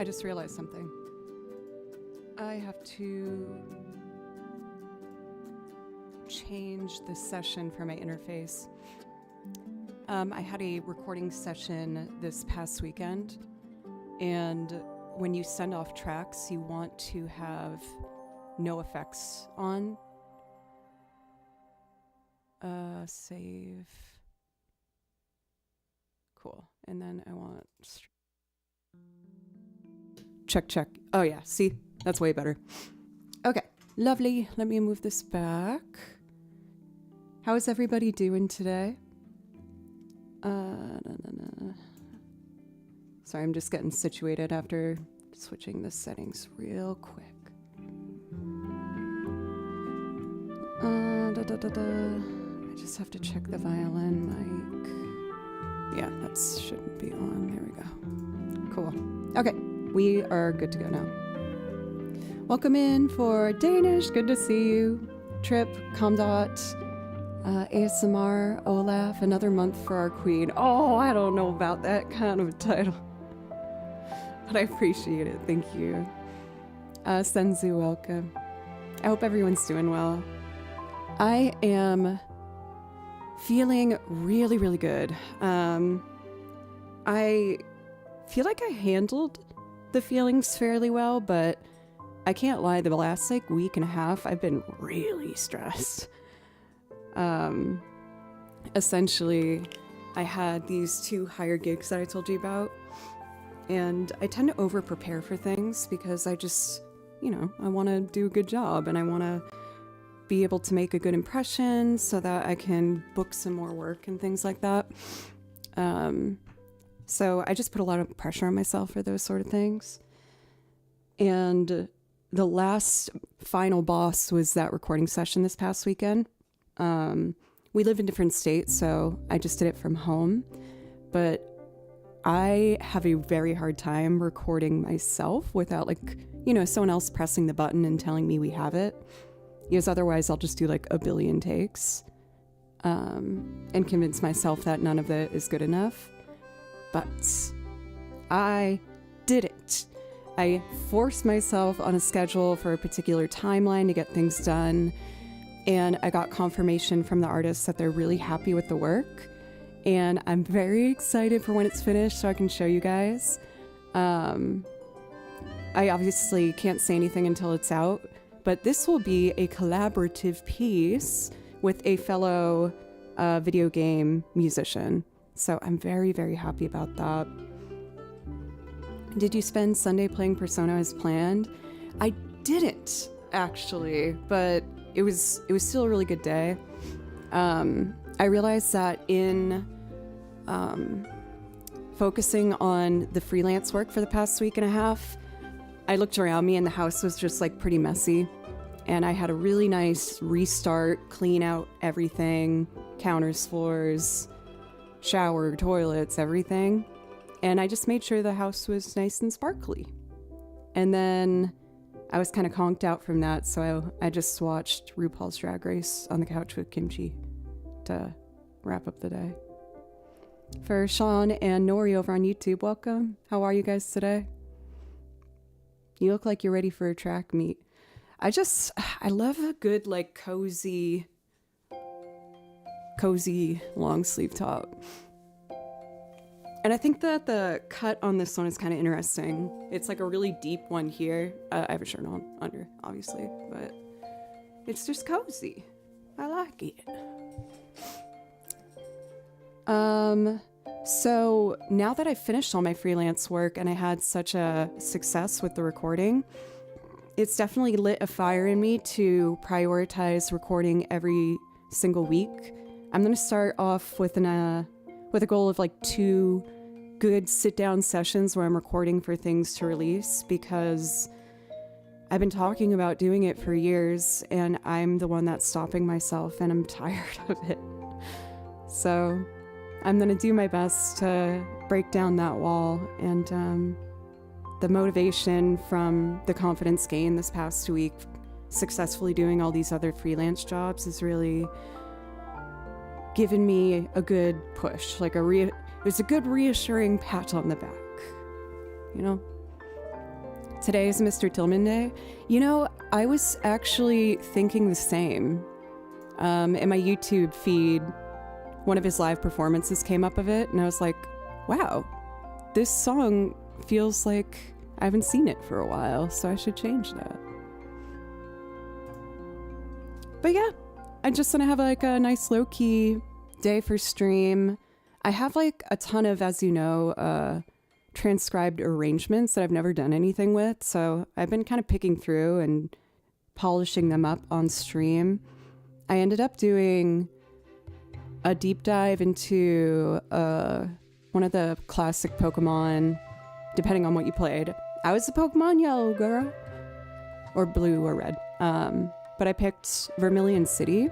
I just realized something. I have to change the session for my interface. I had a recording session this past weekend, and when you send off tracks, you want to have no effects on. Save. Cool. And then I want... Check. Oh yeah, see? That's way better. Okay, lovely. Let me move this back. How is everybody doing today? Sorry, I'm just getting situated after switching the settings real quick. I just have to check the violin mic. Yeah, that shouldn't be on. There we go. Cool. Okay, we are good to go now. Welcome in for Danish. Good to see you. Trip, Comdot, ASMR, Olaf, another month for our queen. Oh, I don't know about that kind of a title, but I appreciate it. Thank you. Senzu, welcome. I hope everyone's doing well. I am feeling really, really good. I feel like I handled the feelings fairly well, but I can't lie, the last like week and a half, I've been really stressed. Essentially, I had these 2 higher gigs that I told you about, and I tend to over prepare for things because I just, you know, I want to do a good job and I want to be able to make a good impression so that I can book some more work and things like that. So I just put a lot of pressure on myself for those sort of things. And the last final boss was that recording session this past weekend. We live in different states, so I just did it from home. But I have a very hard time recording myself without, like, you know, someone else pressing the button and telling me we have it. Because otherwise I'll just do like a billion takes and convince myself that none of it is good enough. But I did it. I forced myself on a schedule for a particular timeline to get things done. And I got confirmation from the artists that they're really happy with the work. And I'm very excited for when it's finished so I can show you guys. I obviously can't say anything until it's out, but this will be a collaborative piece with a fellow video game musician. So I'm very, very happy about that. Did you spend Sunday playing Persona as planned? I didn't, actually, but it was still a really good day. I realized that in focusing on the freelance work for the past week and a half, I looked around me and the house was just like pretty messy. And I had a really nice restart, clean out everything, counters, floors, shower, toilets, everything. And I just made sure the house was nice and sparkly. And then I was kind of conked out from that, so I just watched RuPaul's Drag Race on the couch with kimchi to wrap up the day. For Sean and Nori over on YouTube, welcome. How are you guys today? You look like you're ready for a track meet. I love a good, like, cozy long sleeve top. And I think that the cut on this one is kind of interesting. It's like a really deep one here. I have a shirt on under, obviously, but it's just cozy. I like it. So now that I've finished all my freelance work and I had such a success with the recording, it's definitely lit a fire in me to prioritize recording every single week. I'm going to start off with a goal of like 2 good sit-down sessions where I'm recording for things to release, because I've been talking about doing it for years and I'm the one that's stopping myself and I'm tired of it. So I'm going to do my best to break down that wall, and the motivation from the confidence gain this past week, successfully doing all these other freelance jobs, has really given me a good push, like it was a good reassuring pat on the back, you know? Today is Mr. Tillman Day. You know, I was actually thinking the same. In my YouTube feed, one of his live performances came up of it, and I was like, wow, this song feels like I haven't seen it for a while, so I should change that. But yeah, I just want to have like a nice low-key day for stream. I have like a ton of, as you know, transcribed arrangements that I've never done anything with, so I've been kind of picking through and polishing them up on stream. I ended up doing a deep dive into one of the classic Pokemon, depending on what you played. I was the Pokemon Yellow girl, or Blue or Red, but I picked Vermilion City,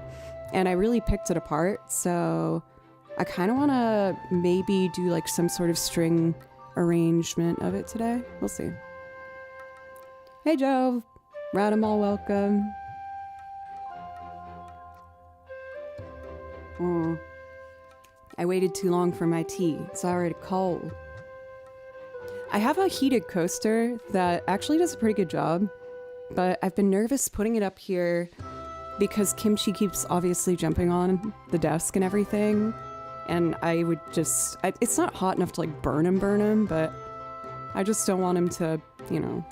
and I really picked it apart, so I kind of want to maybe do like some sort of string arrangement of it today. We'll see. Hey Joe, Radamal, welcome. Oh, I waited too long for my tea. It's already cold. I have a heated coaster that actually does a pretty good job, but I've been nervous putting it up here because Kimchi keeps obviously jumping on the desk and everything, and I would just... it's not hot enough to like burn him, but I just don't want him to, you know...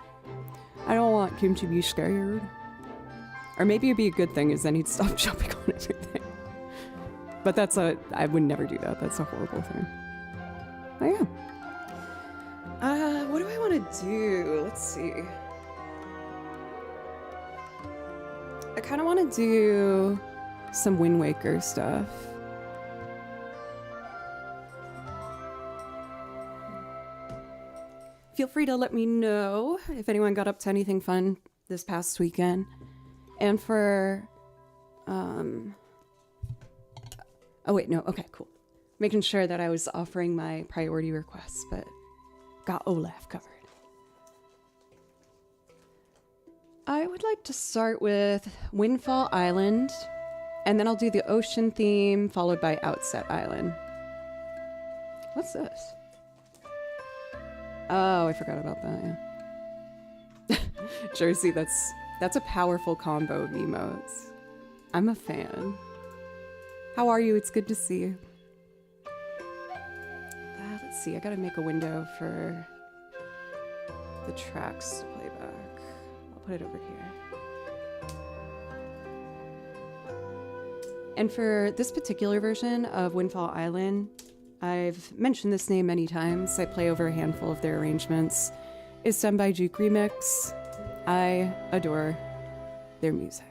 I don't want Kimchi to be scared. Or maybe it'd be a good thing is then he'd stop jumping on everything. But that's I would never do that. That's a horrible thing. Oh yeah. What do I want to do? Let's see. I kind of want to do some Wind Waker stuff. Feel free to let me know if anyone got up to anything fun this past weekend. And for, oh wait, no, okay, cool. Making sure that I was offering my priority requests, but got Olaf covered. I would like to start with Windfall Island, and then I'll do the ocean theme, followed by Outset Island. What's this? Oh, I forgot about that, yeah. Jersey, that's a powerful combo of emotes. I'm a fan. How are you? It's good to see you. Let's see, I gotta make a window for the tracks to play back. I'll put it over here. And for this particular version of Windfall Island, I've mentioned this name many times. I play over a handful of their arrangements. It's done by Juke Remix. I adore their music.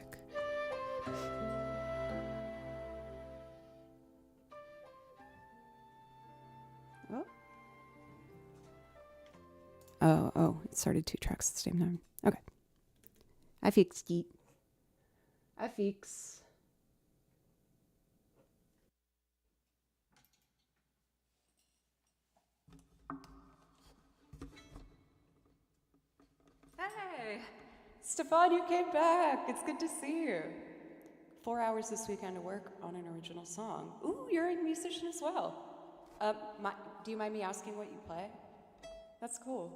Oh, it started 2 tracks at the same time. Okay. I fixed it. I fix. Hey, Stefan, you came back. It's good to see you. 4 hours this weekend to work on an original song. Ooh, you're a musician as well. Do you mind me asking what you play? That's cool.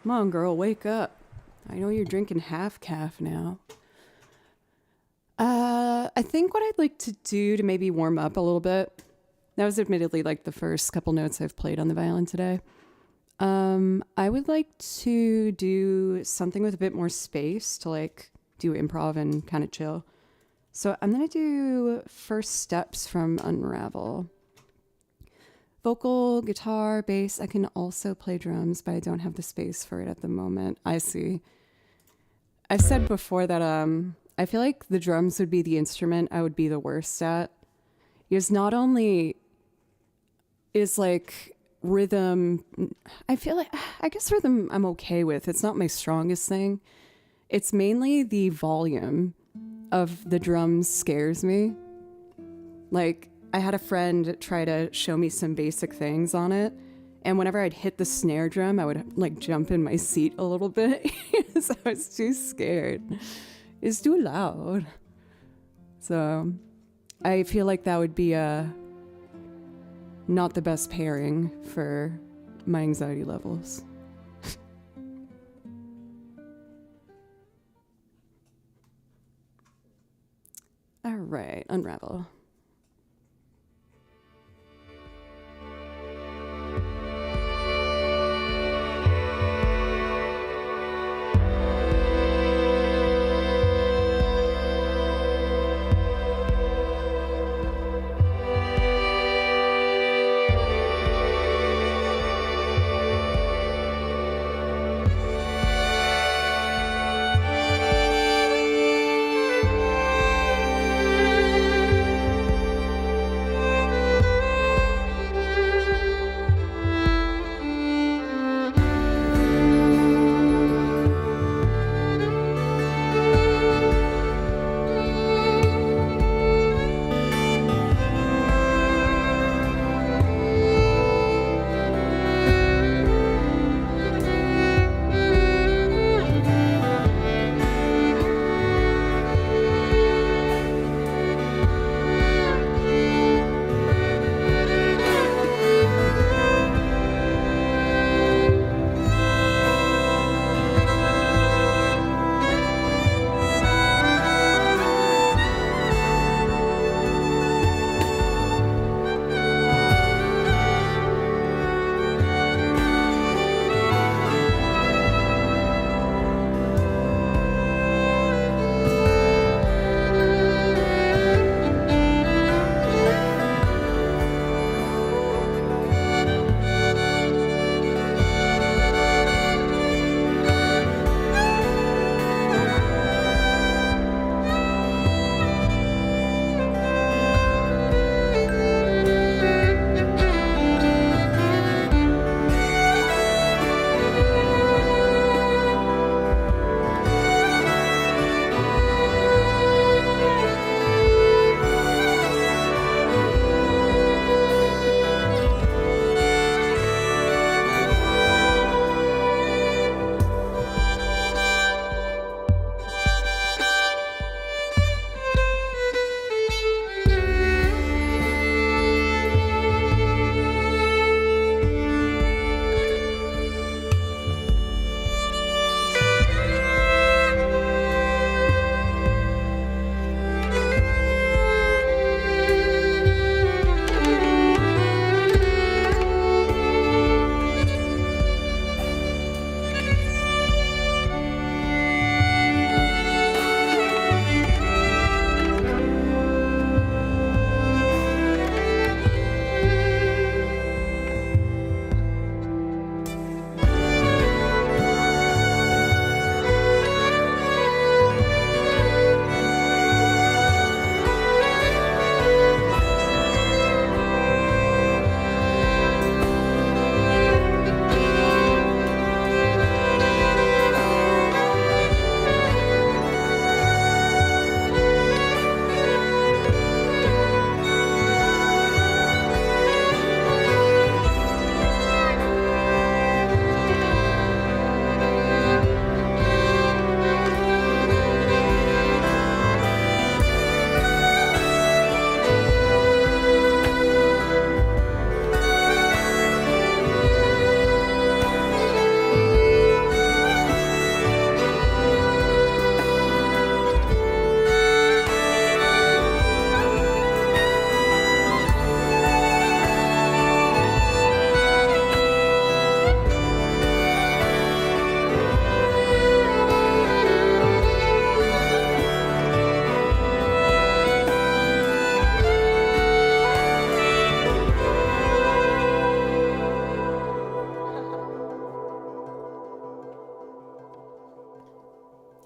Come on, girl, wake up. I know you're drinking half calf now. I think what I'd like to do to maybe warm up a little bit, that was admittedly like the first couple notes I've played on the violin today. I would like to do something with a bit more space to like do improv and kind of chill. So I'm going to do First Steps from Unravel. Vocal, guitar, bass. I can also play drums, but I don't have the space for it at the moment. I see. I've said before that I feel like the drums would be the instrument I would be the worst at. Because not only is like rhythm, I guess rhythm I'm okay with. It's not my strongest thing. It's mainly the volume of the drums scares me. Like, I had a friend try to show me some basic things on it, and whenever I'd hit the snare drum, I would like jump in my seat a little bit because I was too scared. It's too loud. So I feel like that would be not the best pairing for my anxiety levels. All right, Unravel.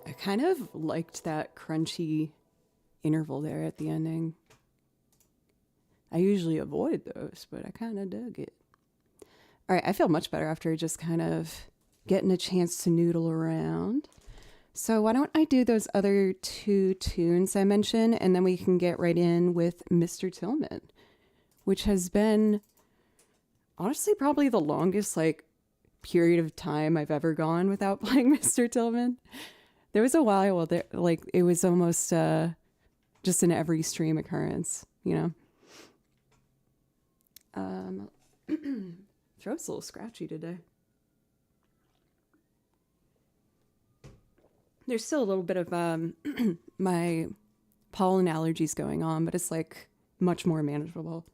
I kind of liked that crunchy interval there at the ending. I usually avoid those, but I kind of dug it. All right, I feel much better after just kind of getting a chance to noodle around. So why don't I do those other 2 tunes I mentioned, and then we can get right in with Mr. Tillman, which has been honestly probably the longest period of time I've ever gone without playing Mr. Tillman. There was a while there, it was almost just an every stream occurrence, you know. Throat's a little scratchy today. There's still a little bit of my pollen allergies going on, but it's much more manageable.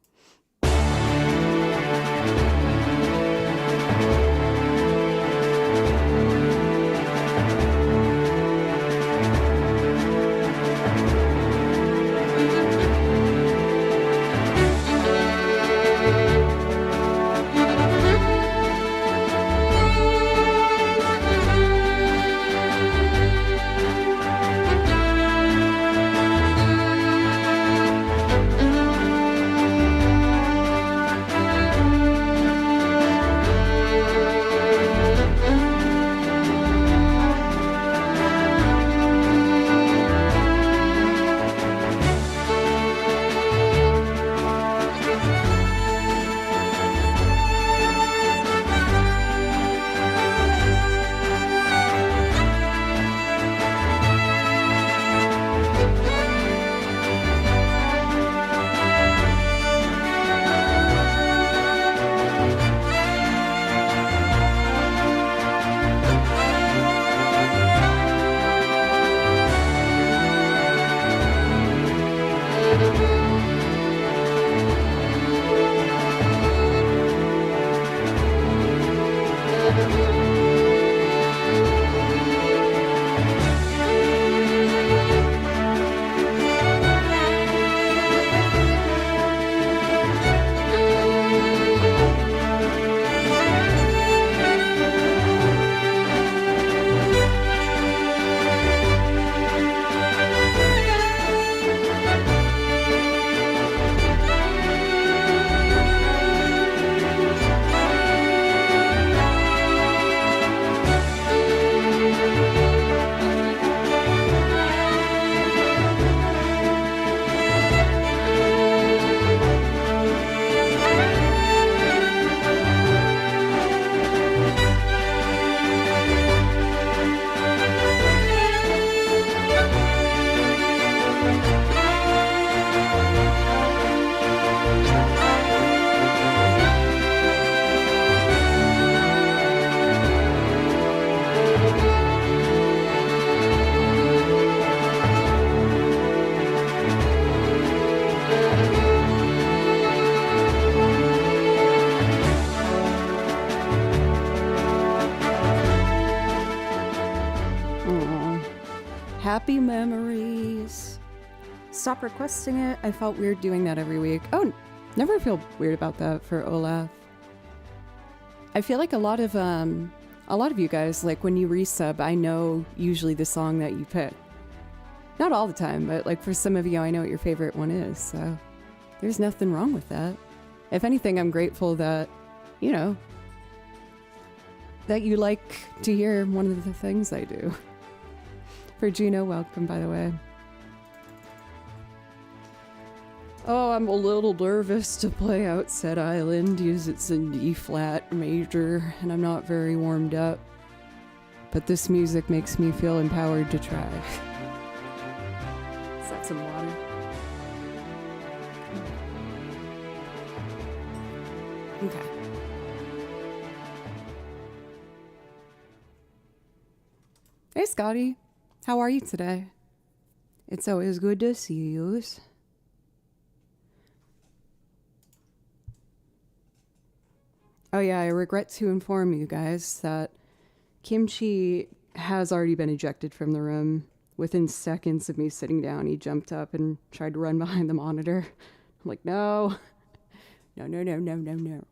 Happy memories. Stop requesting it. I felt weird doing that every week. Oh, never feel weird about that for Olaf. I feel like a lot of you guys, when you resub, I know usually the song that you pick. Not all the time, but for some of you, I know what your favorite one is. So there's nothing wrong with that. If anything, I'm grateful that, that you like to hear one of the things I do. For Juno, welcome, by the way. Oh, I'm a little nervous to play Outset Island, because it's in D flat major, and I'm not very warmed up. But this music makes me feel empowered to try. Is that some water? Okay. Hey, Scotty. How are you today? It's always good to see you. Oh yeah, I regret to inform you guys that Kimchi has already been ejected from the room. Within seconds of me sitting down, he jumped up and tried to run behind the monitor. I'm like, no. No, no, no, no, no, no.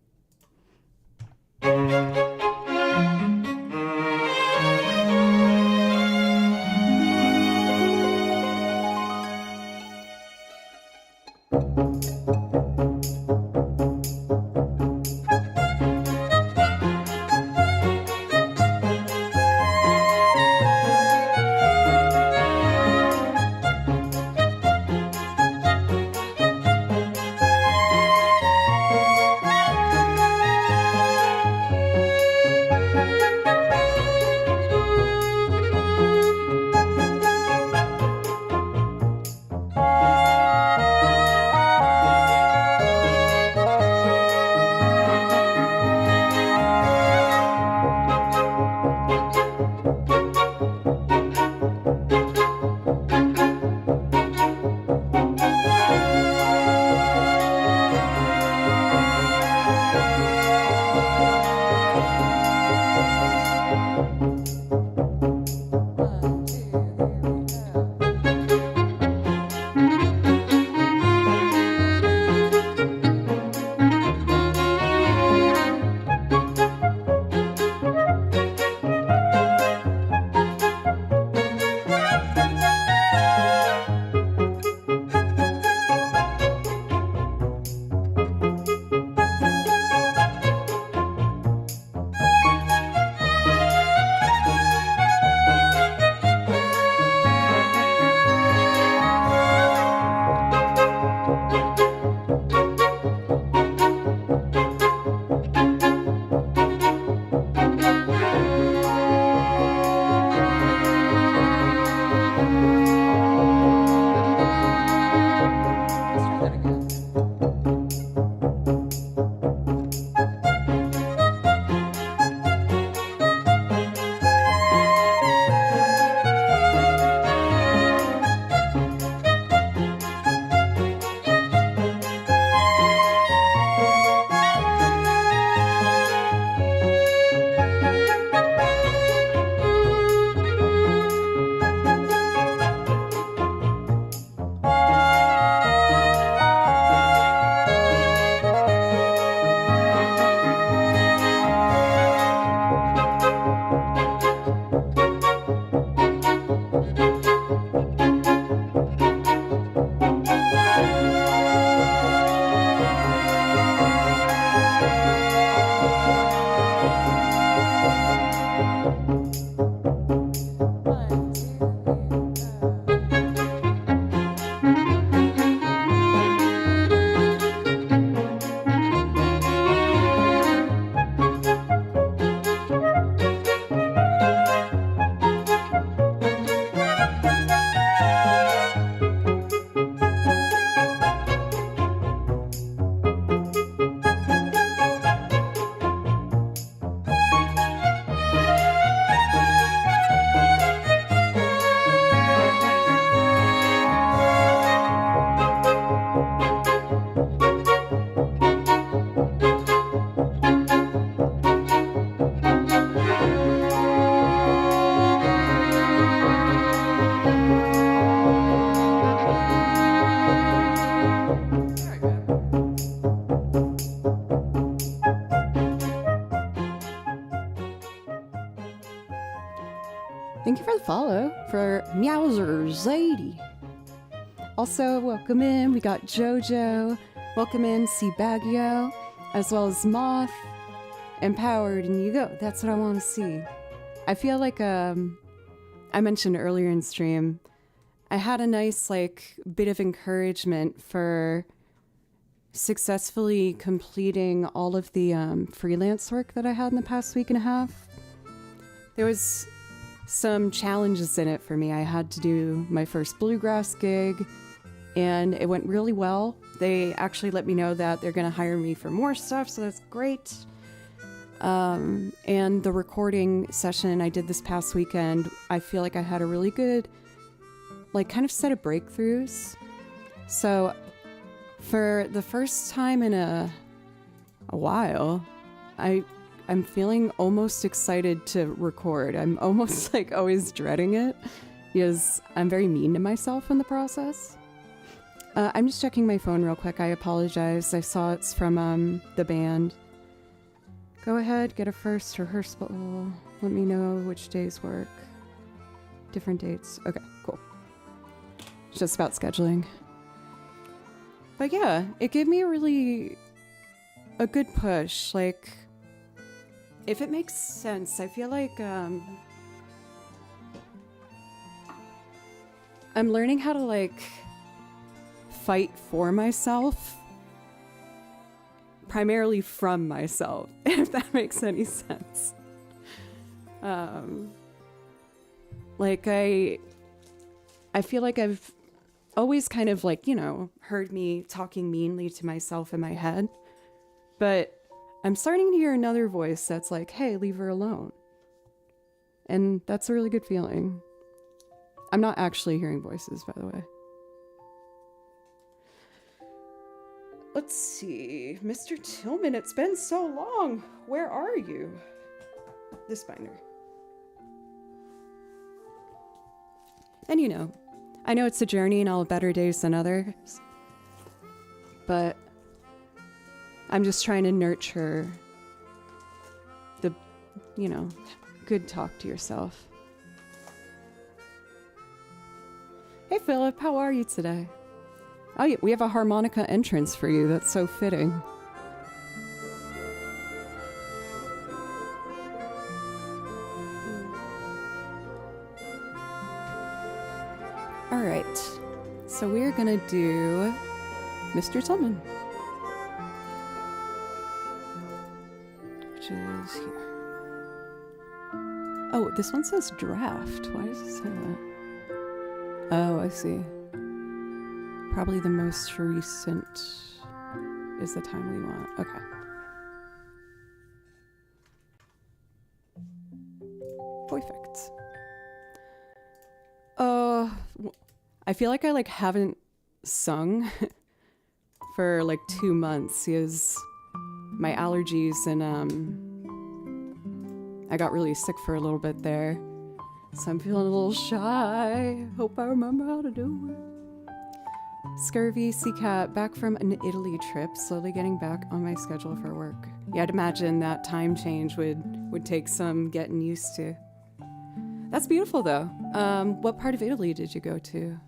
Thank you for the follow for Meowsers80. Also, welcome in. We got Jojo. Welcome in, C Baggio, as well as Moth. Empowered, and you go. That's what I want to see. I feel like I mentioned earlier in stream, I had a nice bit of encouragement for successfully completing all of the freelance work that I had in the past week and a half. There was some challenges in it for me. I had to do my first bluegrass gig, and it went really well. They actually let me know that they're going to hire me for more stuff, so that's great. And the recording session I did this past weekend, I feel like I had a really good, kind of set of breakthroughs. So for the first time in a while, I'm feeling almost excited to record. I'm almost always dreading it because I'm very mean to myself in the process. I'm just checking my phone real quick. I apologize. I saw it's from the band. Go ahead, get a first rehearsal. Let me know which days work. Different dates. Okay, cool. It's just about scheduling. But yeah, it gave me a good push. If it makes sense, I feel like I'm learning how to fight for myself, primarily from myself, if that makes any sense. I feel like I've always kind of heard me talking meanly to myself in my head, but I'm starting to hear another voice that's like, hey, leave her alone. And that's a really good feeling. I'm not actually hearing voices, by the way. Let's see. Mr. Tillman, it's been so long. Where are you? This binder. And you know, I know it's a journey and all have better days than others, but I'm just trying to nurture the, you know, good talk to yourself. Hey Philip, how are you today? Oh, yeah, we have a harmonica entrance for you. That's so fitting. All right, so we're gonna do Mr. Tillman, which is here. Oh, this one says draft. Why does it say that? Oh, I see. Probably the most recent is the time we want. Okay. Perfect. I feel like I haven't sung for 2 months because my allergies and I got really sick for a little bit there. So I'm feeling a little shy. Hope I remember how to do it. Scurvy, CCAT, back from an Italy trip, slowly getting back on my schedule for work. Yeah, I'd imagine that time change would take some getting used to. That's beautiful though. What part of Italy did you go to?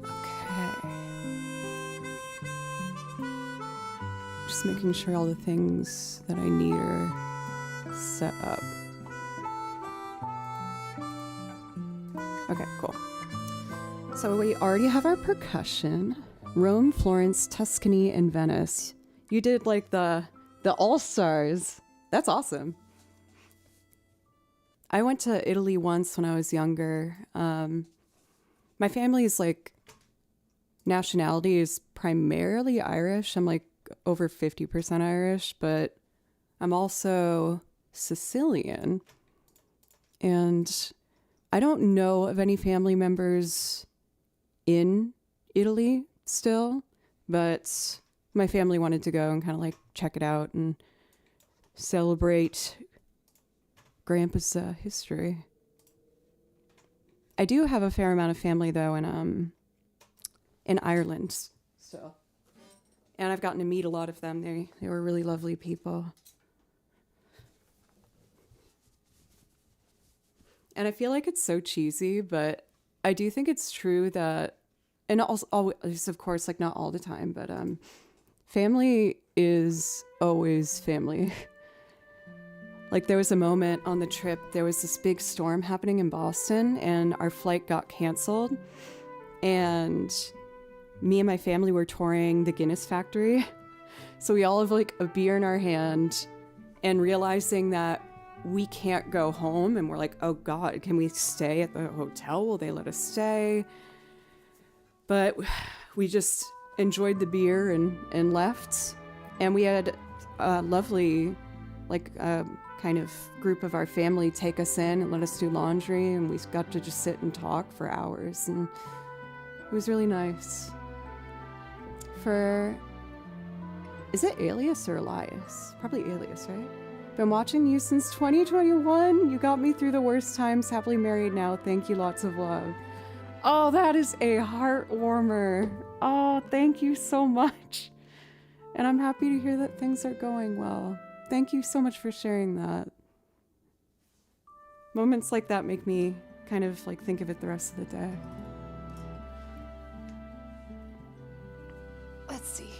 Okay. Just making sure all the things that I need are set up. Okay, cool. So we already have our percussion. Rome, Florence, Tuscany, and Venice. You did the all-stars. That's awesome. I went to Italy once when I was younger. My family's nationality is primarily Irish. I'm over 50% Irish, but I'm also Sicilian. And I don't know of any family members in Italy still, but my family wanted to go and kind of check it out and celebrate Grandpa's history. I do have a fair amount of family though in Ireland, so, and I've gotten to meet a lot of them. They were really lovely people. And I feel like it's so cheesy, but I do think it's true that, and also always, of course, not all the time, but family is always family. There was a moment on the trip, there was this big storm happening in Boston, and our flight got canceled. And me and my family were touring the Guinness factory. So we all have a beer in our hand and realizing that we can't go home, and we're like, oh God, can we stay at the hotel? Will they let us stay? But we just enjoyed the beer and left. And we had a lovely, kind of group of our family take us in and let us do laundry, and we got to just sit and talk for hours, and it was really nice. Is it Alias or Elias? Probably Alias, right? Been watching you since 2021. You got me through the worst times. Happily married now. Thank you. Lots of love. Oh, that is a heart warmer. Oh, thank you so much. And I'm happy to hear that things are going well. Thank you so much for sharing that. Moments like that make me kind of think of it the rest of the day. Let's see here.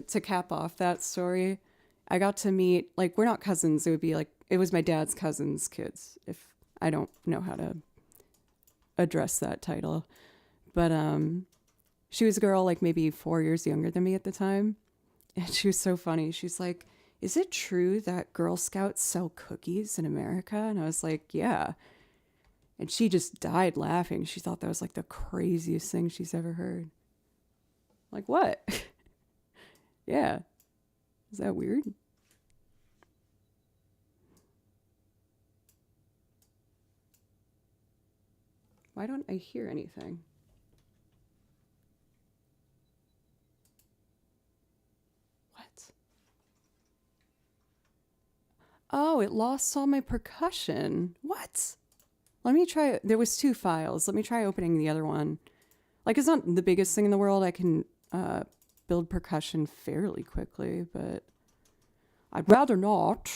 To cap off that story, I got to meet, we're not cousins. It would be it was my dad's cousin's kids, if I don't know how to address that title. But she was a girl maybe 4 years younger than me at the time. And she was so funny. She's like, is it true that Girl Scouts sell cookies in America? And I was like, yeah. And she just died laughing. She thought that was the craziest thing she's ever heard. What? Yeah. Is that weird? Why don't I hear anything? What? Oh, it lost all my percussion. What? Let me try. There was 2 files. Let me try opening the other one. Like, it's not the biggest thing in the world. I can build percussion fairly quickly, but I'd rather not.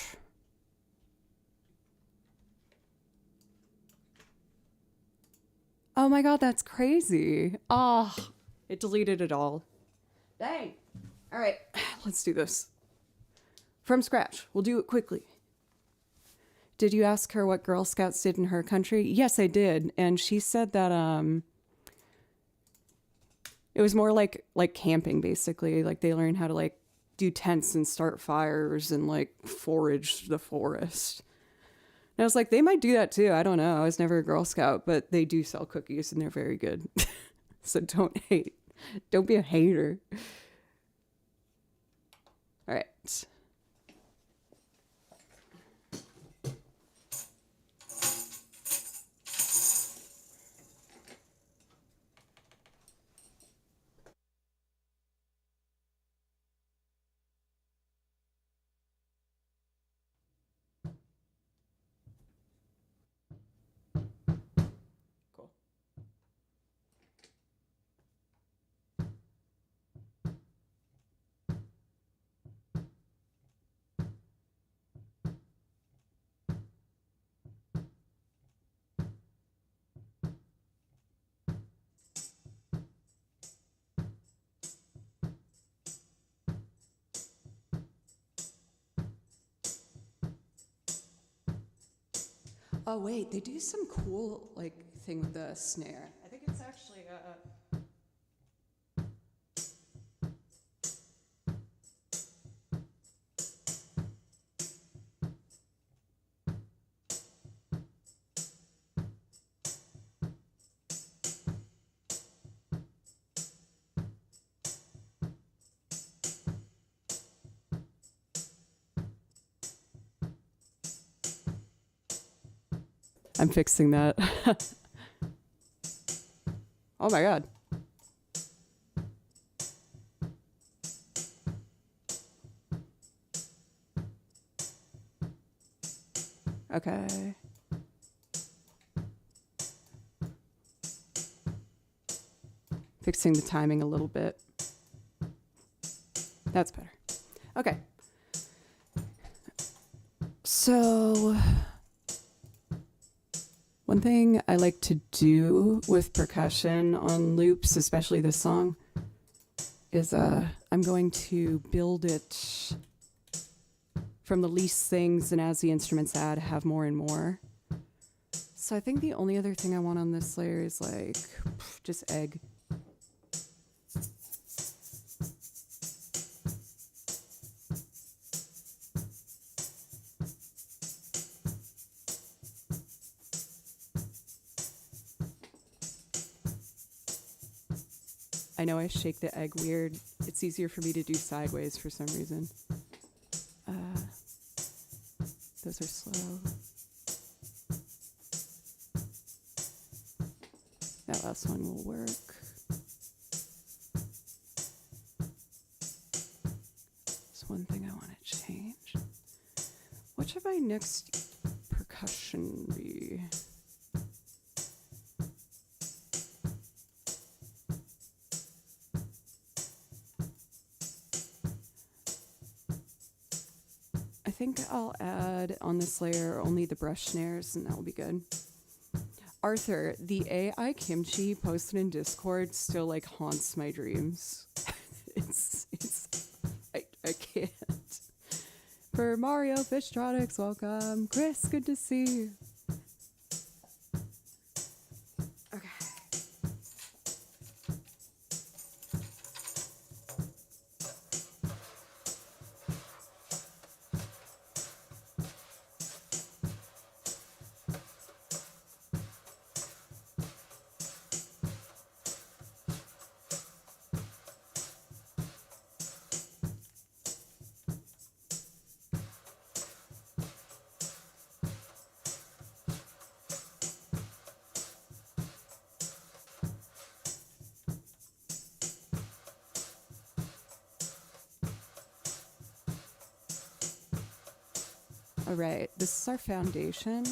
Oh my god, that's crazy. Ah, oh, it deleted it all. Dang. All right, let's do this. From scratch. We'll do it quickly. Did you ask her what Girl Scouts did in her country? Yes, I did. And she said that it was more like camping, basically. Like, they learned how to like do tents and start fires and like forage the forest. And I was like, they might do that too. I don't know. I was never a Girl Scout, but they do sell cookies and they're very good. So don't hate. Don't be a hater. All right. Cool. Oh wait, they do some cool like thing with the snare. I think it's actually I'm fixing that. Oh my god. Okay. Fixing the timing a little bit. That's better. Okay. So, one thing I like to do with percussion on loops, especially this song, is I'm going to build it from the least things, and as the instruments add, have more and more. So I think the only other thing I want on this layer is like just egg. I know I shake the egg weird. It's easier for me to do sideways for some reason. Those are slow. That last one will work. There's one thing I want to change. What should my next percussion be? I think I'll add on this layer only the brush snares, and that will be good. Arthur, the AI kimchi posted in Discord still like haunts my dreams. I can't. For Mario Fishtronics, welcome. Chris, good to see you. Okay. All right, this is our foundation.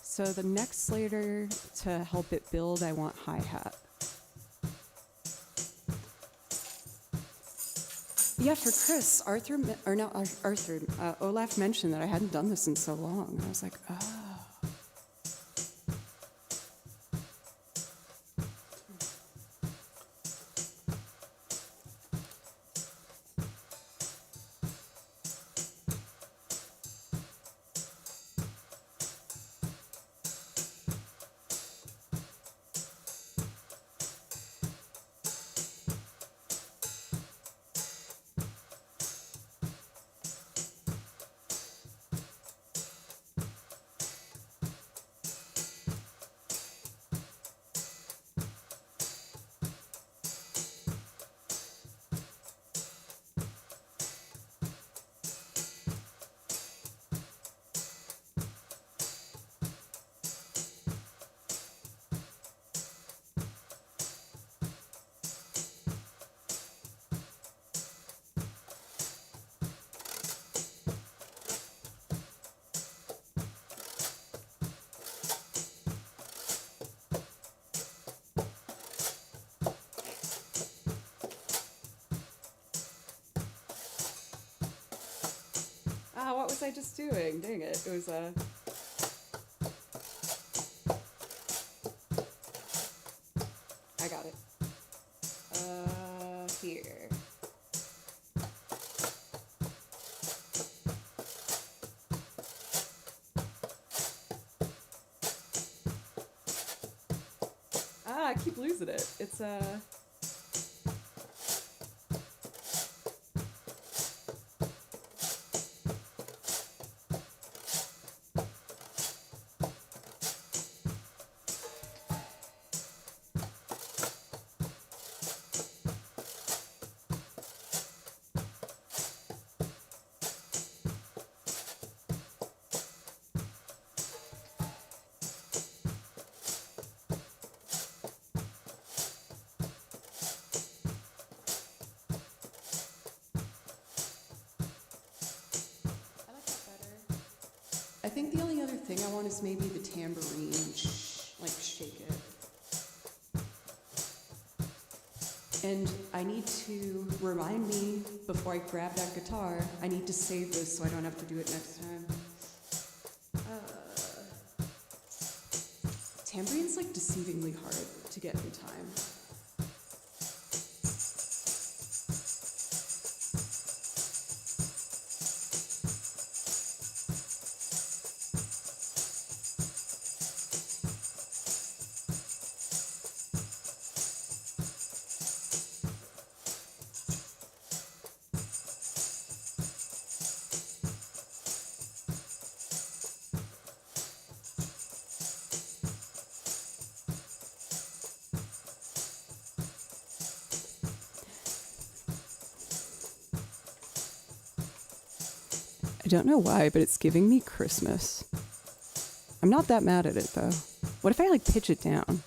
So the next Slater, to help it build, I want hi-hat. Yeah, for Chris, Olaf mentioned that I hadn't done this in so long. And I was like, oh. What was I just doing? Dang it. It was I got it. Here. I keep losing it. It's I think the only other thing I want is maybe the tambourine, like shake it. And I need to remind me before I grab that guitar, I need to save this so I don't have to do it next time. Tambourine's like deceivingly hard to get in time. I don't know why, but it's giving me Christmas. I'm not that mad at it, though. What if I, like, pitch it down?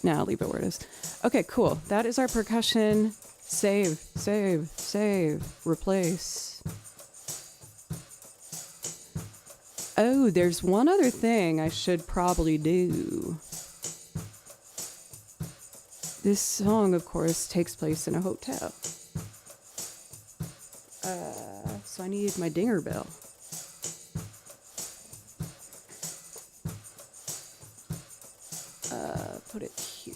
Nah, I'll leave it where it is. Okay, cool. That is our percussion. Save, save, save, replace. Oh, there's one other thing I should probably do. This song, of course, takes place in a hotel. So I need my dinger bell. Put it here.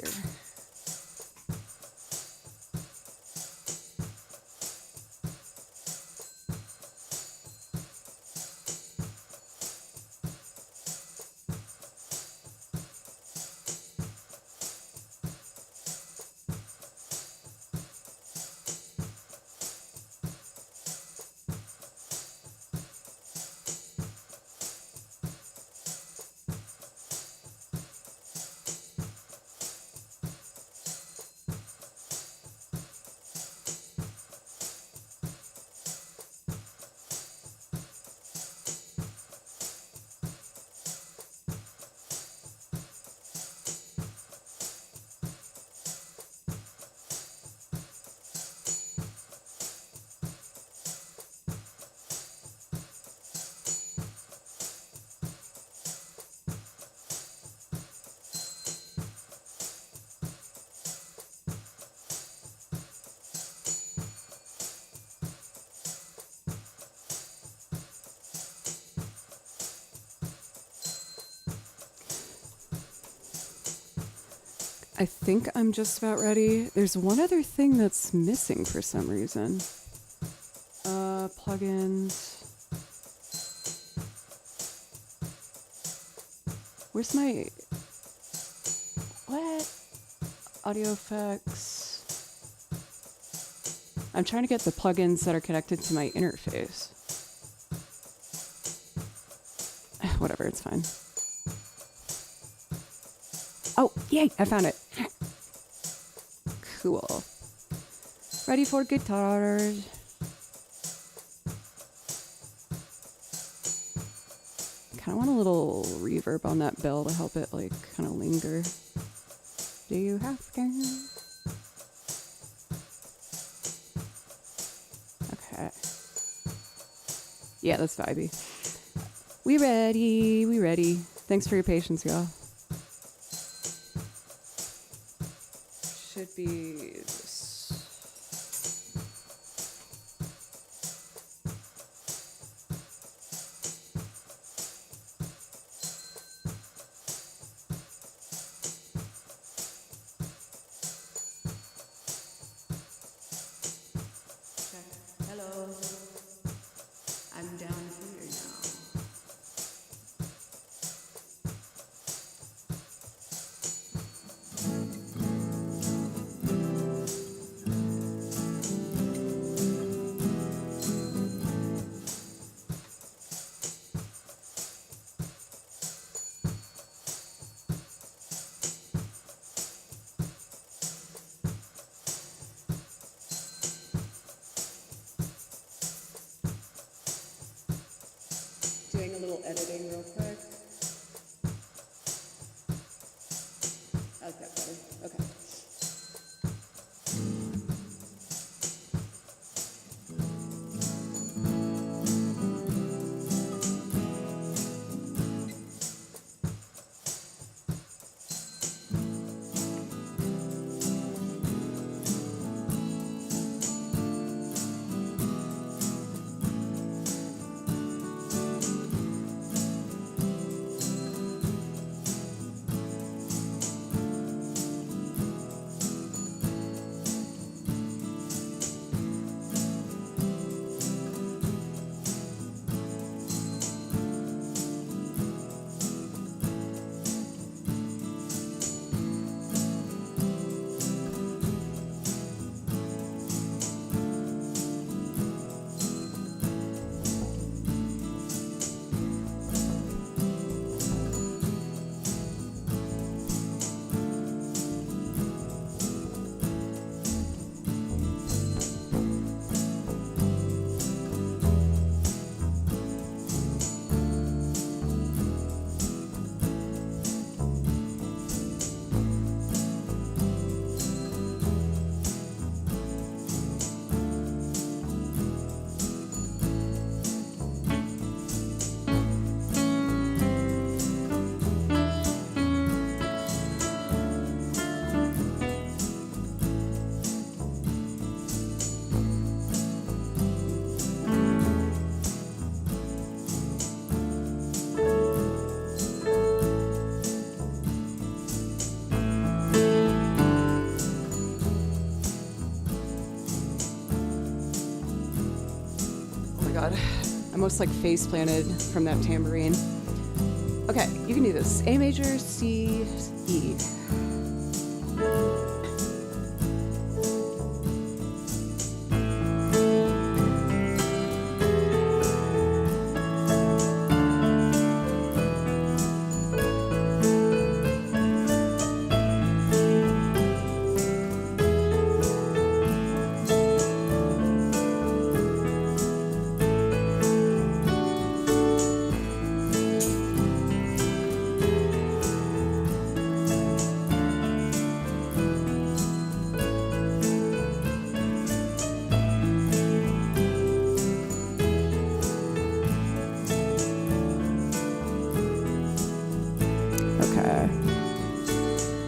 I think I'm just about ready. There's one other thing that's missing for some reason. Plugins. Where's my... What? Audio effects. I'm trying to get the plugins that are connected to my interface. Whatever, it's fine. Oh, yay, I found it. Cool. Ready for guitar. Kind of want a little reverb on that bell to help it like kind of linger. Do you have to? Okay. Yeah, that's vibey. We ready. We ready. Thanks for your patience, y'all. Should be this. Hello. I'm down here now. Doing a little editing real quick. How's that better? Okay. God. I almost like face planted from that tambourine. Okay, you can do this. A major, C, E.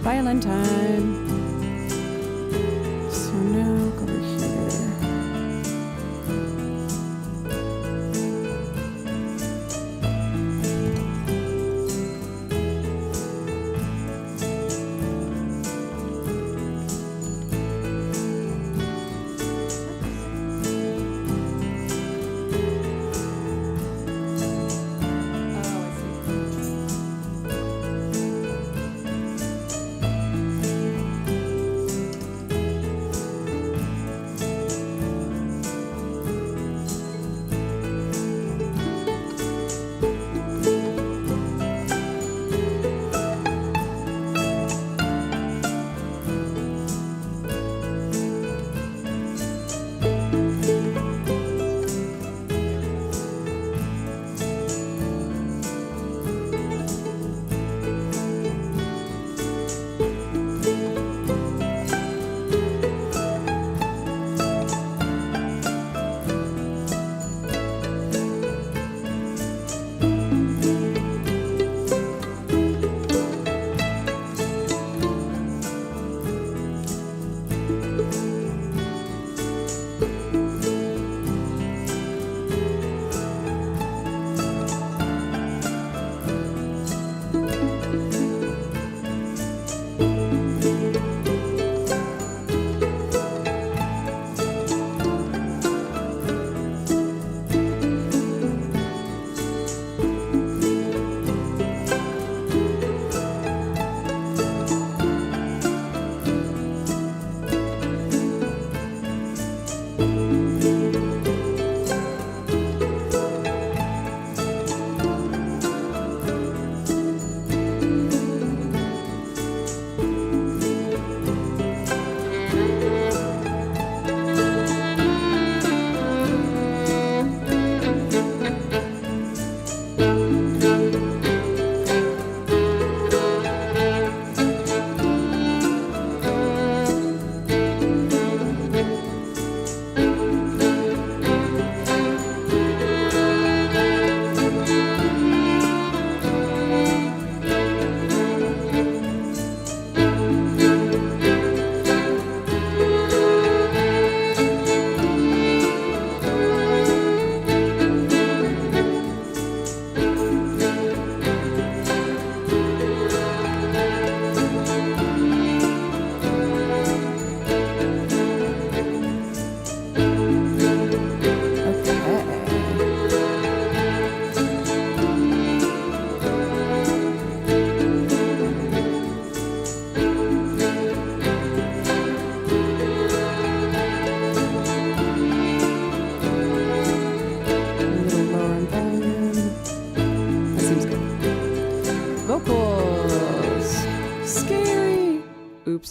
Violin time. So now go over here.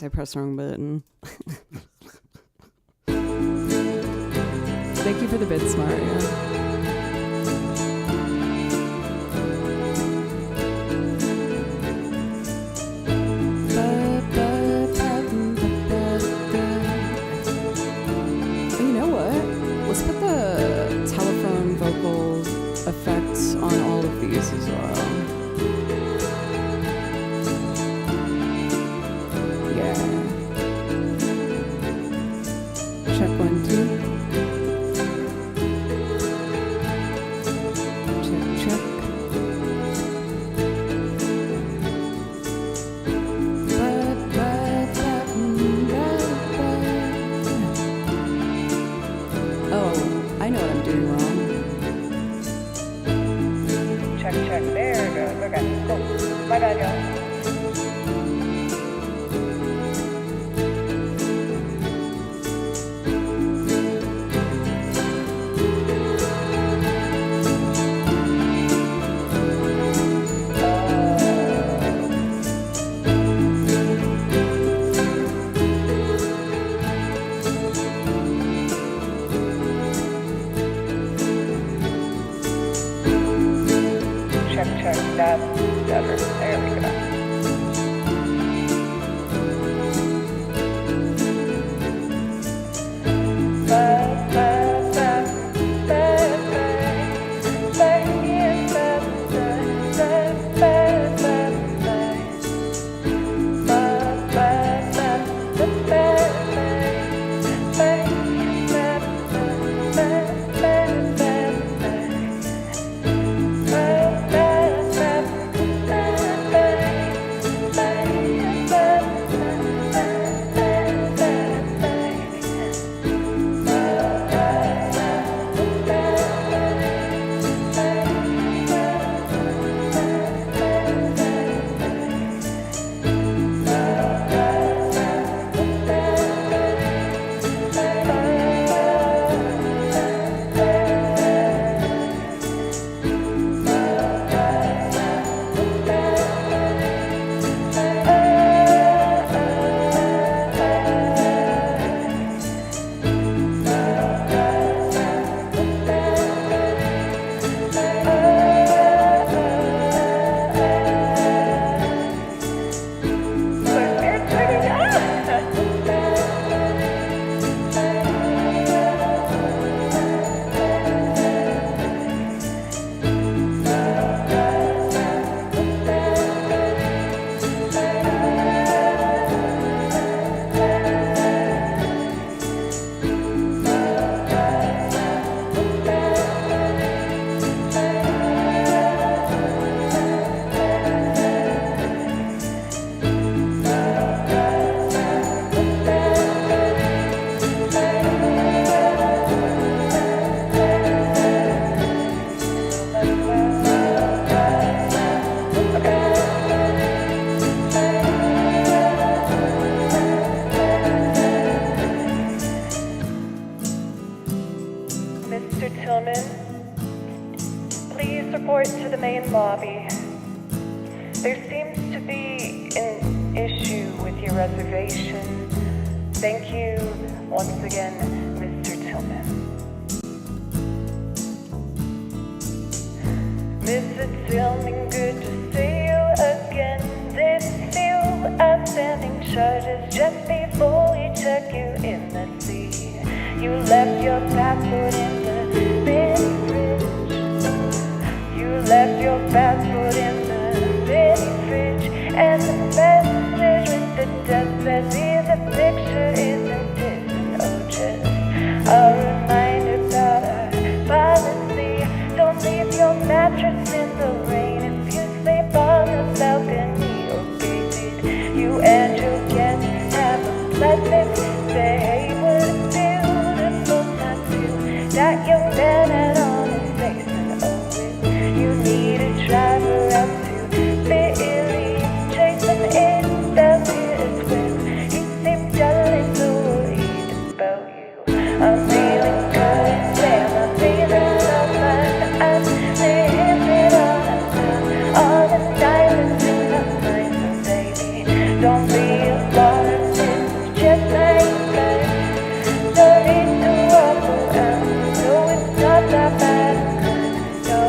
Oops, I pressed the wrong button. Thank you for the bits, Mario. Let's put the telephone vocal effects on all of these as well. Yeah. Check 1, 2. Check, check. I know what I'm doing wrong. Check, check. There it goes. Okay, cool. My bad, y'all. Check, that's better. There we go. Mr. Tillman, please report to the main lobby. There seems to be an issue with your reservation. Thank you once again, Mr. Tillman. Mr. Tillman, good to see you again. This few outstanding charges just before we check you in the sea. You left your passport in the mini fridge. You left your passport in the mini fridge. And the message with the death says here's a picture isn't distant. Oh, just a reminder about our policy. Don't leave your mattress in the rain if you sleep on the balcony. Okay, did you and your guests have a pleasant day? That young man had on his face, and oh, you need a driver out to Philly, chasing in down here as well. He seemed jolly so worried about you. I'm feeling good, damn, I'm feeling alright. I'm living on the diamonds in my mind, so baby, don't be alarmed. not that bad. No.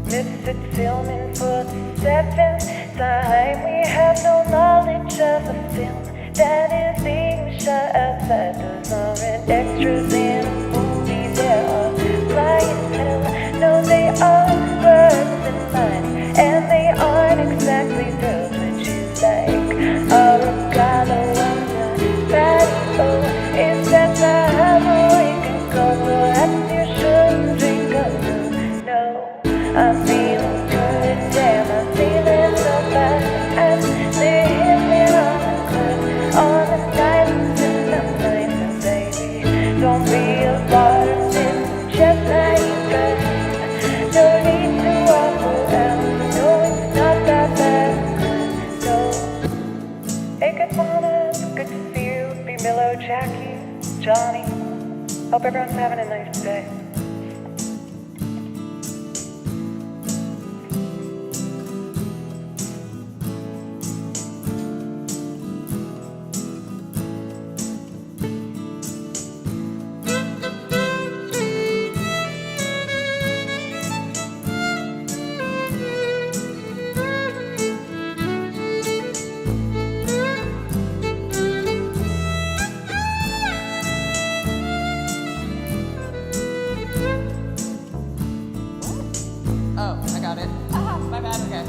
Missed it filming for the 7th time. We have no knowledge of a film that is being shot outside. Those aren't extras in a movie. There are clientele. No, they are birds and mine, and they aren't exactly those that you like. Oregano on the patio. Is that the hammer we can go? Perhaps you shouldn't drink alone. No, I'm feeling good, damn, I'm feeling so bad. I'm living on the cliff, on the diamonds in the night, and baby, don't be alarmed, it's just how you dress. No need to walk around, no, it's not that bad. No. Hey, good morning, good to see you. Be Milo, Jackie, Johnny. Hope everyone's having a nice day. Oh, I got it. Ah, my bad, okay.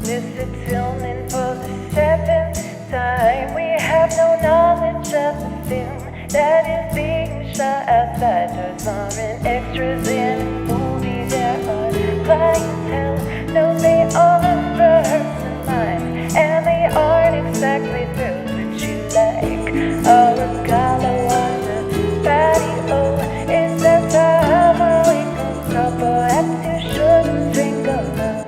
Missed it filming for the 7th time. We have no knowledge of the film that is being shot outside. Those aren't extras in a movie. There are clientele. No, they aren't birds and mine, and they aren't exactly those that you like. Oregano on the patio. Is that the hammer we can go? Perhaps you shouldn't drink alone.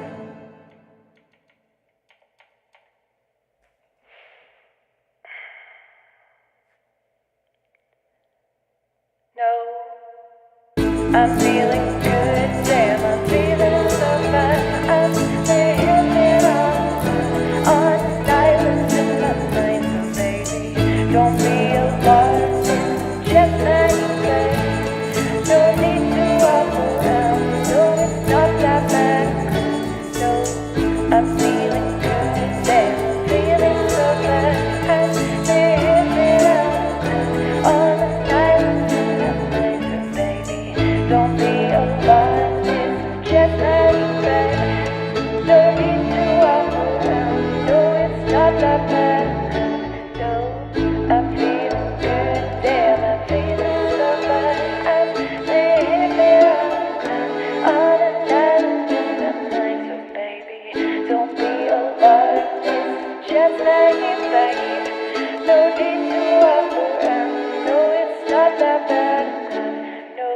No, I'm feeling good, damn, I'm feeling so fine. I'm living on islands in the night, so baby, don't be alarmed, it's just how you play. No need to walk around, no, it's not that bad. No, I'm feeling good, damn, I'm feeling so bad. I'm living on islands in the night, so baby, don't be alarmed, it's just how you play. No need to walk around, no, it's not that bad. No, I'm feeling good, damn, I'm feeling so bad. I'm living on an island in the night, so baby, don't be alarmed, it's just how you play. No need to walk around, no, it's not that bad. No,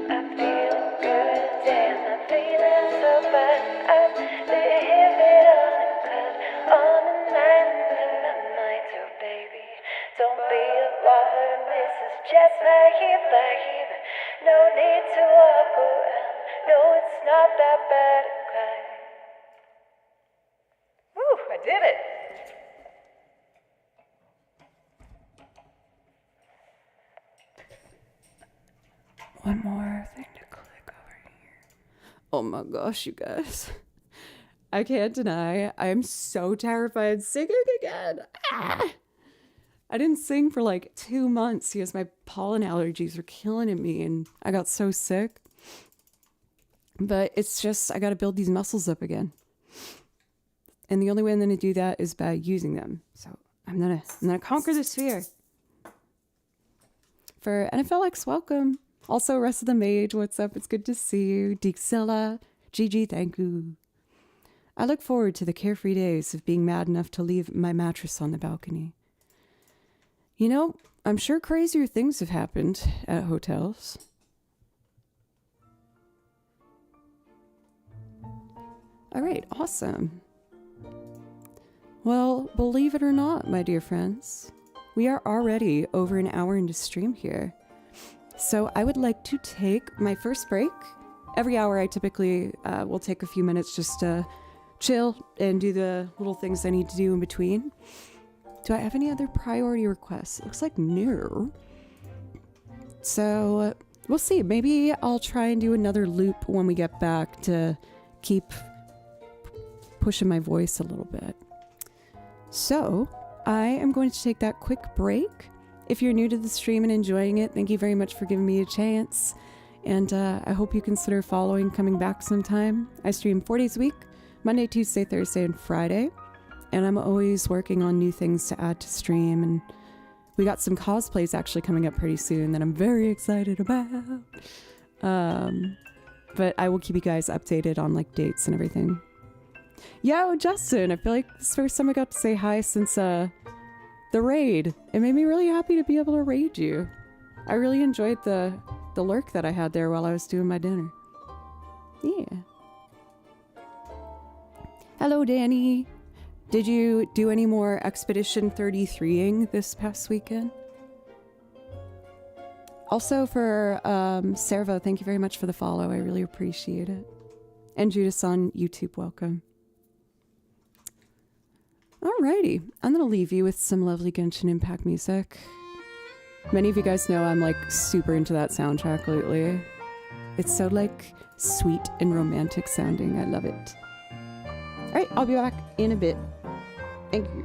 I'm feeling good, damn, I'm feeling so bad. I'm living on an island in the night, so baby, don't be alarmed, this is just how you play. No need to walk around, no, it's not not that bad a guy. Woo, I did it. One more thing to click over here. Oh my gosh, you guys. I can't deny, I am so terrified singing again. Ah! I didn't sing for like 2 months because my pollen allergies were killing me and I got so sick. But it's just, I got to build these muscles up again. And the only way I'm going to do that is by using them. So I'm gonna conquer this fear. For NFLX, welcome. Also, rest of the mage, what's up? It's good to see you. Dixella, GG, thank you. I look forward to the carefree days of being mad enough to leave my mattress on the balcony. You know, I'm sure crazier things have happened at hotels. All right, awesome. Well, believe it or not, my dear friends, we are already over an hour into stream here. So I would like to take my first break. Every hour I typically will take a few minutes just to chill and do the little things I need to do in between. Do I have any other priority requests? It looks like no. So we'll see. Maybe I'll try and do another loop when we get back to keep pushing my voice a little bit. So I am going to take that quick break. If you're new to the stream and enjoying it, thank you very much for giving me a chance. And I hope you consider following, coming back sometime. I stream 4 days a week, Monday, Tuesday, Thursday, and Friday. And I'm always working on new things to add to stream. And we got some cosplays actually coming up pretty soon that I'm very excited about. But I will keep you guys updated on like dates and everything. Yo, Justin, I feel like this is the first time I got to say hi since the raid. It made me really happy to be able to raid you. I really enjoyed the lurk that I had there while I was doing my dinner. Yeah. Hello, Danny. Did you do any more Expedition 33ing this past weekend? Also for Servo, thank you very much for the follow. I really appreciate it. And Judas on YouTube, welcome. Alrighty, I'm gonna leave you with some lovely Genshin Impact music. Many of you guys know I'm like super into that soundtrack lately. It's so like sweet and romantic sounding. I love it. Alright, I'll be back in a bit. Thank you.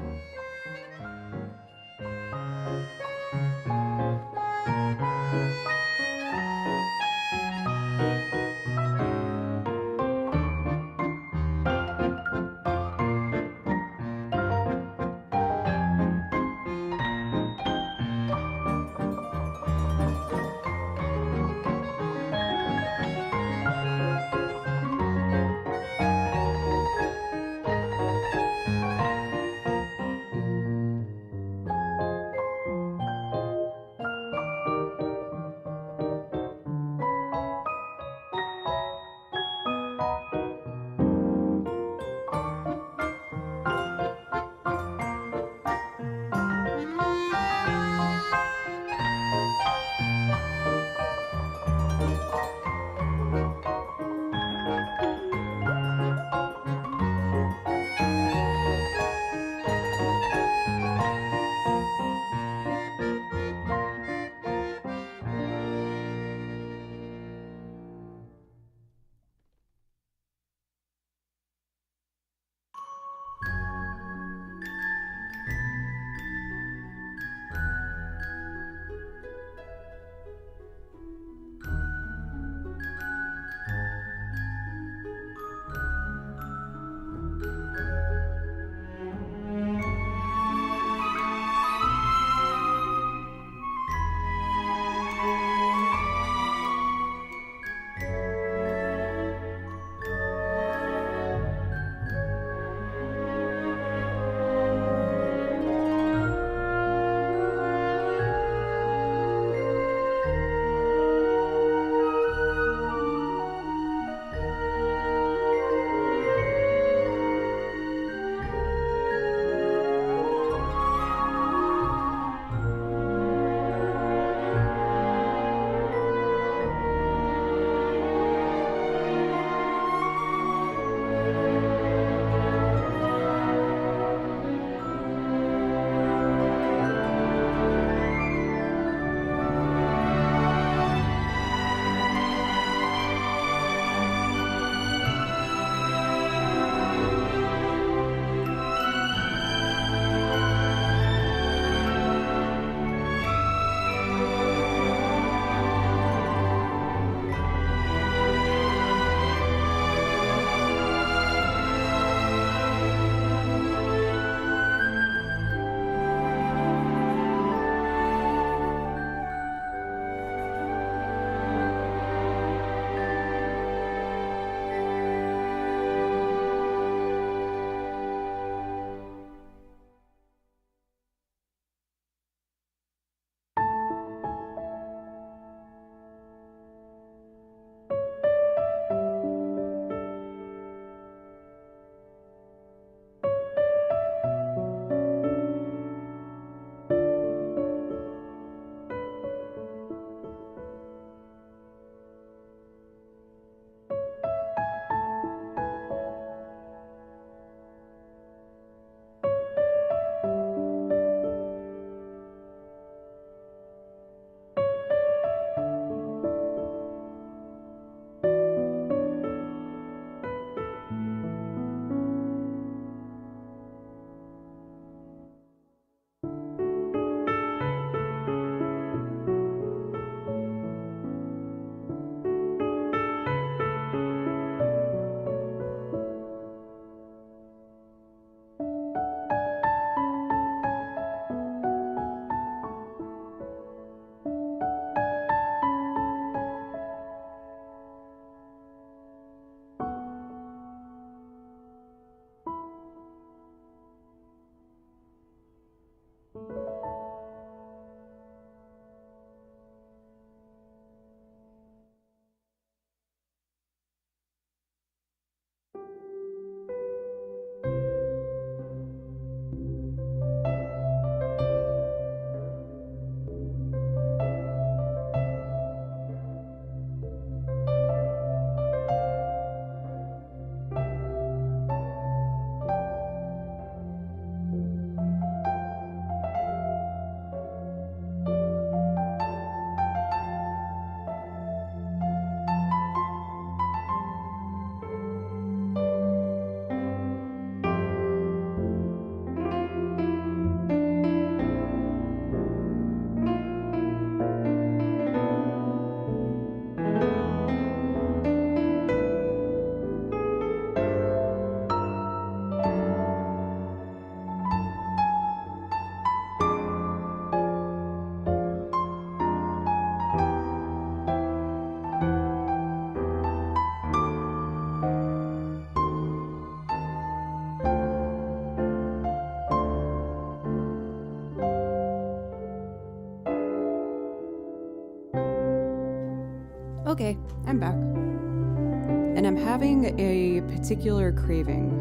Okay, I'm back. And I'm having a particular craving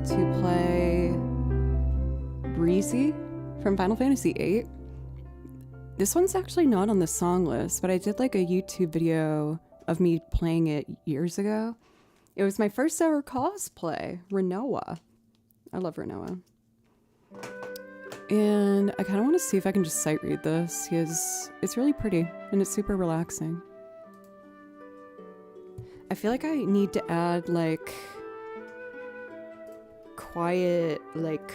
to play Breezy from Final Fantasy VIII. This one's actually not on the song list, but I did like a YouTube video of me playing it years ago. It was my first ever cosplay, Renoa. I love Renoa. And I kind of want to see if I can just sight read this, because it's really pretty and it's super relaxing. I feel like I need to add like quiet, like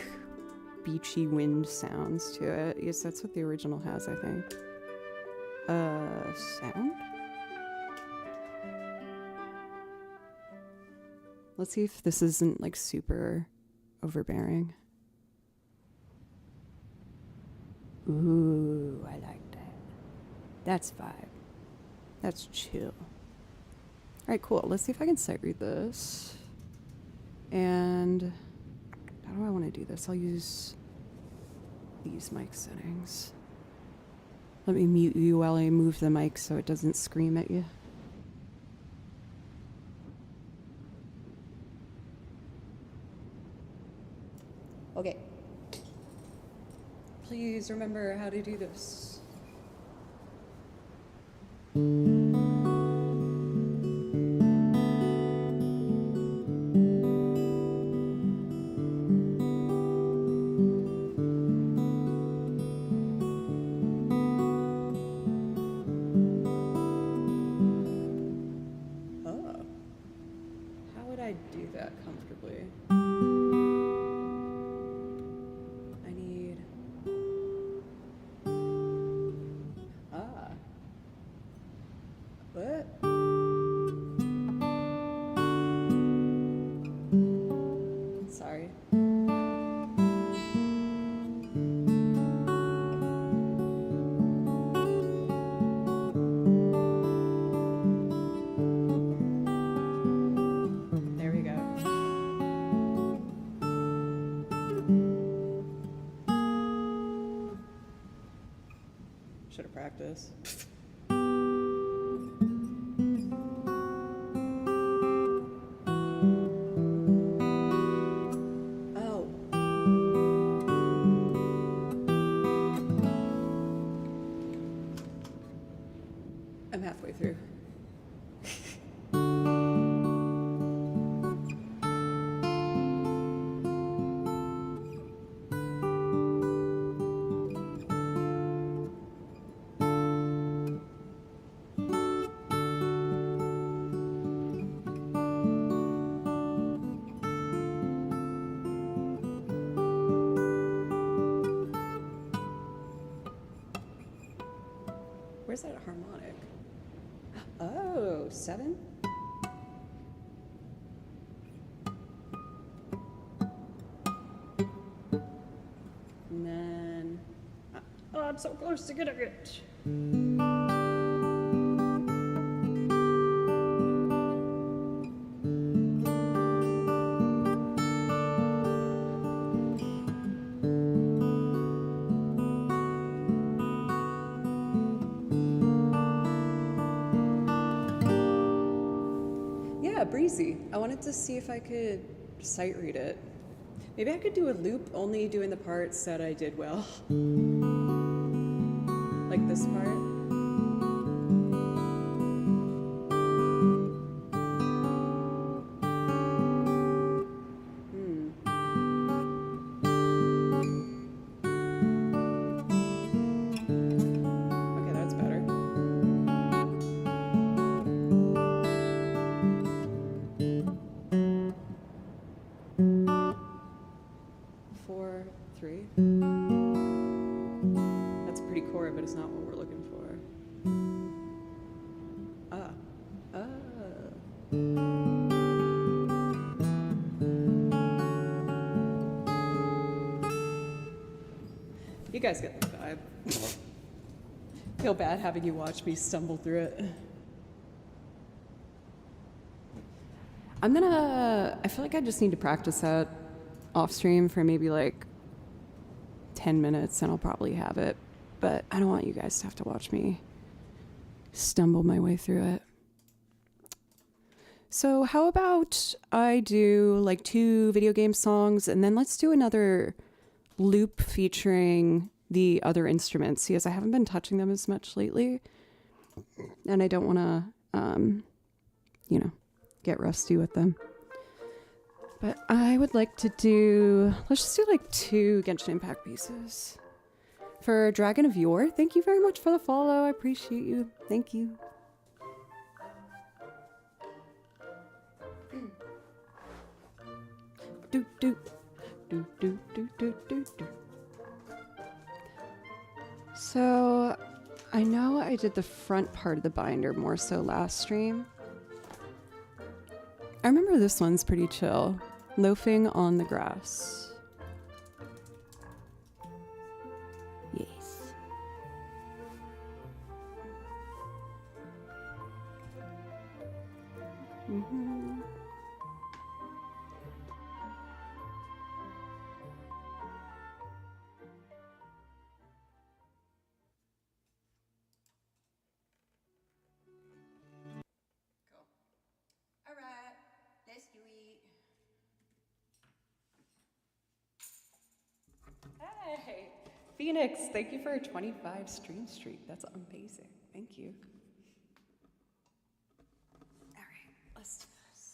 beachy wind sounds to it. Yes, that's what the original has, I think. Sound? Let's see if this isn't like super overbearing. Ooh, I like that. That's vibe. That's chill. Alright, cool. Let's see if I can sight read this. And how do I want to do this? I'll use these mic settings. Let me mute you while I move the mic so it doesn't scream at you. Okay. Please remember how to do this. Oh. How would I do that comfortably? What? Sorry. There we go. Should have practiced. I'm halfway through. Where's that harmonic? Oh, 7? And then, oh, I'm so close to getting it. Breezy. I wanted to see if I could sight read it. Maybe I could do a loop only doing the parts that I did well. Like this part. Okay, that's better. 4, 3. That's a pretty chord, but it's not what we're looking for. You guys get the vibe. Feel bad having you watch me stumble through it. I feel like I just need to practice that off stream for maybe like 10 minutes and I'll probably have it. But I don't want you guys to have to watch me stumble my way through it. So how about I do like 2 video game songs and then let's do another loop featuring the other instruments because I haven't been touching them as much lately. And I don't want to, get rusty with them. But I would like to let's just do like 2 Genshin Impact pieces. For Dragon of Yore, thank you very much for the follow. I appreciate you. Thank you. Do, do, do, do, do, do, do, do. So, I know I did the front part of the binder more so last stream. I remember this one's pretty chill. Loafing on the grass. Yes. Mm-hmm. All right, let's do it. Hey, Phoenix, thank you for a 25 stream streak. That's amazing. Thank you. All right, let's do this.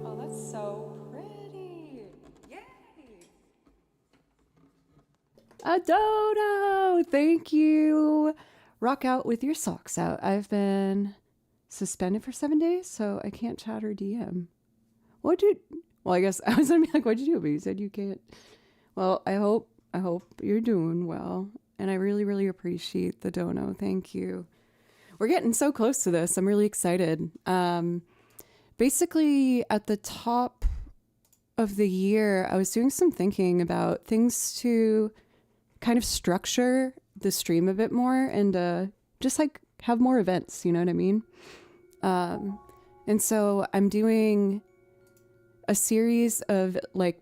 Oh, that's so pretty. Yay! Adono, thank you. Rock out with your socks out. I've been suspended for 7 days, so I can't chat or DM. Well, I guess I was gonna be like, what'd you do? But you said you can't. Well, I hope you're doing well. And I really, really appreciate the dono. Thank you. We're getting so close to this. I'm really excited. Basically, at the top of the year, I was doing some thinking about things to kind of structure the stream a bit more and just like have more events, you know what I mean? And so I'm doing a series of like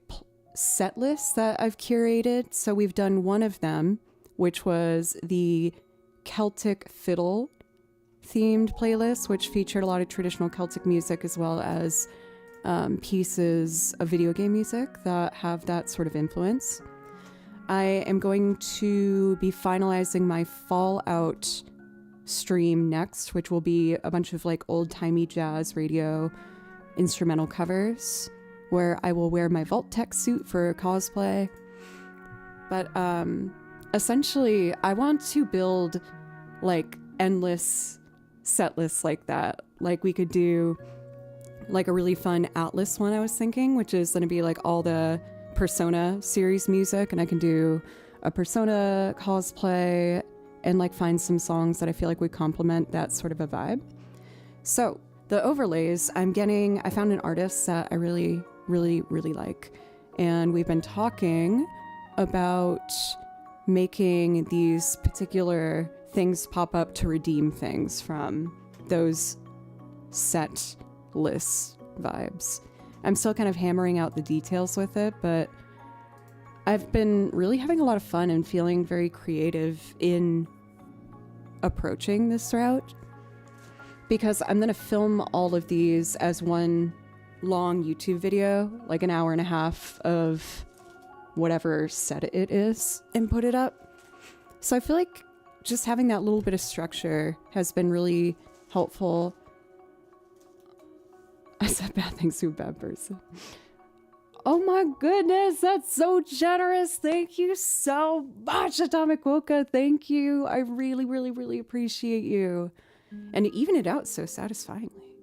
set lists that I've curated. So we've done one of them, which was the Celtic fiddle themed playlist, which featured a lot of traditional Celtic music as well as pieces of video game music that have that sort of influence. I am going to be finalizing my Fallout stream next, which will be a bunch of like old-timey jazz radio instrumental covers where I will wear my Vault Tech suit for cosplay. But essentially, I want to build like endless set lists like that. Like we could do like a really fun Atlas one I was thinking, which is going to be like all the Persona series music, and I can do a Persona cosplay and like find some songs that I feel like would complement that sort of a vibe. So the overlays, I found an artist that I really, really, really like. And we've been talking about making these particular things pop up to redeem things from those set list vibes. I'm still kind of hammering out the details with it, but I've been really having a lot of fun and feeling very creative in approaching this route, because I'm going to film all of these as one long YouTube video, like an hour and a half of whatever set it is, and put it up. So I feel like just having that little bit of structure has been really helpful. I said bad things to a bad person. Oh my goodness, that's so generous. Thank you so much, Atomic Woka. Thank you. I really, really, really appreciate you. And even it out so satisfyingly.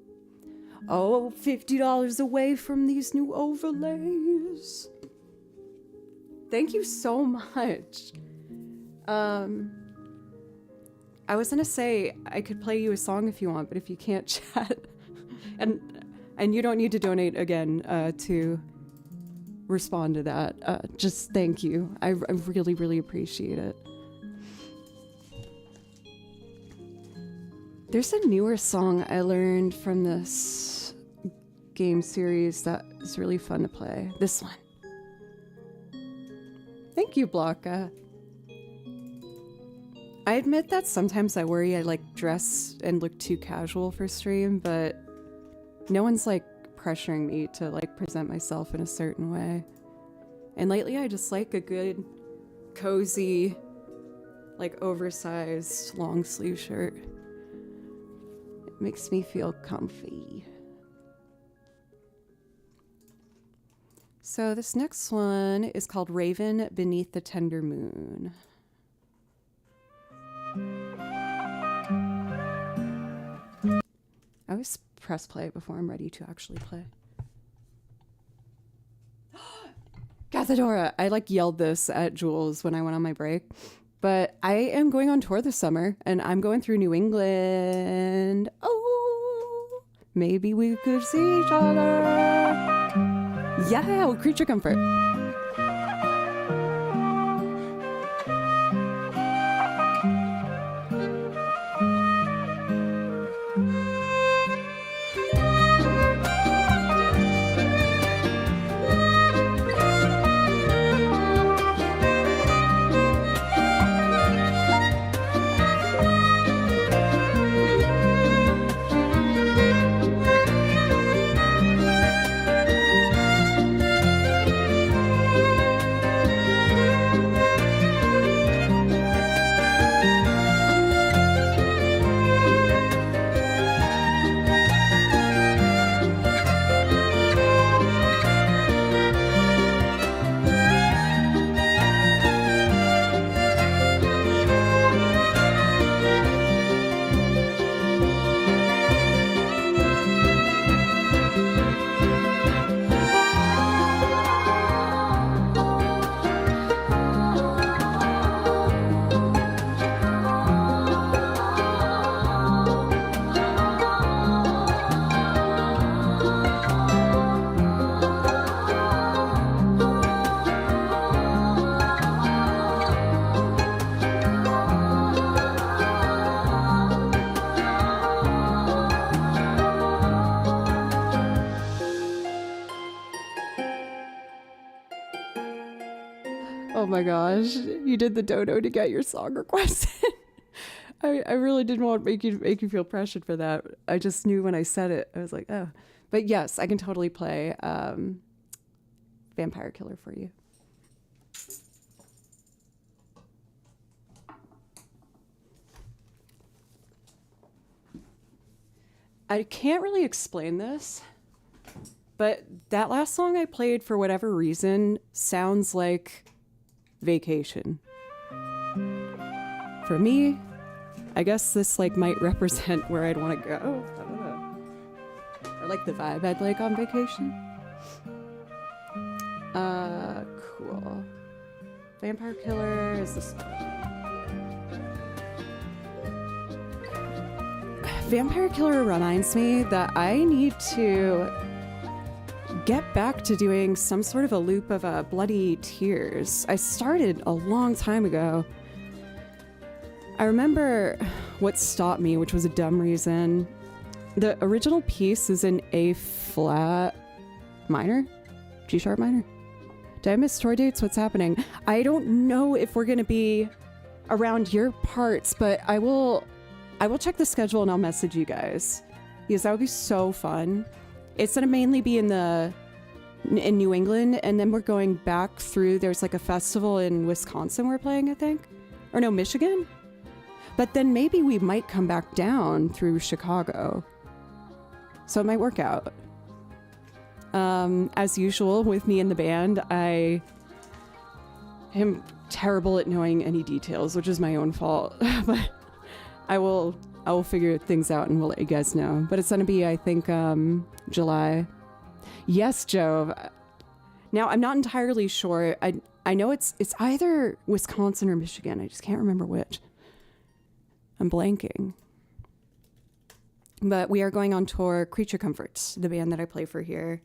Oh, $50 away from these new overlays. Thank you so much. I was gonna say I could play you a song if you want, but if you can't chat, and you don't need to donate again to respond to that. Just thank you. I really, really appreciate it. There's a newer song I learned from this game series that is really fun to play. This one. Thank you, Blanca. I admit that sometimes I worry I like dress and look too casual for stream, but no one's like pressuring me to like present myself in a certain way. And lately I just like a good, cozy, like oversized long sleeve shirt. It makes me feel comfy. So this next one is called Raven Beneath the Tender Moon. I always press play before I'm ready to actually play. Cathedora! I like yelled this at Jules when I went on my break. But I am going on tour this summer, and I'm going through New England. Oh, maybe we could see each other. Yeah, creature comfort. Oh my gosh, you did the dodo to get your song requested. I really didn't want to make you feel pressured for that. I just knew when I said it, I was like, oh. But yes, I can totally play Vampire Killer for you. I can't really explain this, but that last song I played, for whatever reason, sounds like Vacation. For me, I guess this like might represent where I'd want to go. I don't know. Or like the vibe I'd like on vacation. Cool. Vampire Killer is this. Vampire Killer reminds me that I need to get back to doing some sort of a loop of Bloody Tears. I started a long time ago. I remember what stopped me, which was a dumb reason. The original piece is in A flat minor? G sharp minor? Did I miss tour dates? What's happening? I don't know if we're gonna be around your parts, but I will check the schedule and I'll message you guys, because that would be so fun. It's gonna mainly be in New England, and then we're going back through. There's like a festival in Wisconsin we're playing, I think, or no, Michigan. But then maybe we might come back down through Chicago, so it might work out. As usual with me in the band, I am terrible at knowing any details, which is my own fault. But I will figure things out and we'll let you guys know. But it's gonna be, I think, July. Yes, Joe. Now I'm not entirely sure. I know it's either Wisconsin or Michigan. I just can't remember which. I'm blanking. But we are going on tour, Creature Comforts, the band that I play for here.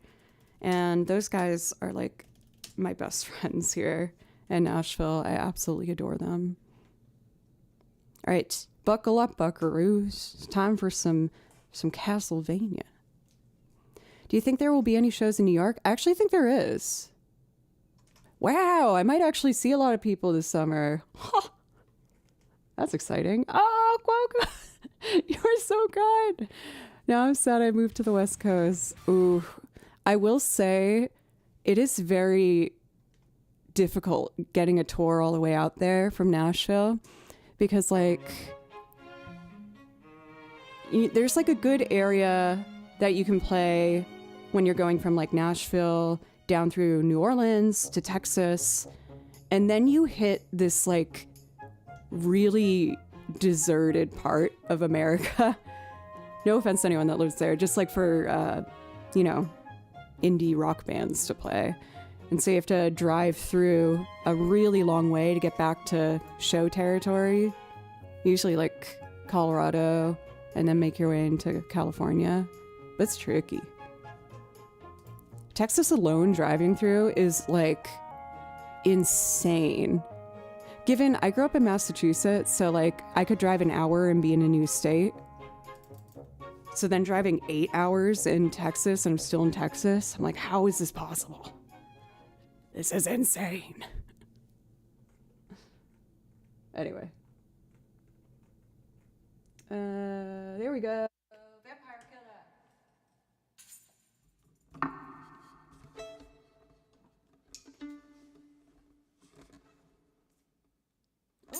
And those guys are like my best friends here in Nashville. I absolutely adore them. All right, buckle up, buckaroos. It's time for some Castlevania. Do you think there will be any shows in New York? I actually think there is. Wow, I might actually see a lot of people this summer. Huh. That's exciting. Oh, Quokka, you're so kind. Now I'm sad I moved to the West Coast. Ooh, I will say it is very difficult getting a tour all the way out there from Nashville, because like there's like a good area that you can play when you're going from like Nashville down through New Orleans to Texas, and then you hit this like really deserted part of America. No offense to anyone that lives there, just like for indie rock bands to play. And so you have to drive through a really long way to get back to show territory, usually like Colorado, and then make your way into California. But it's tricky. Texas alone driving through is like insane. Given I grew up in Massachusetts, so like I could drive an hour and be in a new state. So then driving 8 hours in Texas and I'm still in Texas, I'm like, how is this possible? This is insane. Anyway. There we go. Vampire Killer. Oh,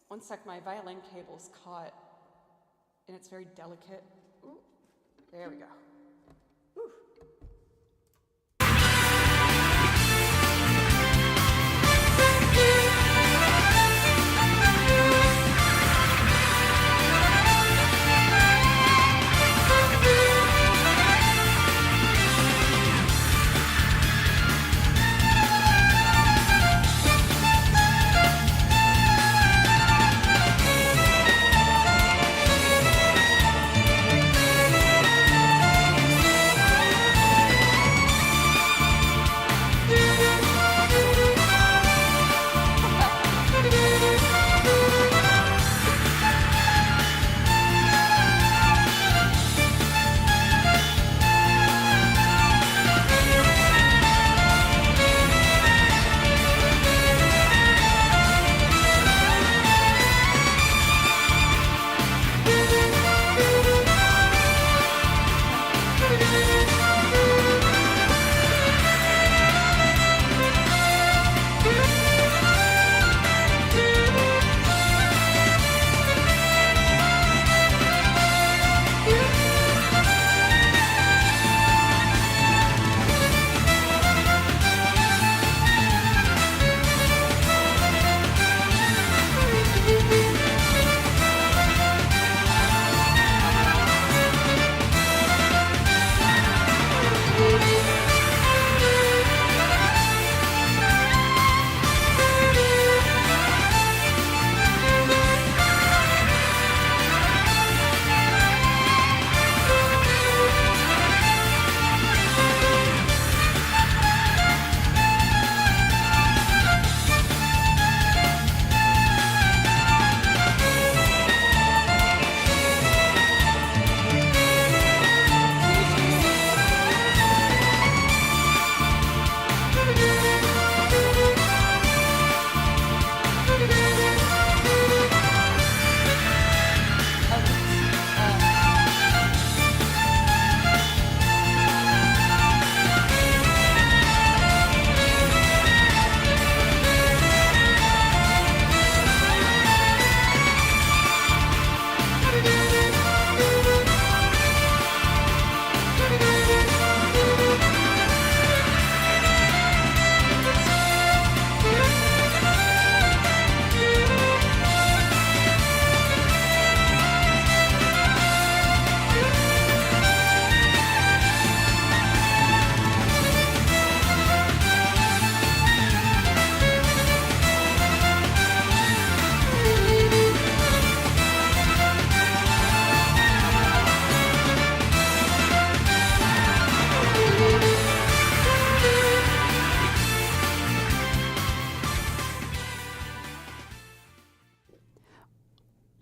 one sec, my violin cable's caught and it's very delicate. Ooh, there we go. Ooh.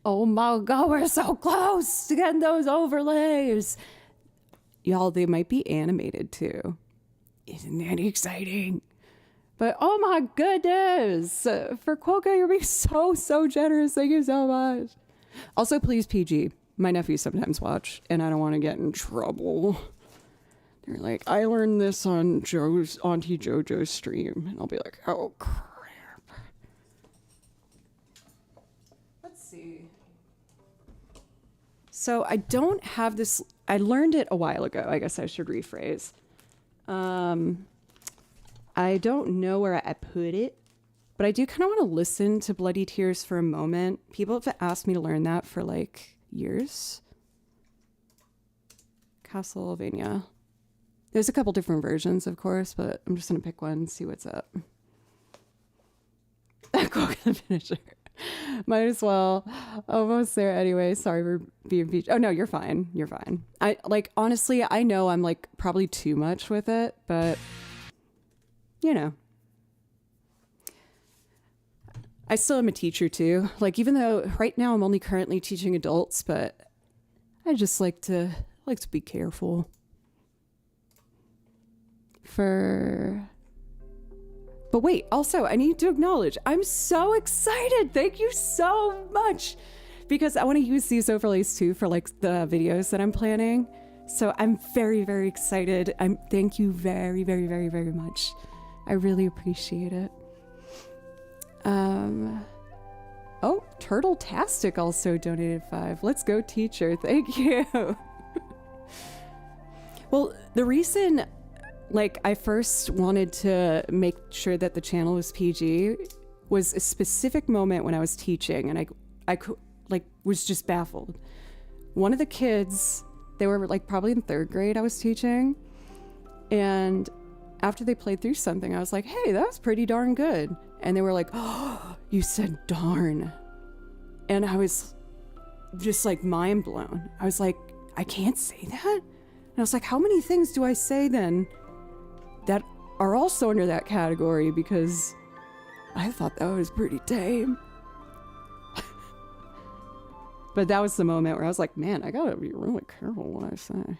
Oh my God, we're so close to getting those overlays. Y'all, they might be animated too. Isn't that exciting? But oh my goodness, for Quokka, you're being so generous. Thank you so much. Also, please PG. My nephews sometimes watch, and I don't want to get in trouble. They're like, I learned this on Auntie JoJo's stream, and I'll be like, oh crap. Let's see. So I don't have this. I learned it a while ago. I guess I should rephrase. I don't know where I put it, but I do kind of want to listen to Bloody Tears for a moment. People have asked me to learn that for like years. Castlevania. There's a couple different versions, of course, but I'm just going to pick one and see what's up. Quokka finisher. Might as well. Almost there anyway. Sorry for being beach. Oh no, you're fine. You're fine. I like, honestly, I know I'm like probably too much with it, but you know. I still am a teacher too. Like, even though right now I'm only currently teaching adults, but I just like to be careful. But wait, also, I need to acknowledge, I'm so excited. Thank you so much. Because I want to use these overlays too for like the videos that I'm planning. So I'm very, very excited. Thank you very, very, very, very much. I really appreciate it. Oh, Turtle-tastic also donated 5. Let's go, teacher. Thank you. Well, the reason like I first wanted to make sure that the channel was PG was a specific moment when I was teaching, and I was just baffled. One of the kids, they were like probably in 3rd grade I was teaching, and after they played through something, I was like, hey, that was pretty darn good. And they were like, oh, you said darn. And I was just like mind blown. I was like, I can't say that? And I was like, how many things do I say then that are also under that category? Because I thought that was pretty tame. But that was the moment where I was like, man, I gotta be really careful what I say.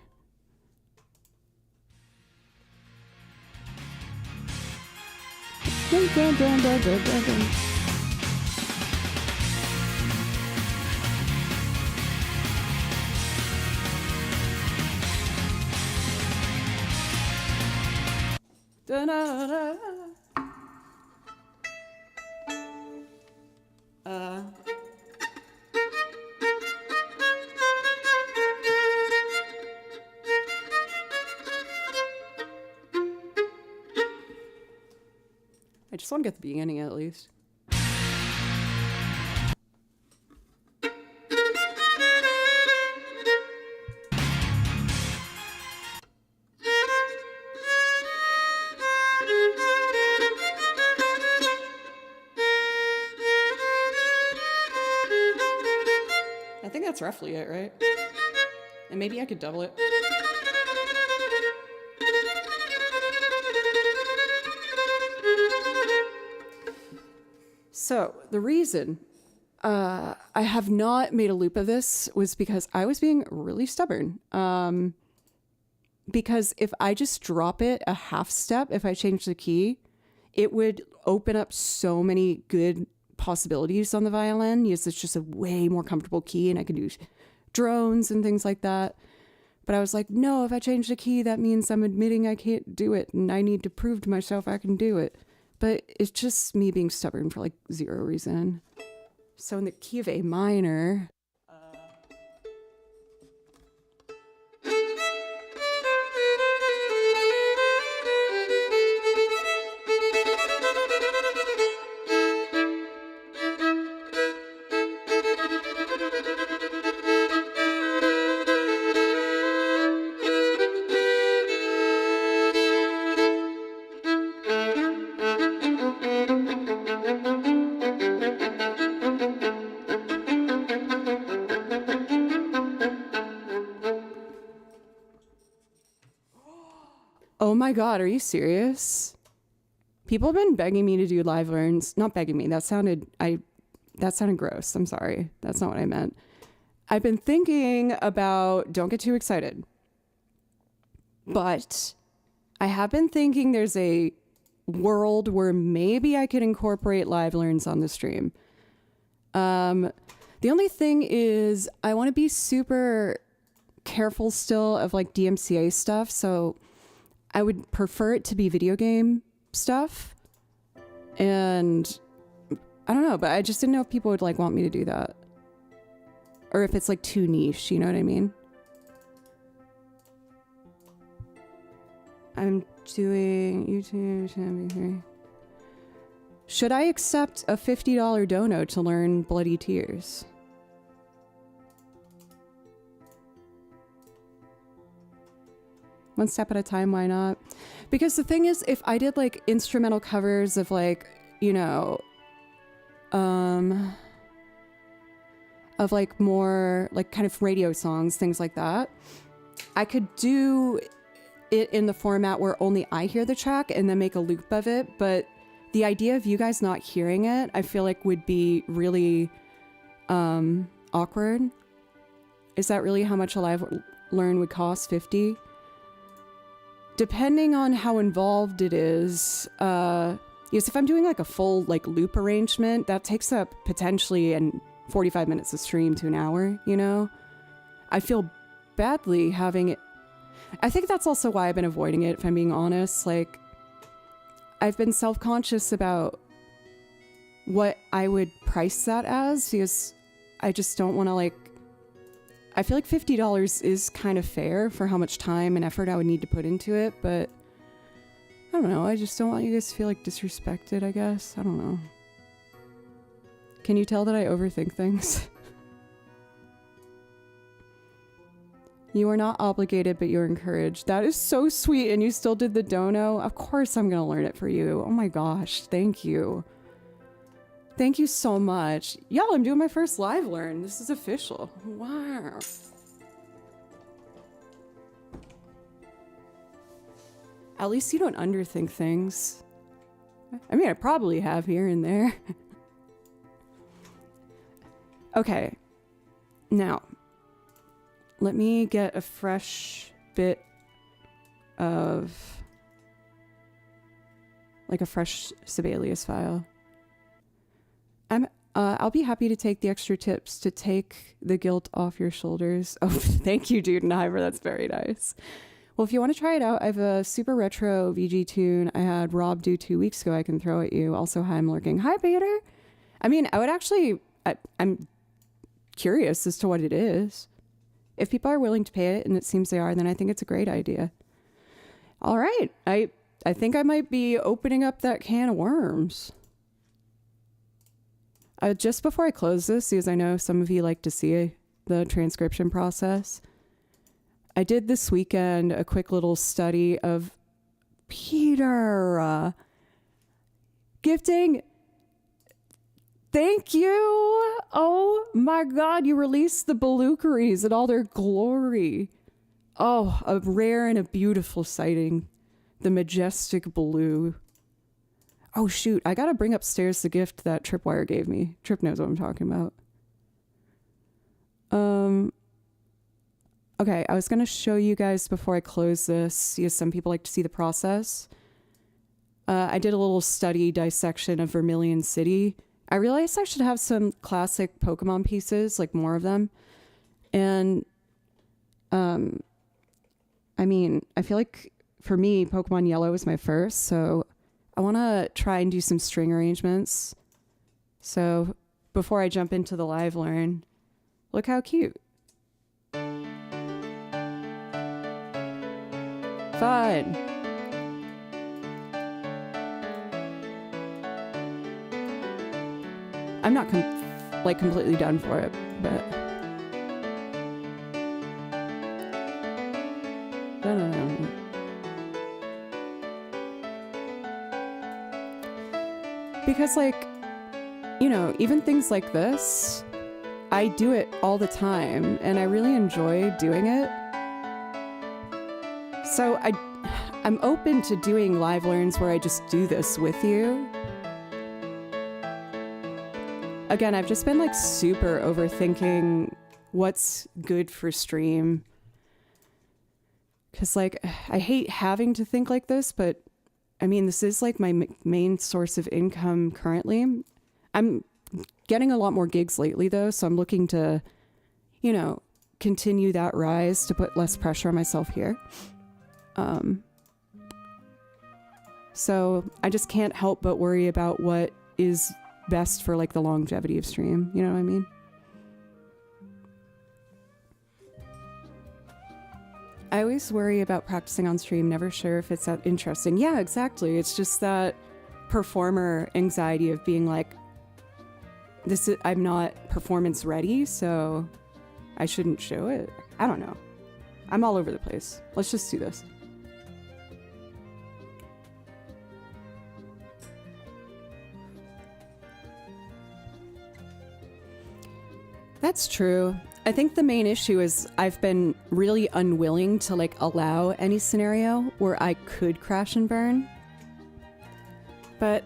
Dun, dun, dun, dun, dun, dun, dun. Dun, dun, dun, dun. I just want to get the beginning at least. I think that's roughly it, right? And maybe I could double it. So the reason I have not made a loop of this was because I was being really stubborn. Because if I just drop it a half step, if I change the key, it would open up so many good possibilities on the violin. Yes, it's just a way more comfortable key, and I could do drones and things like that. But I was like, no, if I change the key, that means I'm admitting I can't do it, and I need to prove to myself I can do it. But it's just me being stubborn for like zero reason. So in the key of A minor, oh my God, are you serious? People have been begging me to do live learns. Not begging me, that sounded, I that sounded gross. I'm sorry. That's not what I meant. I've been thinking about, don't get too excited, but I have been thinking there's a world where maybe I could incorporate live learns on the stream. The only thing is I want to be super careful still of like DMCA stuff. So I would prefer it to be video game stuff. And I don't know, but I just didn't know if people would like want me to do that. Or if it's like too niche, you know what I mean? I'm doing YouTube 73. Should I accept a $50 dono to learn Bloody Tears? One step at a time, why not? Because the thing is, if I did like instrumental covers of like, you know, of like more like kind of radio songs, things like that, I could do it in the format where only I hear the track and then make a loop of it. But the idea of you guys not hearing it, I feel like would be really awkward. Is that really how much a live learn would cost? 50? Depending on how involved it is, yes, if I'm doing like a full like loop arrangement, that takes up potentially 45 minutes of stream to an hour, you know? I feel badly having it. I think that's also why I've been avoiding it, if I'm being honest. Like, I've been self-conscious about what I would price that as, because I just don't want to like, I feel like $50 is kind of fair for how much time and effort I would need to put into it, but I don't know. I just don't want you guys to feel like disrespected, I guess. I don't know. Can you tell that I overthink things? You are not obligated, but you're encouraged. That is so sweet. And you still did the dono. Of course I'm going to learn it for you. Oh my gosh. Thank you. Thank you so much. Y'all, I'm doing my first live learn. This is official. Wow. At least you don't underthink things. I mean, I probably have here and there. Okay. Now, let me get a fresh bit of, like a fresh Sibelius file. I'll be happy to take the extra tips to take the guilt off your shoulders. Oh, thank you, Dude and Hyver. That's very nice. Well, if you want to try it out, I have a super retro VG tune I had Rob do 2 weeks ago I can throw at you. Also, hi, I'm lurking. Hi, Peter. I mean, I would actually, I'm curious as to what it is. If people are willing to pay it, and it seems they are, then I think it's a great idea. All right. I think I might be opening up that can of worms. Just before I close this, because I know some of you like to see the transcription process, I did this weekend a quick little study of Peter gifting. Thank you. Oh my God, you released the Belucaries in all their glory. Oh, a rare and a beautiful sighting. The majestic blue. Oh shoot, I gotta bring upstairs the gift that Tripwire gave me. Trip knows what I'm talking about. Okay, I was gonna show you guys before I close this, because some people like to see the process. I did a little study dissection of Vermilion City. I realized I should have some classic Pokemon pieces, like more of them. And, I mean, I feel like for me, Pokemon Yellow was my first, so I want to try and do some string arrangements. So before I jump into the live learn, look how cute. Fun. I'm not completely done for it, but I don't know. Because like, you know, even things like this, I do it all the time and I really enjoy doing it. So I'm open to doing live learns where I just do this with you. again, I've just been like super overthinking what's good for stream. Because like, I hate having to think like this, but I mean, this is like my main source of income currently. I'm getting a lot more gigs lately though, so I'm looking to, you know, continue that rise to put less pressure on myself here. So I just can't help but worry about what is best for like the longevity of stream. You know what I mean? I always worry about practicing on stream, never sure if it's that interesting. Yeah, exactly. It's just that performer anxiety of being like, I'm not performance ready, so I shouldn't show it. I don't know. I'm all over the place. Let's just do this. That's true. I think the main issue is I've been really unwilling to like allow any scenario where I could crash and burn. But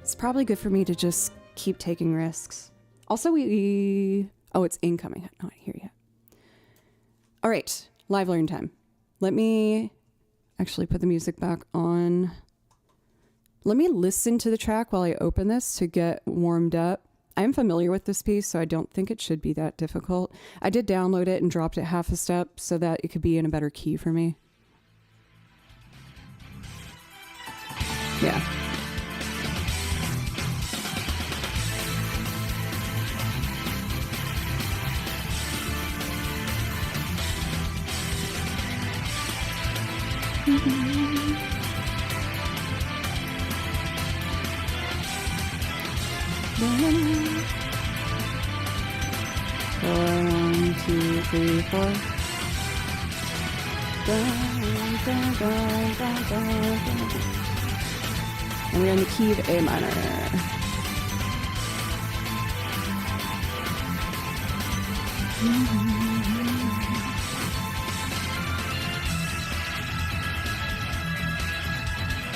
it's probably good for me to just keep taking risks. Also, oh, it's incoming, not here yet. All right, live learn time. Let me actually put the music back on. Let me listen to the track while I open this to get warmed up. I'm familiar with this piece, so I don't think it should be that difficult. I did download it and dropped it half a step so that it could be in a better key for me. Yeah. One, two, three, four. And we're in the key of A minor.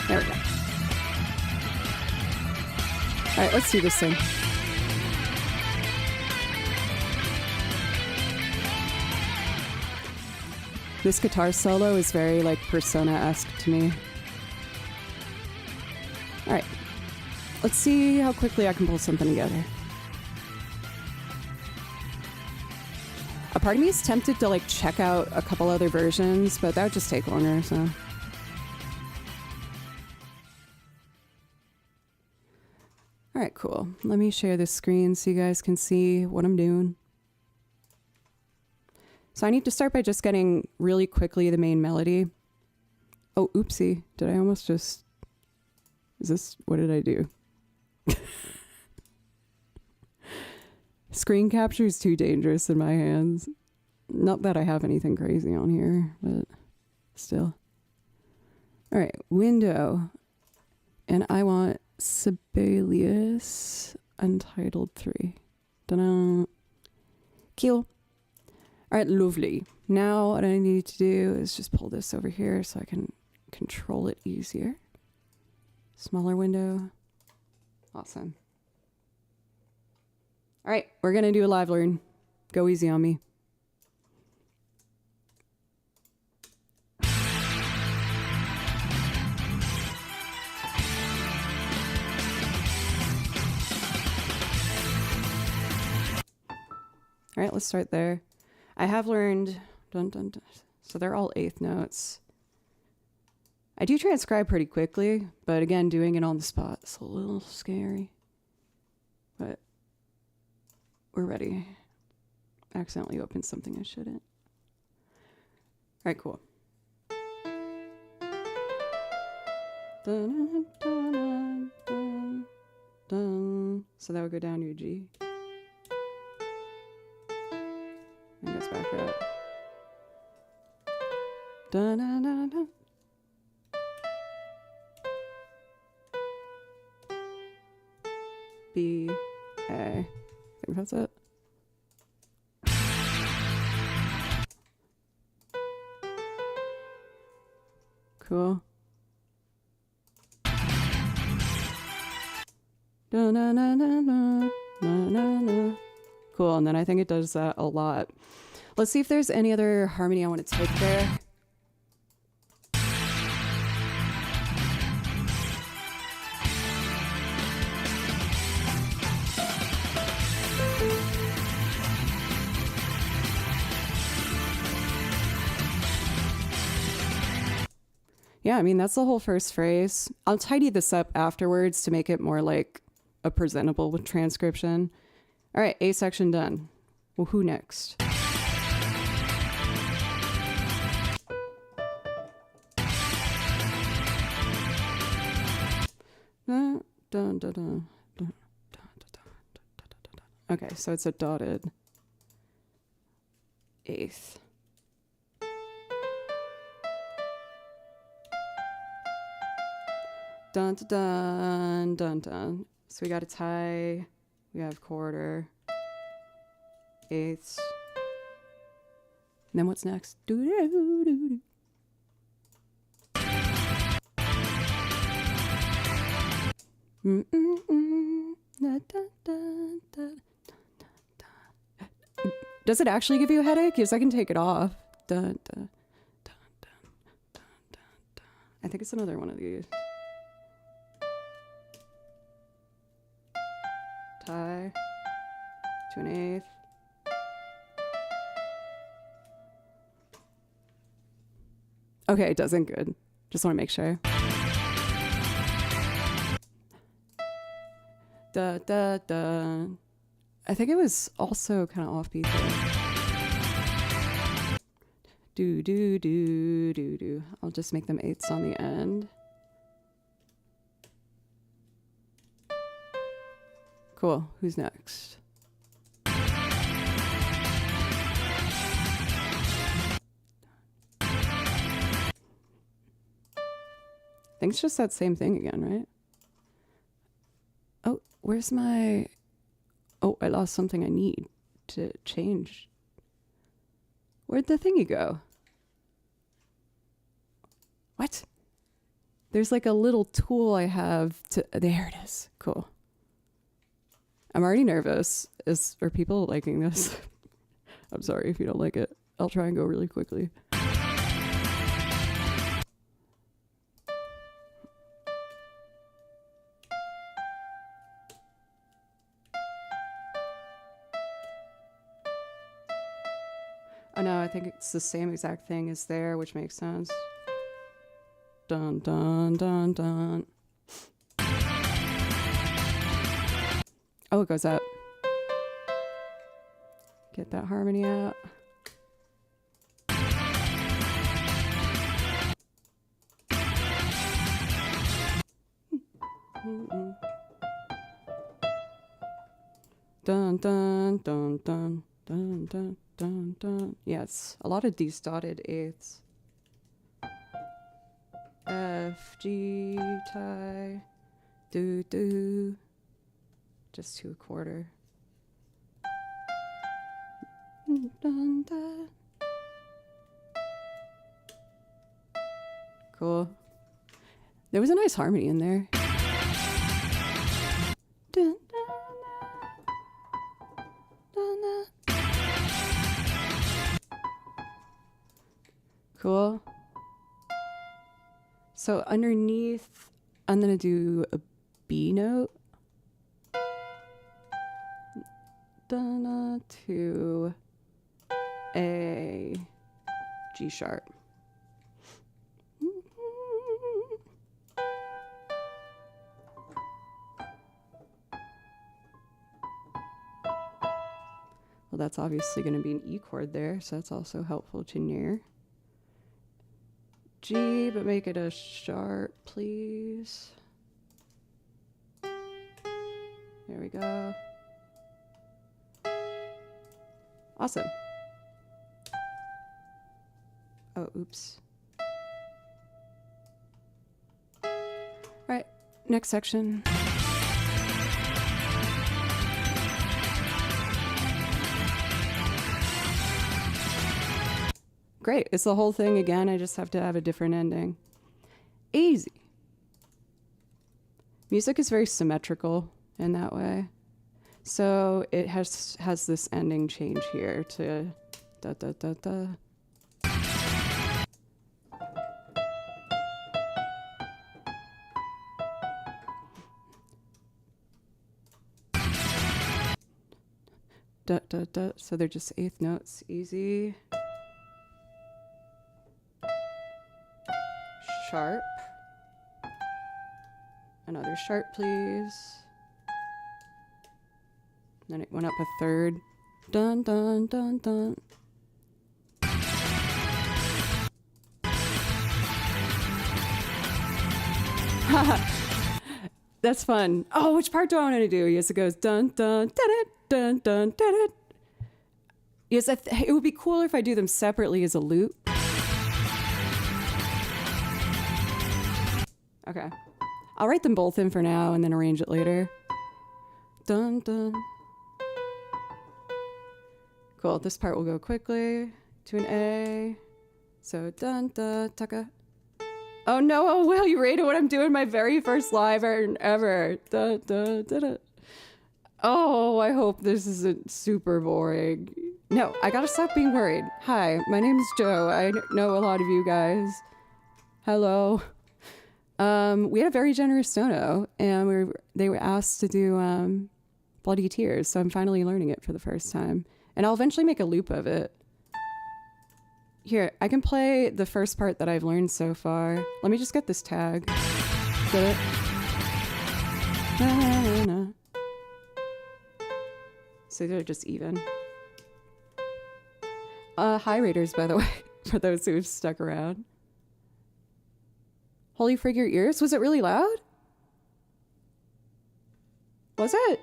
There we go. All right, let's do this thing. This guitar solo is very like Persona-esque to me. All right, let's see how quickly I can pull something together. A part of me is tempted to like check out a couple other versions, but that would just take longer, so. All right, cool. Let me share this screen so you guys can see what I'm doing. So I need to start by just getting really quickly the main melody. Oh, oopsie. Did I almost just... what did I do? Screen capture is too dangerous in my hands. Not that I have anything crazy on here, but still. All right, window. And I want Sibelius Untitled 3. Ta-da. Cool. All right, lovely. Now what I need to do is just pull this over here so I can control it easier. Smaller window. Awesome. All right, we're going to do a live learn. Go easy on me. All right, let's start there. I have learned, dun, dun, dun, so they're all eighth notes. I do transcribe pretty quickly, but again, doing it on the spot is a little scary. But we're ready. I accidentally opened something I shouldn't. All right, cool. Dun, dun, dun, dun, dun. So that would go down to a G. And goes back up. Dun, dun, dun, dun. B, A. I think that's it. Cool. Dun, dun, dun, dun, dun, dun, cool. And then I think it does that a lot. Let's see if there's any other harmony I want to take there. Yeah, I mean, that's the whole first phrase. I'll tidy this up afterwards to make it more like a presentable with transcription. All right, A section done. Well, who next? Dun, dun, dun, dun, dun, dun, dun. Okay, so it's a dotted eighth. Dun, dun, dun, dun, dun. So we got a tie. We have quarter, eighths. And then what's next? Doo-doo-doo-doo. Da, da, da, da, da, da. Does it actually give you a headache? Yes, I can take it off. Dun, dun, dun, dun, dun, dun, dun. I think it's another one of these. Tie to an eighth. Okay, it doesn't good. Just want to make sure. Da da da. I think it was also kind of offbeat there. Do do do do do. I'll just make them eighths on the end. Cool. Who's next? I think it's just that same thing again, right? Oh, where's my... Oh, I lost something I need to change. Where'd the thingy go? What? There's like a little tool I have to... There it is. Cool. I'm already nervous. Are people liking this? I'm sorry if you don't like it. I'll try and go really quickly. Oh no, I think it's the same exact thing as there, which makes sense. Dun dun dun dun. Oh, it goes up. Get that harmony out. Dun dun dun dun dun dun dun dun. Yes, a lot of these dotted eighths. F, G, tie, do do. Just to a quarter. Dun, dun. Cool. There was a nice harmony in there. Dun, dun, dun, dun, dun. Cool. So underneath, I'm gonna do a B note. To a G sharp. Well, that's obviously going to be an E chord there, so that's also helpful to near. G, but make it a sharp, please. There we go. Awesome. Oh, oops. All right, next section. Great, it's the whole thing again. I just have to have a different ending. Easy. Music is very symmetrical in that way. So it has this ending change here to da da da da. Da, da, da. So they're just eighth notes, easy. Sharp. Another sharp, please. Then it went up a third. Dun, dun, dun, dun. That's fun. Oh, which part do I want to do? Yes, it goes dun, dun, dun, dun, dun, dun, dun. Yes, it would be cooler if I do them separately as a loop. Okay. I'll write them both in for now and then arrange it later. Dun, dun. Cool. This part will go quickly to an A. So dun, dun, taka. Oh no, oh well, you rated what I'm doing my very first live ever. Dun, dun, dun, dun. Oh, I hope this isn't super boring. No, I gotta stop being worried. Hi, my name's Joe. I know a lot of you guys. Hello. We had a very generous dono, and they were asked to do Bloody Tears, so I'm finally learning it for the first time. And I'll eventually make a loop of it. Here, I can play the first part that I've learned so far. Let me just get this tag. Get it? Na, na, na, na. So they're just even. Hi Raiders, by the way, for those who've stuck around. Holy frig your ears? Was it really loud? Was it?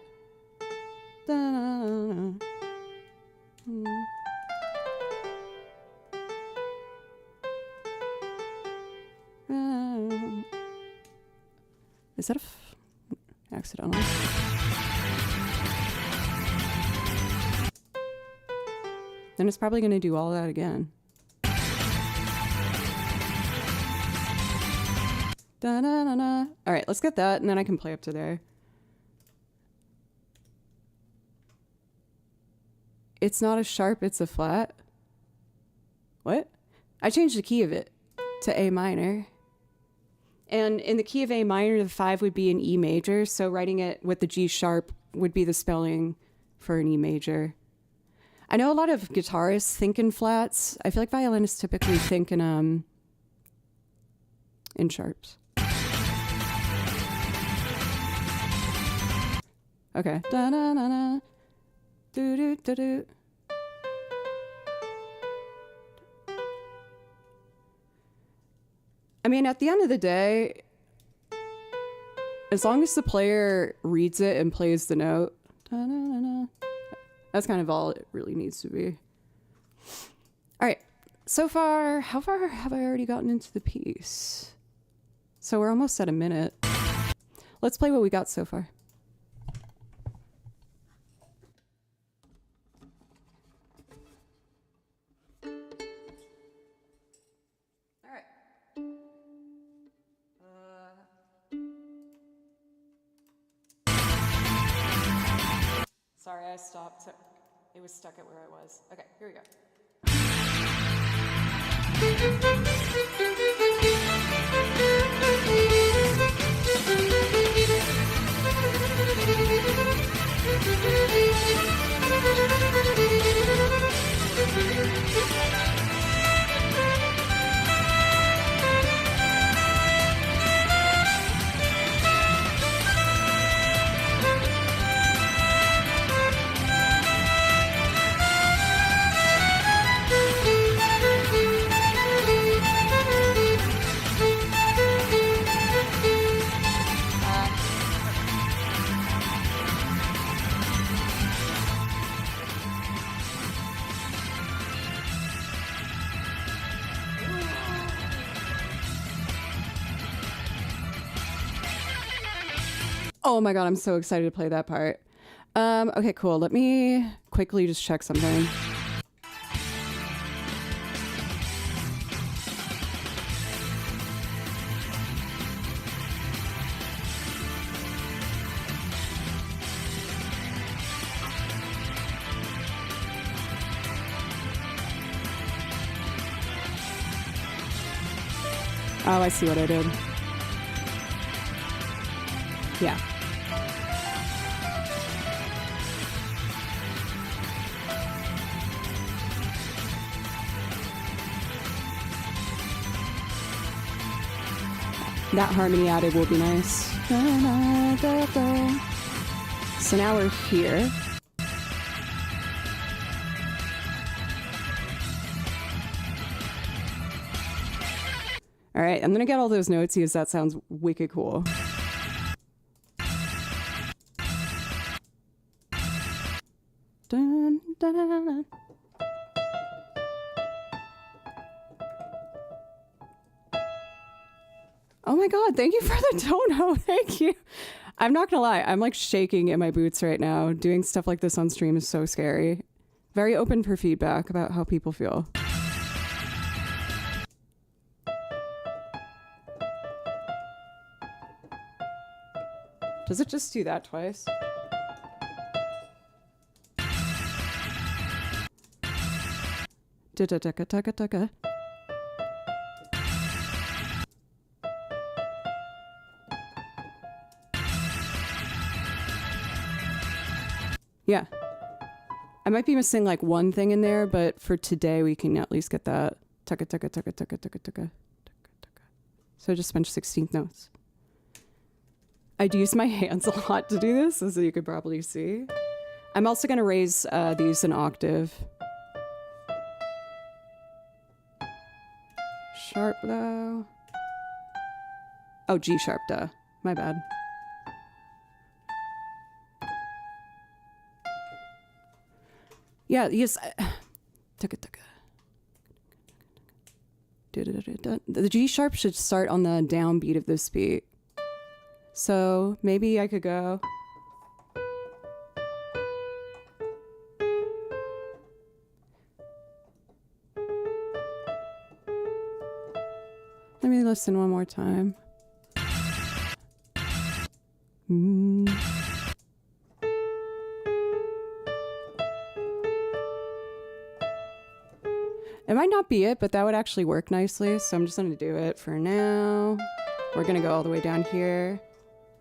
Is that accidental? Then it's probably going to do all that again. Da-na-na-na. All right, let's get that, and then I can play up to there. It's not a sharp, it's a flat. What? I changed the key of it to A minor. And in the key of A minor, the 5 would be an E major, so writing it with the G sharp would be the spelling for an E major. I know a lot of guitarists think in flats. I feel like violinists typically think in sharps. Okay. Da na na na. Do do do do. I mean, at the end of the day, as long as the player reads it and plays the note, da na na na, that's kind of all it really needs to be. All right. So far, how far have I already gotten into the piece? So we're almost at a minute. Let's play what we got so far. All right. Sorry, I stopped. It was stuck at where I was. Okay, here we go. Oh my god, I'm so excited to play that part. Okay, cool. Let me quickly just check something. Oh, I see what I did. Yeah. That harmony added will be nice. So now we're here. All right, I'm gonna get all those notes because that sounds wicked cool. Dun, dun, dun, dun. Oh my God, thank you for the dono. Thank you. I'm not gonna lie, I'm like shaking in my boots right now. Doing stuff like this on stream is so scary. Very open for feedback about how people feel. Does it just do that twice? Da-da-da-ka-ta-ka-ta-ka. Yeah. I might be missing like one thing in there, but for today we can at least get that. Taka-taka-taka-taka-taka-taka-taka. So I just spent 16th notes. I'd use my hands a lot to do this, as you could probably see. I'm also going to raise these an octave. Sharp, though. Oh, G sharp, duh. My bad. Yeah, yes. The G sharp should start on the downbeat of this beat. So maybe I could go. Let me listen one more time. It might not be it, but that would actually work nicely. So I'm just going to do it for now. We're going to go all the way down here.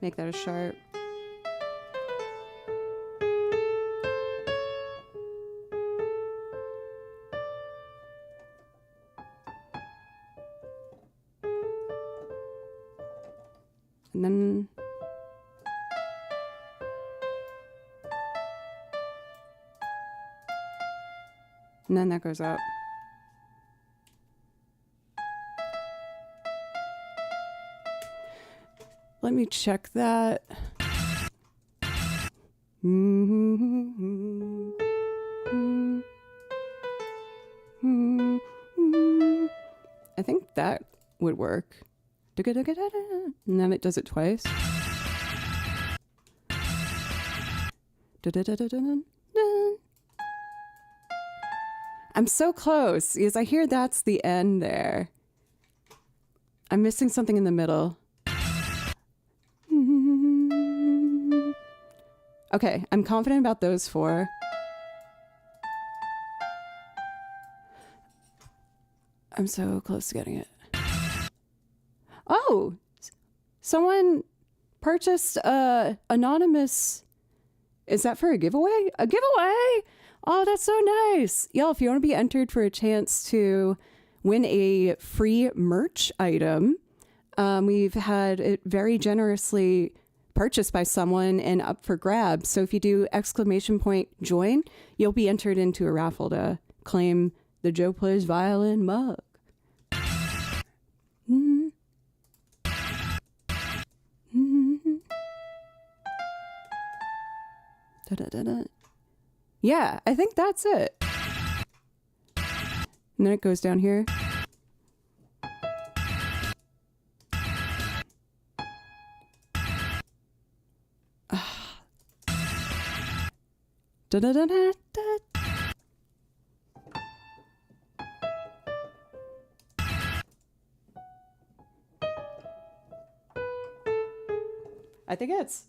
Make that a sharp. And then that goes up. Let me check that. I think that would work. And then it does it twice. I'm so close because I hear that's the end there. I'm missing something in the middle. Okay, I'm confident about those four. I'm so close to getting it. Oh, someone purchased anonymous. Is that for a giveaway? A giveaway? Oh, that's so nice. Y'all, if you want to be entered for a chance to win a free merch item, we've had it very generously purchased by someone and up for grabs. So if you do !join, you'll be entered into a raffle to claim the Joe Plays Violin mug. Yeah, I think that's it. And then it goes down here. I think it's.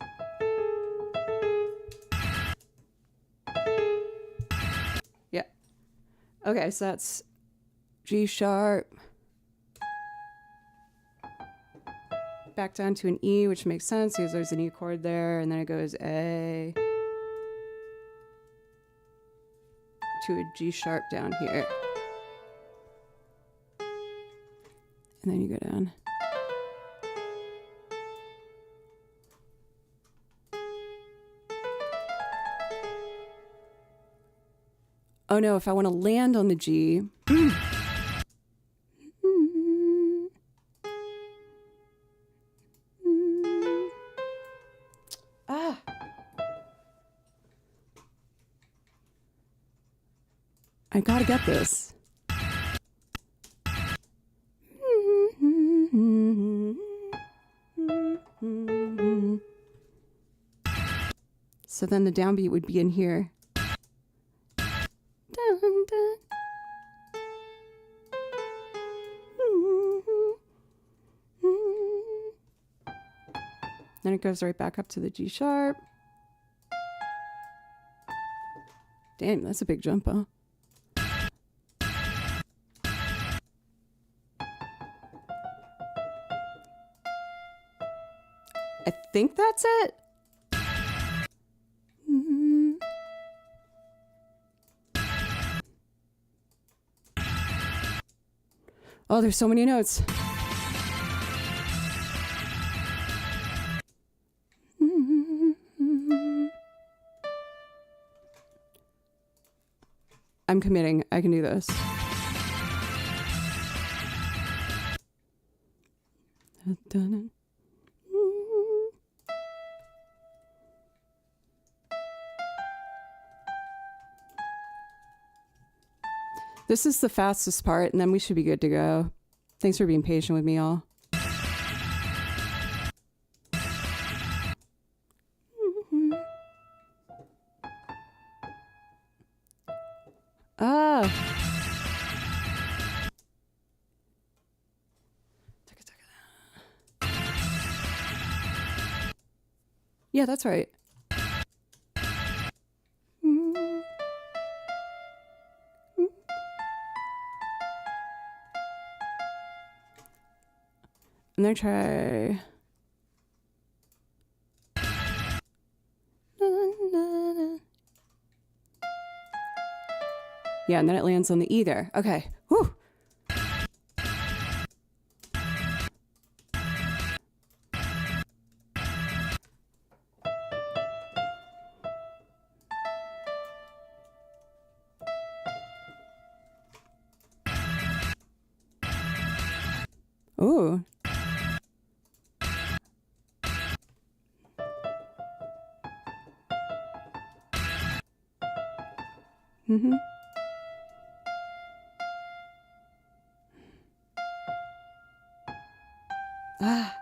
Yeah. Okay, so that's G sharp. back down to an E, which makes sense because there's an E chord there, and then it goes A to a G sharp down here. And then you go down. Oh no, if I want to land on the G. I gotta get this. So then the downbeat would be in here. Dun, dun. Then it goes right back up to the G sharp. Damn, that's a big jump, huh? I think that's it. Oh, there's so many notes. I'm committing. I can do this. This is the fastest part, and then we should be good to go. Thanks for being patient with me, all. Ah. Yeah, that's right. And then try. Yeah, and then it lands on the E there. Okay. Whew. Ooh. Mm-hmm. Ah.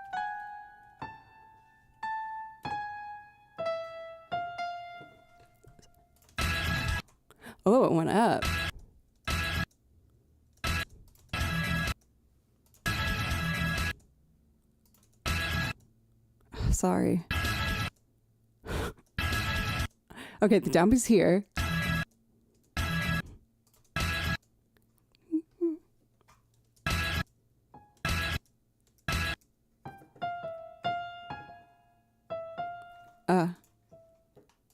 Oh, it went up. Sorry. Okay, the downbeat's here.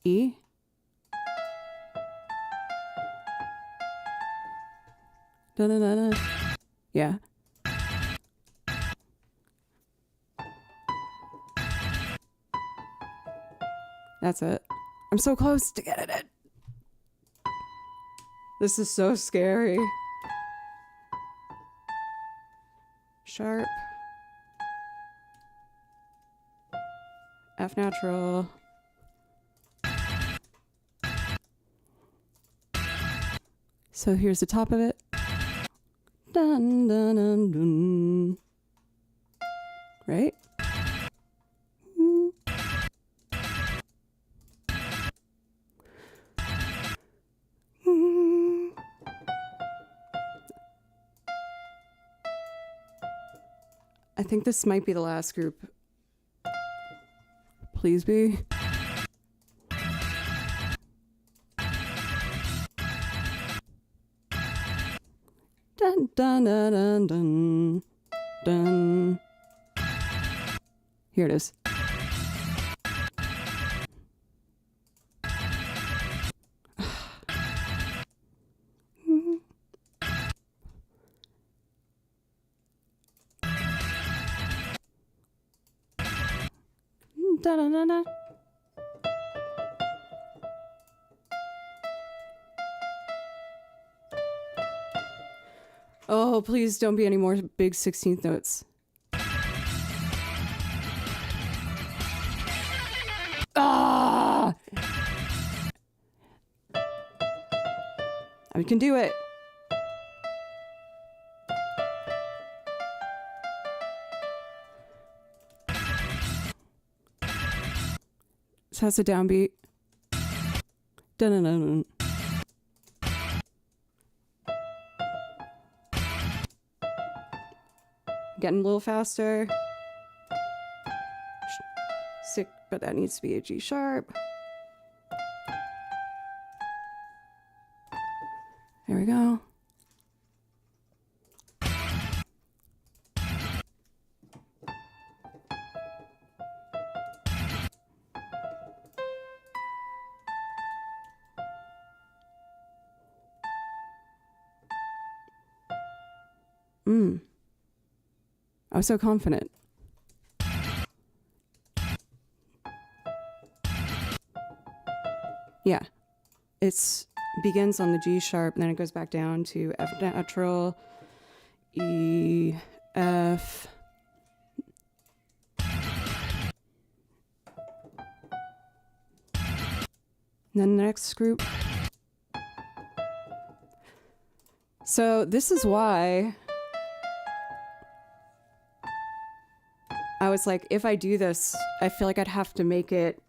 E. Da da da da. Yeah. That's it. I'm so close to getting it. This is so scary. Sharp. F natural. So here's the top of it. Dun dun dun dun. Right? I think this might be the last group. Please be. Dun dun dun dun dun dun. Here it is. Da-da-da-da. Oh, please don't be any more big 16th notes. Ah! I can do it. This has a downbeat. Dun-dun-dun-dun. Getting a little faster. Sick, but that needs to be a G sharp. There we go. I was so confident. Yeah. It begins on the G sharp, and then it goes back down to F natural, E, F. And then the next group. So this is why I was like, if I do this, I feel like I'd have to make it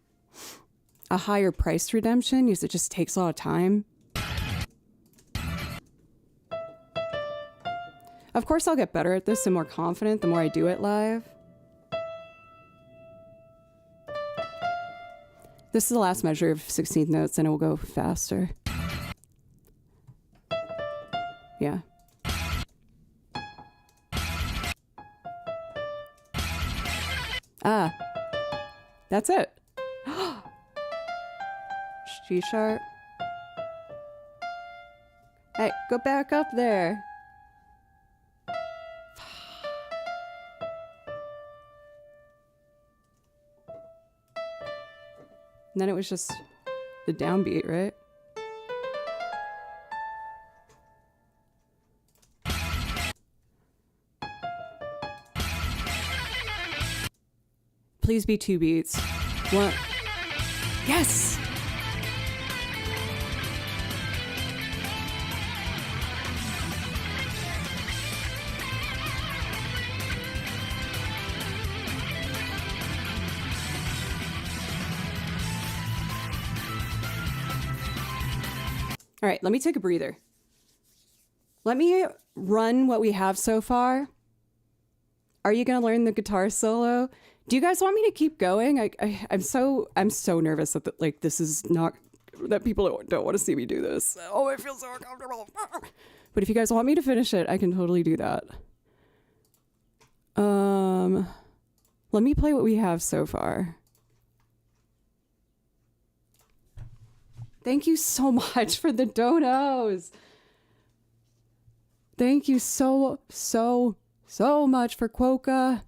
a higher price redemption because it just takes a lot of time. Of course, I'll get better at this and more confident the more I do it live. This is the last measure of 16th notes, and it will go faster. Yeah. Ah, that's it. G sharp. Hey, go back up there. And then it was just the downbeat, right? Please be 2 beats. 1. Yes! All right, let me take a breather. Let me run what we have so far. Are you going to learn the guitar solo? Do you guys want me to keep going? I'm so nervous that this is not, that people don't want to see me do this. Oh, I feel so uncomfortable. But if you guys want me to finish it, I can totally do that. Let me play what we have so far. Thank you so much for the donos. Thank you so much for Quokka,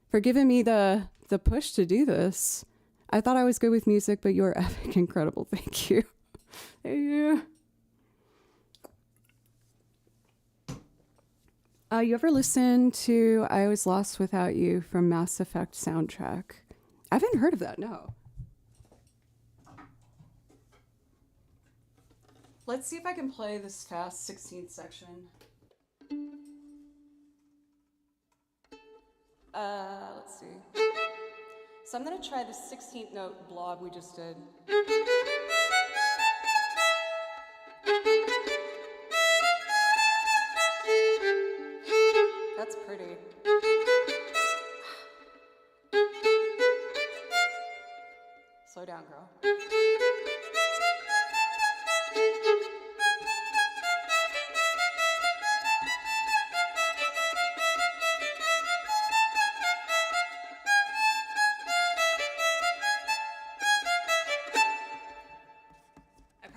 for giving me the push to do this. I thought I was good with music, but you're epic, incredible. Thank you. Thank you. You ever listen to I Was Lost Without You from Mass Effect soundtrack? I haven't heard of that, no. Let's see if I can play this fast 16th section. Let's see. So I'm gonna try the 16th note blob we just did. That's pretty. Slow down, girl.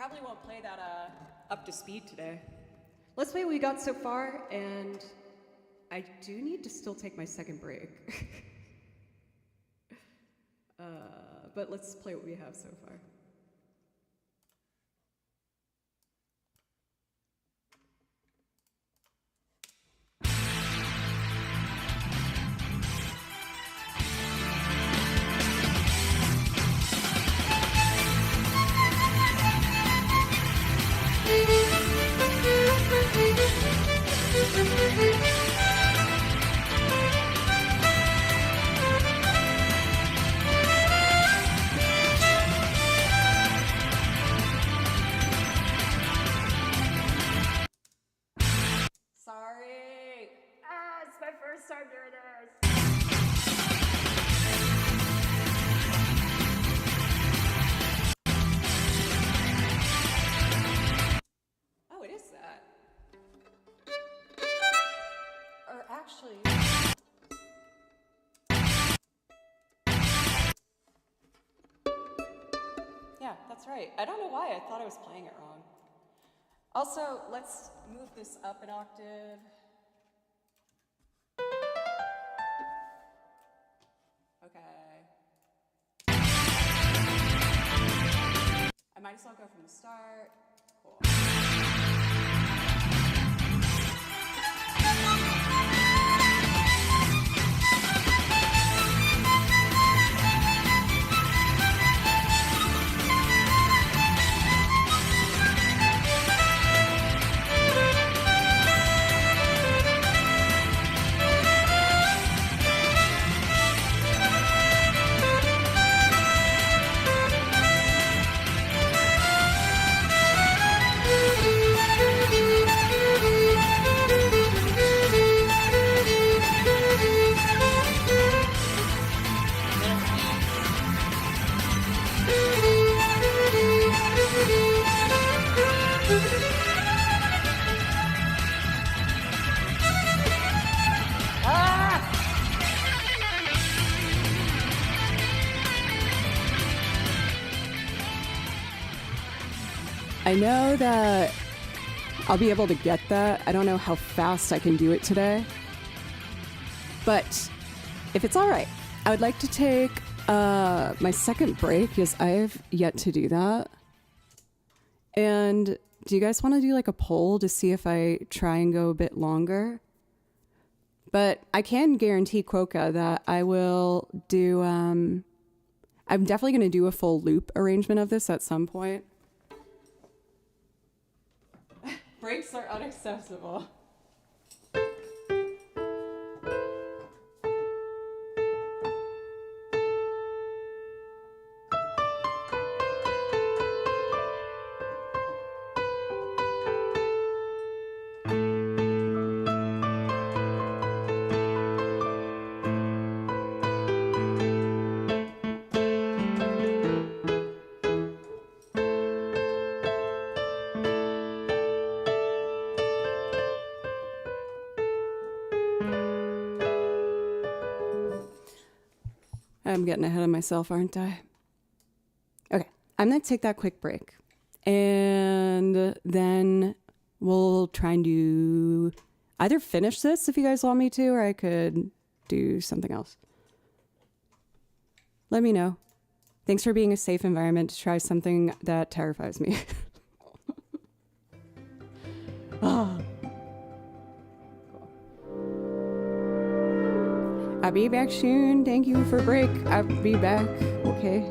probably won't play that up to speed today. Let's play what we got so far, and I do need to still take my second break. But let's play what we have so far. Sorry. It's my first time doing this. Oh, it is that. Or actually... Yeah, that's right. I don't know why. I thought I was playing it wrong. Also, let's move this up an octave. Okay. I might as well go from the start. Cool. I know that I'll be able to get that. I don't know how fast I can do it today. But if it's all right, I would like to take my second break because I've yet to do that. And do you guys want to do like a poll to see if I try and go a bit longer? But I can guarantee Quokka that I will do, I'm definitely going to do a full loop arrangement of this at some point. Breaks are unacceptable. I'm getting ahead of myself, aren't I? Okay, I'm going to take that quick break. And then we'll try and do either finish this if you guys want me to, or I could do something else. Let me know. Thanks for being a safe environment to try something that terrifies me. Oh. I'll be back soon. Thank you for break. I'll be back. Okay.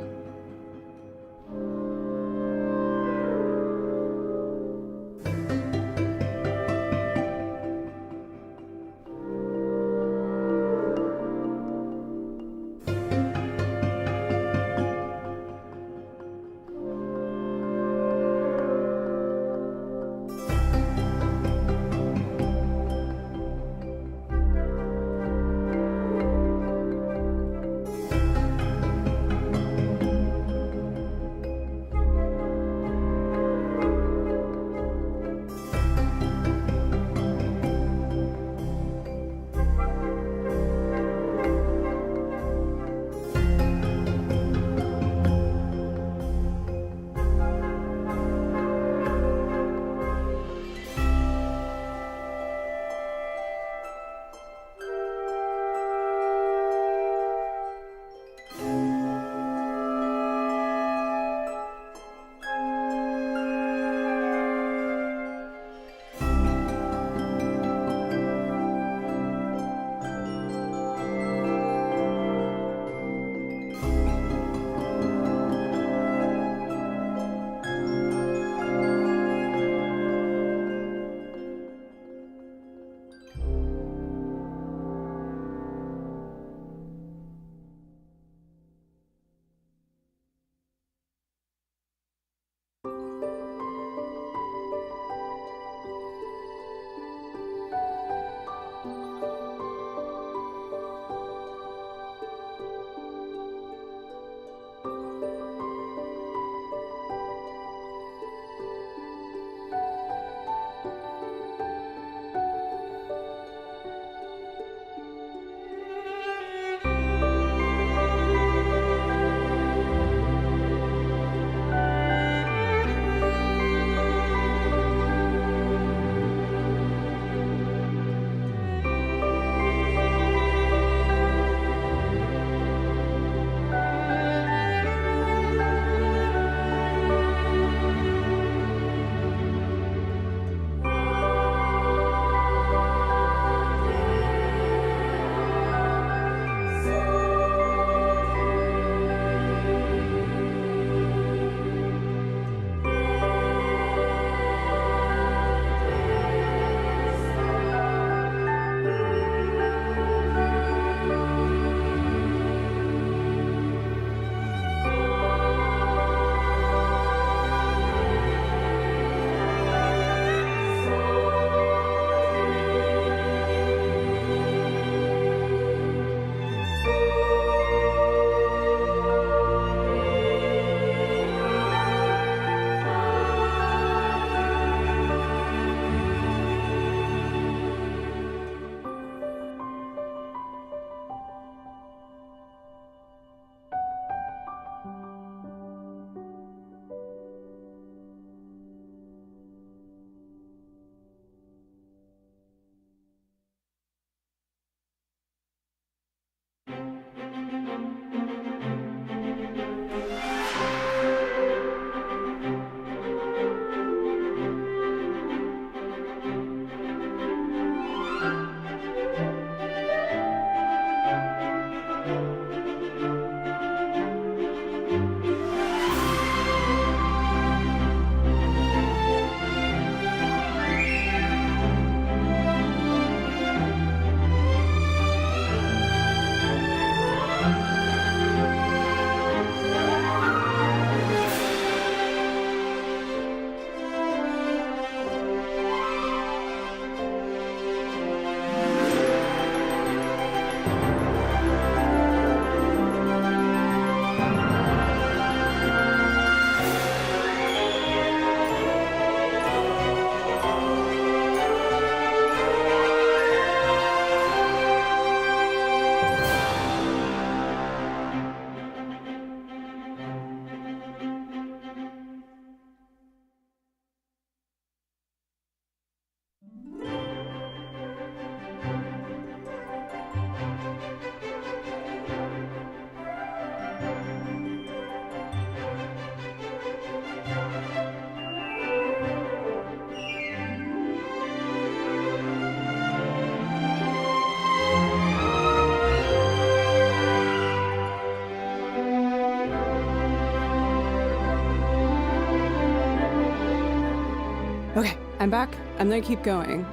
Okay, I'm back. I'm gonna keep going.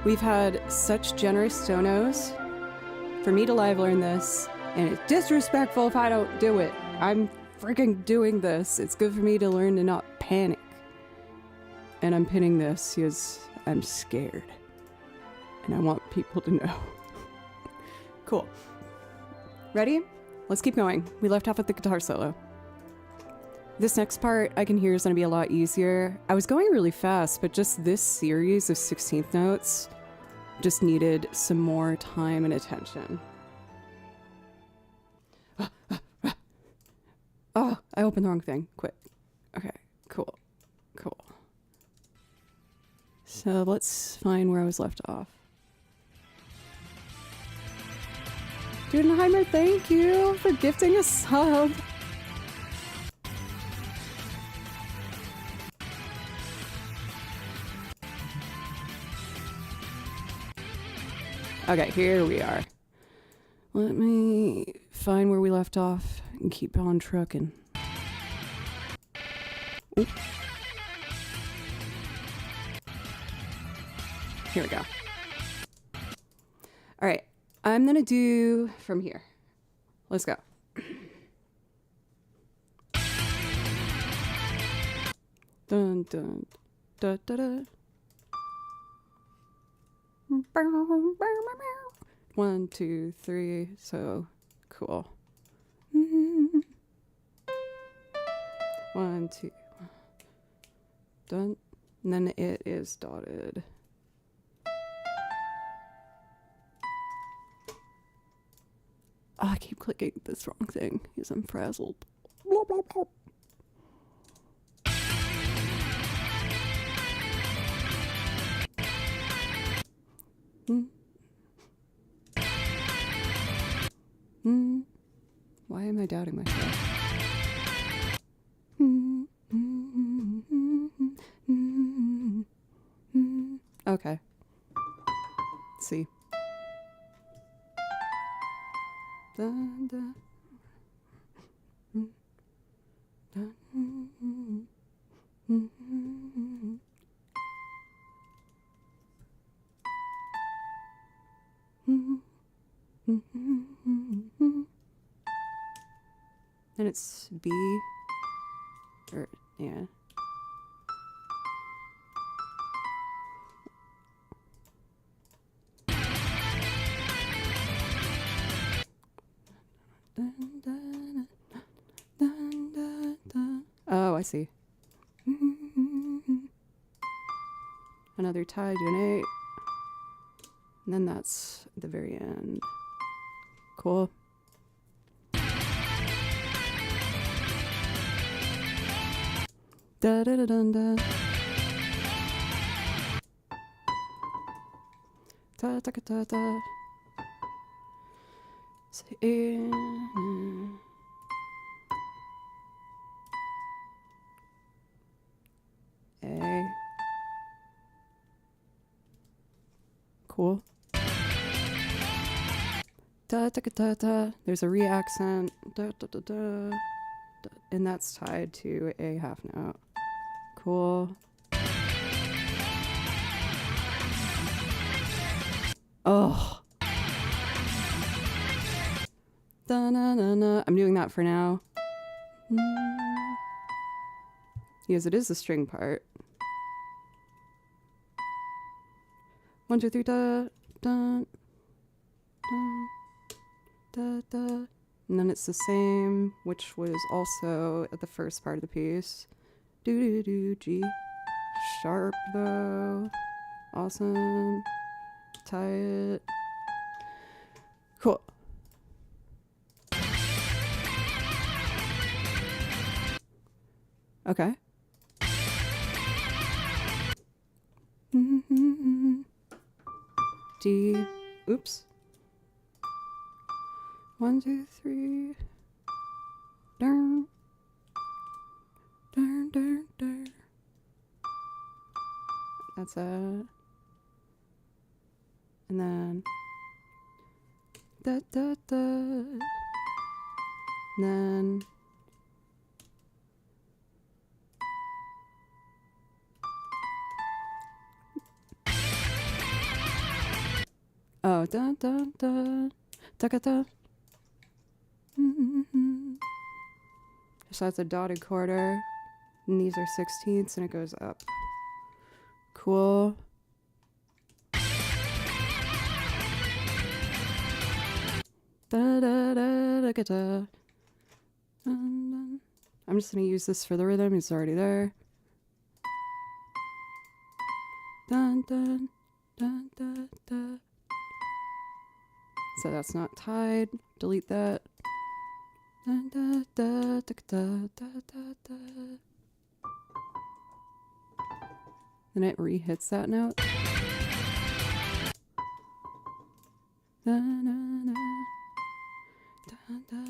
We've had such generous donos for me to live learn this, and it's disrespectful if I don't do it. I'm freaking doing this. It's good for me to learn to not panic. And I'm pinning this because I'm scared. And I want people to know. Cool. Ready? Let's keep going. We left off at the guitar solo. This next part I can hear is going to be a lot easier. I was going really fast, but just this series of 16th notes just needed some more time and attention. Oh, I opened the wrong thing. Quit. Okay, cool. Cool. So let's find where I was left off. Dudenheimer, thank you for gifting a sub. Okay, here we are. Let me find where we left off and keep on trucking. Oop. Here we go. All right, I'm gonna do from here. Let's go. Dun dun da da da. 1, 2, 3. So cool. 1, 2. Done. And then it is dotted. Oh, I keep clicking this wrong thing because I'm frazzled. Blah, blah, blah. Why am I doubting myself? Okay. Let's see. Dun, dun. And it's B, or yeah. Oh, I see. Another tie to an 8. And then that's at the very end. Cool. Da da da dun da. Ta ta ta ta. A. Cool. Da ta ta ta. There's a re-accent. Da da da da. And that's tied to a half note. Cool. Oh. Da-na-na-na. I'm doing that for now. Because it is the string part. 1, 2, 3, da, da, da, da. And then it's the same, which was also at the first part of the piece. Do do do G. Sharp though. Awesome. Tie it. Cool. Okay. D. Oops. 1, 2, 3. Darn. Darn, darn, darn. That's it. And then da da da. And then Oh, da da da da da da. So that's a dotted quarter, and these are 16ths, and it goes up. Cool. Da da da da da. I'm just gonna use this for the rhythm. It's already there. Dun dun dun dun dun. So that's not tied. Delete that. Dun, da, da, da, da, da, da, da. Then it re-hits that note. Da, da, da. Da, da,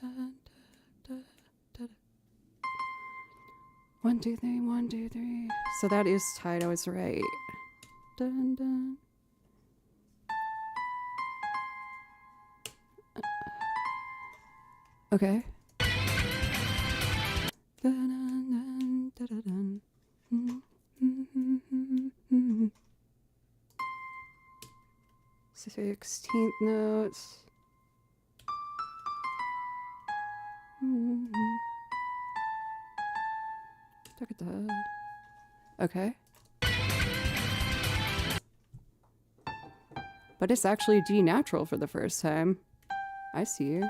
da, da, da, da. 1, 2, 3, 1, 2, 3. So that is tied. I was right. Dun, dun. Okay. Dun, dun, dun, dun, dun. 16th notes. Okay. But it's actually D natural for the first time. I see you.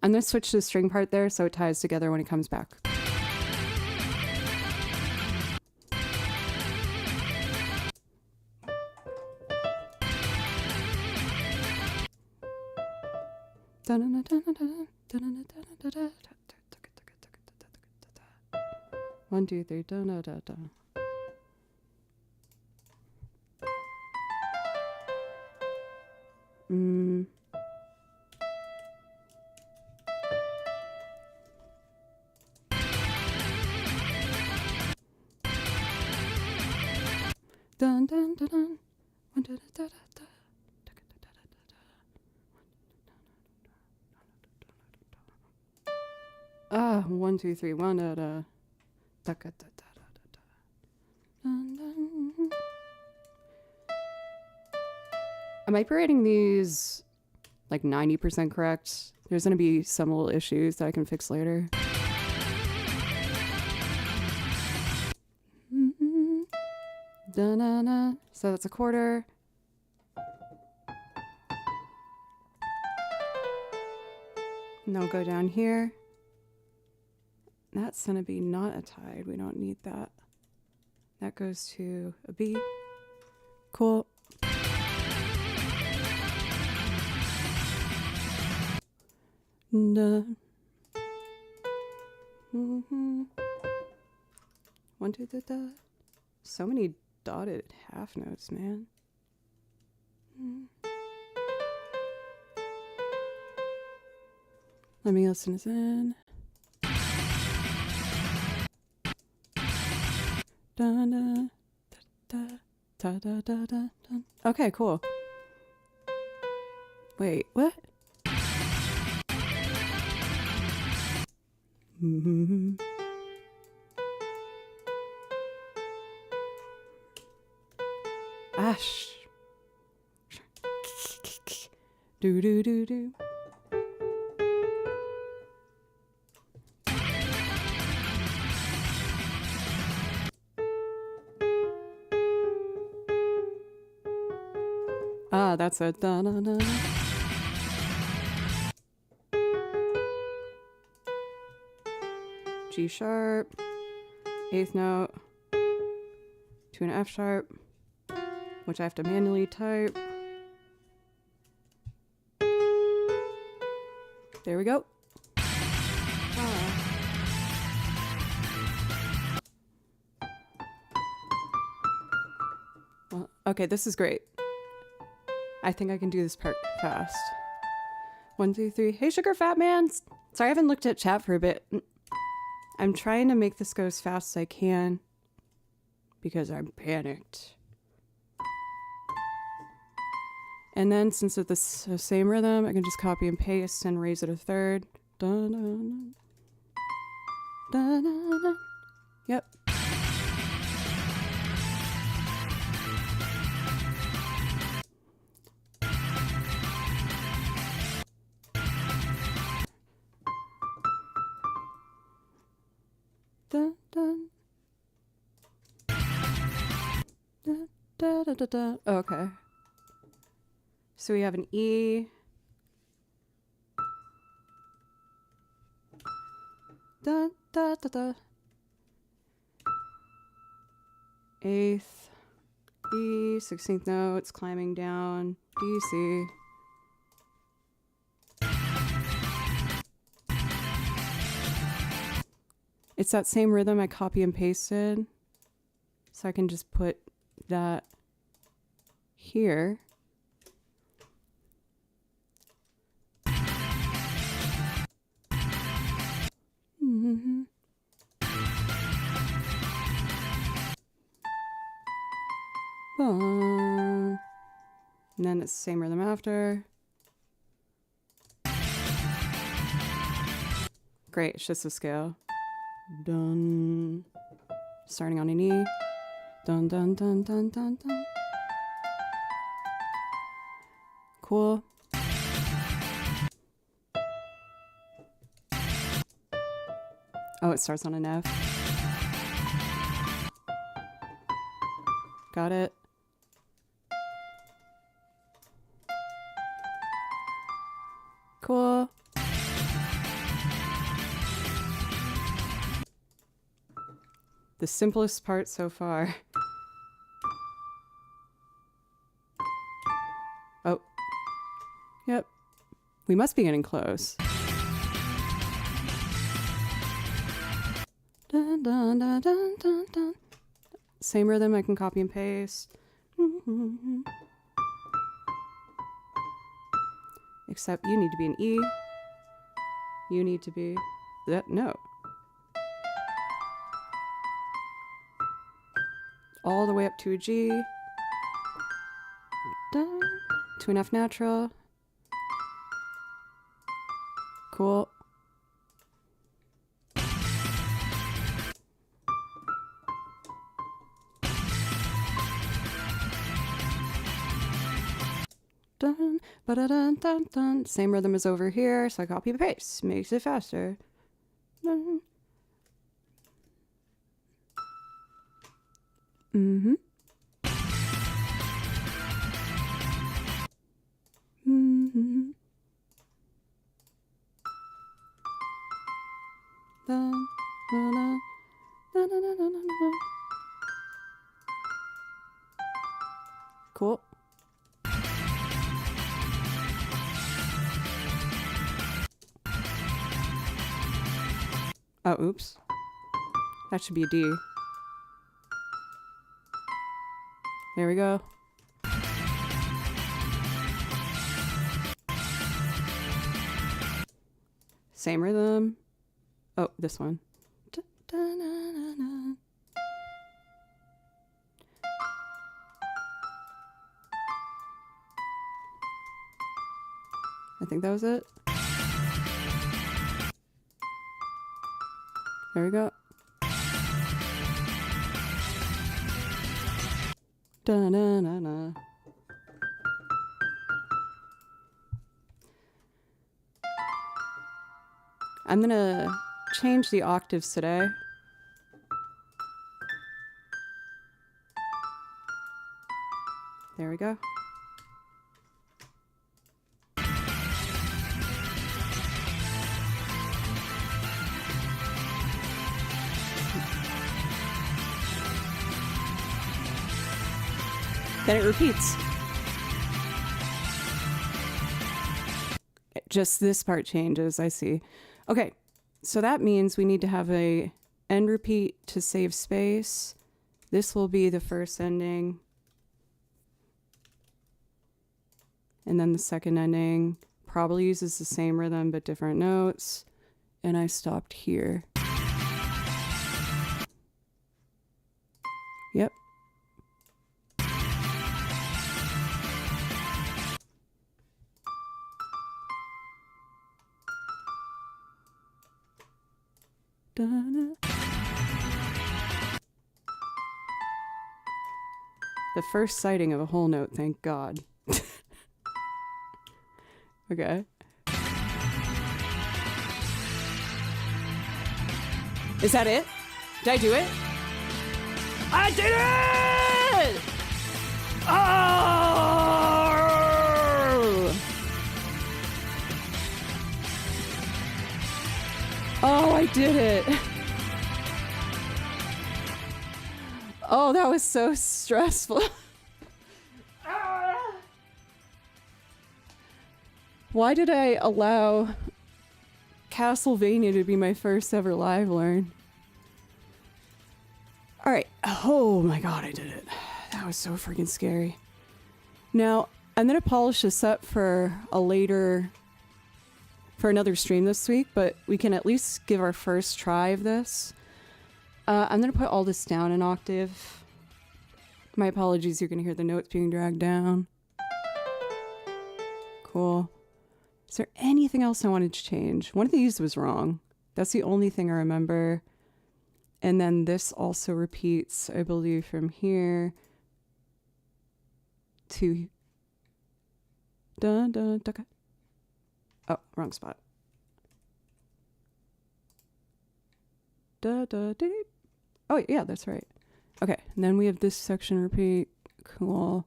I'm going to switch to the string part there so it ties together when it comes back. One, two, three, da da da da. Dun dun dun dun. One, da, da, da, da, da. 1, 2, 3, 1, da, da. Da, da, da, da, da, da. Dun, dun. I might be writing these like 90% correct. There's going to be some little issues that I can fix later. Da-na-na. So that's a quarter. And I'll go down here. That's going to be not a tide. We don't need that. That goes to a B. Cool. Da. 1, 2, da, da. So many dotted half notes, man. Let me listen this in. Da, da, da, da, da, da, da, da. Okay, cool. Wait, what? Ash. Do do do do. Ah, that's a da da da. G sharp, 8th note, to an F sharp, which I have to manually type. There we go. Well, okay, this is great. I think I can do this part fast. 1, 2, 3. Hey, Sugar Fat Man. Sorry, I haven't looked at chat for a bit. I'm trying to make this go as fast as I can because I'm panicked. And then since it's the same rhythm, I can just copy and paste and raise it a third. Dun, dun, dun. Da, da, da. Yep. Dun, dun. Da, da, da, da, da. Okay. So we have an E. Da, da, da, da. Eighth, E, 16th note, it's climbing down, D, C. It's that same rhythm I copy and pasted. So I can just put that here. Mm-hmm. Boom. And then it's the same rhythm after. Great, it's just a scale. Dun. Starting on an E. Dun dun dun dun dun dun. Cool. Oh, it starts on an F. Got it. Cool. The simplest part so far. Oh. Yep. We must be getting close. Dun, dun, dun, dun, dun, dun. Same rhythm I can copy and paste. Except you need to be an E. You need to be that no. All the way up to a G. Dun, to an F natural. Cool. Dun, ba-da-dun, dun, dun. Same rhythm as over here, so I copy and paste. Makes it faster. Dun. Mm-hmm. Mm-hmm. Dun, dun, dun, dun, dun, dun, dun, dun. Cool. Oh, oops. That should be a D. There we go. Same rhythm. Oh, this one. Da-da-na-na-na. I think that was it. There we go. Da-na-na-na. I'm gonna change the octaves today. There we go. Then it repeats. Just this part changes, I see. Okay, so that means we need to have a end repeat to save space. This will be the first ending. And then the second ending probably uses the same rhythm but different notes. And I stopped here. Yep. da-na. The first sighting of a whole note, thank God. Okay. Is that it? Did I do it? I did it! Oh! Oh, I did it. Oh, that was so stressful. Why did I allow Castlevania to be my first ever live learn? All right. Oh my God, I did it. That was so freaking scary. Now, I'm going to polish this up for another stream this week, but we can at least give our first try of this. I'm going to put all this down an octave. My apologies, you're going to hear the notes being dragged down. Cool. Is there anything else I wanted to change? One of these was wrong. That's the only thing I remember. And then this also repeats, I believe, from here to... Dun, dun, dun. Oh, wrong spot. Da, da, da. Oh, yeah, that's right. Okay, and then we have this section repeat. Cool.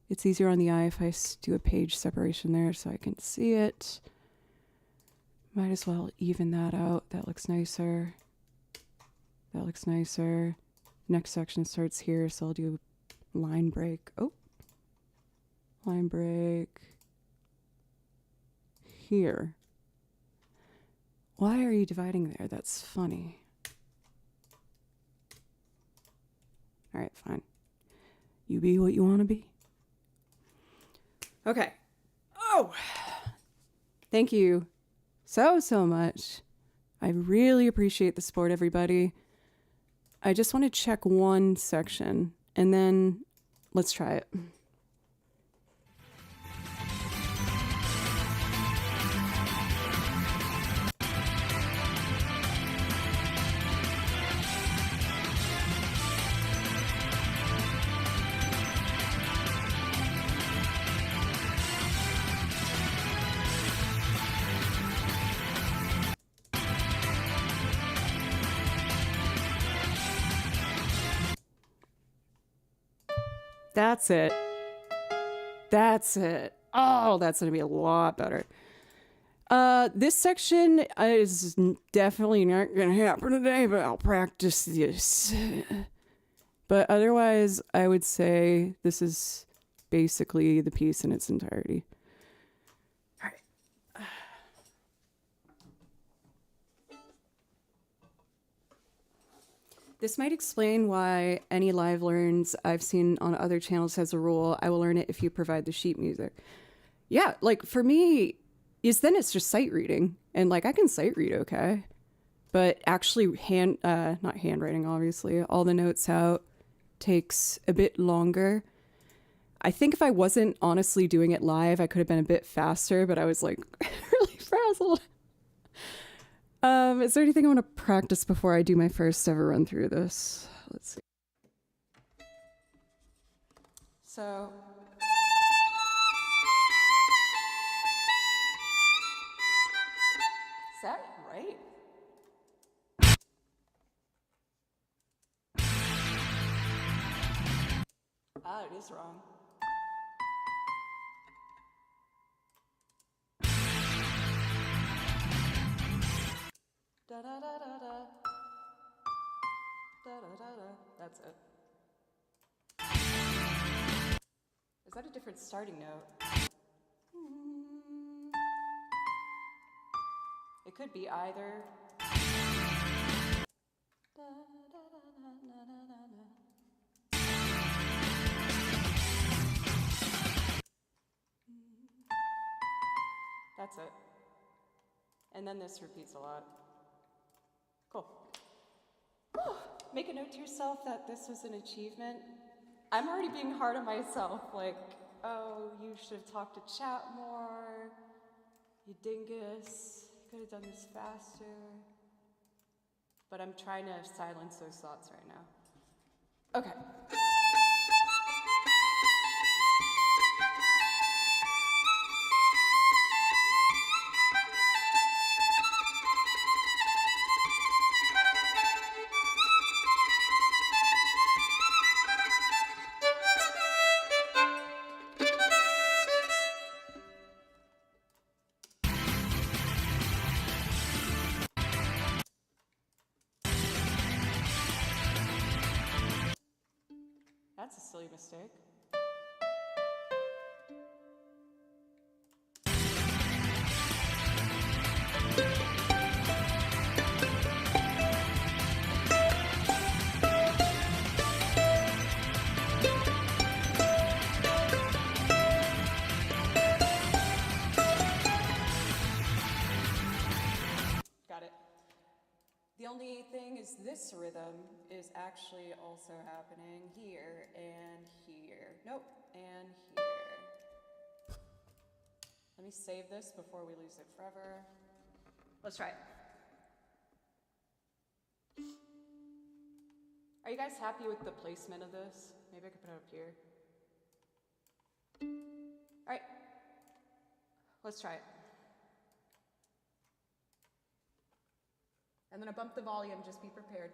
It's easier on the eye if I do a page separation there so I can see it. Might as well even that out. That looks nicer. That looks nicer. Next section starts here, so I'll do line break. Oh. Line break. Here. Why are you dividing there? That's funny. All right, fine. You be what you want to be. Okay. Oh, thank you so much. I really appreciate the support, everybody. I just want to check one section and then let's try it. That's it. That's it. Oh, that's going to be a lot better. This section is definitely not going to happen today, but I'll practice this. But otherwise, I would say this is basically the piece in its entirety. All right. This might explain why any live learns I've seen on other channels has a rule, I will learn it if you provide the sheet music. Yeah, like for me, then it's just sight reading. And like I can sight read okay. But actually not handwriting, obviously, all the notes out takes a bit longer. I think if I wasn't honestly doing it live, I could have been a bit faster, but I was like really frazzled. Is there anything I want to practice before I do my first ever run through this? Let's see. So. Is that right? Ah, it is wrong. Da da da da da. Da da da da. That's it. Is that a different starting note? It could be either. Da, da, da, da, da, da, da, da. That's it. And then this repeats a lot. Cool. Make a note to yourself that this was an achievement. I'm already being hard on myself, like, oh, you should have talked to chat more. You dingus. You could have done this faster. But I'm trying to silence those thoughts right now. Okay. That's a silly mistake. Got it. The only thing is this rhythm is actually also happening here and here. Nope, and here. Let me save this before we lose it forever. Let's try it. Are you guys happy with the placement of this? Maybe I could put it up here. All right, let's try it. I'm gonna bump the volume, just be prepared.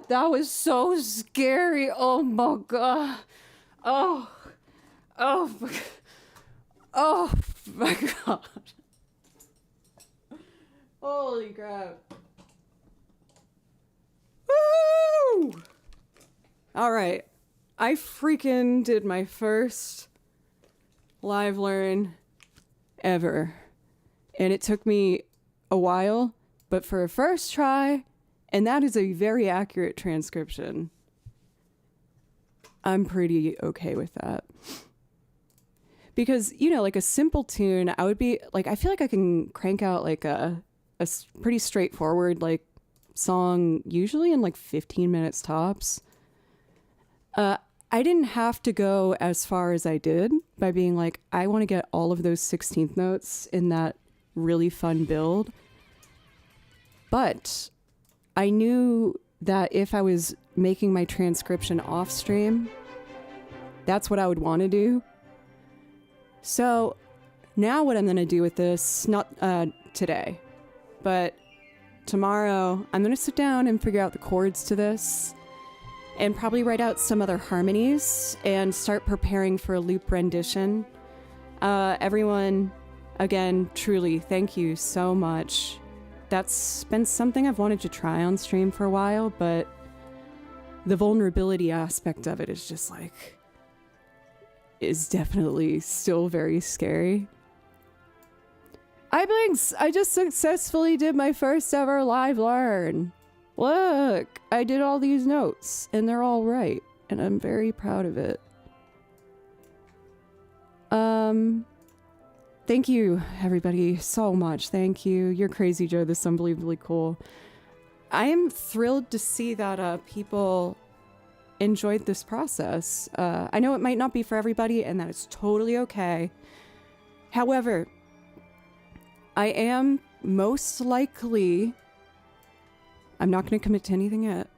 That was so scary. Oh my god. Oh. Oh. Oh my god. Holy crap. Woo! All right. I freaking did my first live learn ever. And it took me a while, but for a first try, and that is a very accurate transcription, I'm pretty okay with that. Because, you know, like a simple tune, I would be like, I feel like I can crank out like a pretty straightforward like song, usually in like 15 minutes tops. I didn't have to go as far as I did by being like, I want to get all of those 16th notes in that really fun build. But I knew that if I was making my transcription off stream, that's what I would want to do. So now what I'm going to do with this, not today, but tomorrow, I'm going to sit down and figure out the chords to this and probably write out some other harmonies and start preparing for a loop rendition. Everyone, again, truly, thank you so much. That's been something I've wanted to try on stream for a while, but the vulnerability aspect of it is just like, is definitely still very scary. I just successfully did my first ever live learn. Look, I did all these notes and they're all right, and I'm very proud of it. Thank you, everybody, so much. Thank you. You're crazy, Joe. This is unbelievably cool. I am thrilled to see that people enjoyed this process. I know it might not be for everybody, and that is totally okay. However, I am most likely... I'm not going to commit to anything yet.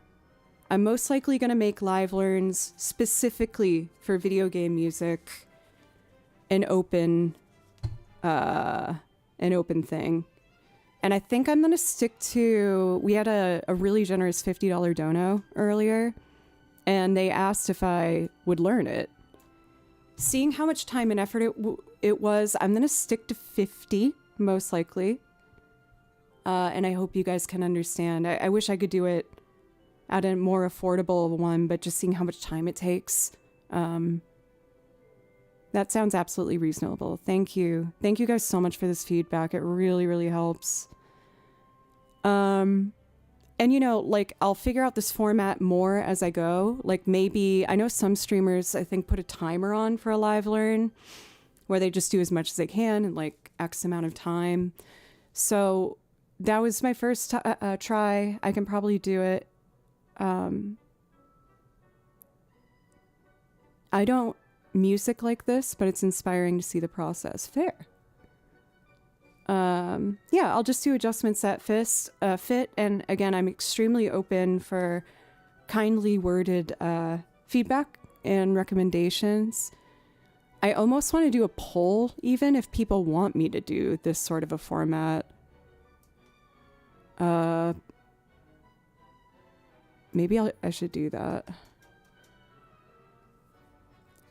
I'm most likely going to make live learns specifically for video game music an open thing. And I think I'm going to stick to... We had a really generous $50 dono earlier, and they asked if I would learn it. Seeing how much time and effort it was, I'm going to stick to 50, most likely. And I hope you guys can understand. I wish I could do it at a more affordable one, but just seeing how much time it takes, that sounds absolutely reasonable. Thank you. Thank you guys so much for this feedback. It really, really helps. And you know, like, I'll figure out this format more as I go. Like, maybe, I know some streamers, I think, put a timer on for a live learn where they just do as much as they can in like X amount of time. So that was my first try. I can probably do it. I don't music like this, but it's inspiring to see the process. Fair. Yeah, I'll just do adjustments that fit. And again, I'm extremely open for kindly worded feedback and recommendations. I almost want to do a poll, even if people want me to do this sort of a format. Maybe I should do that.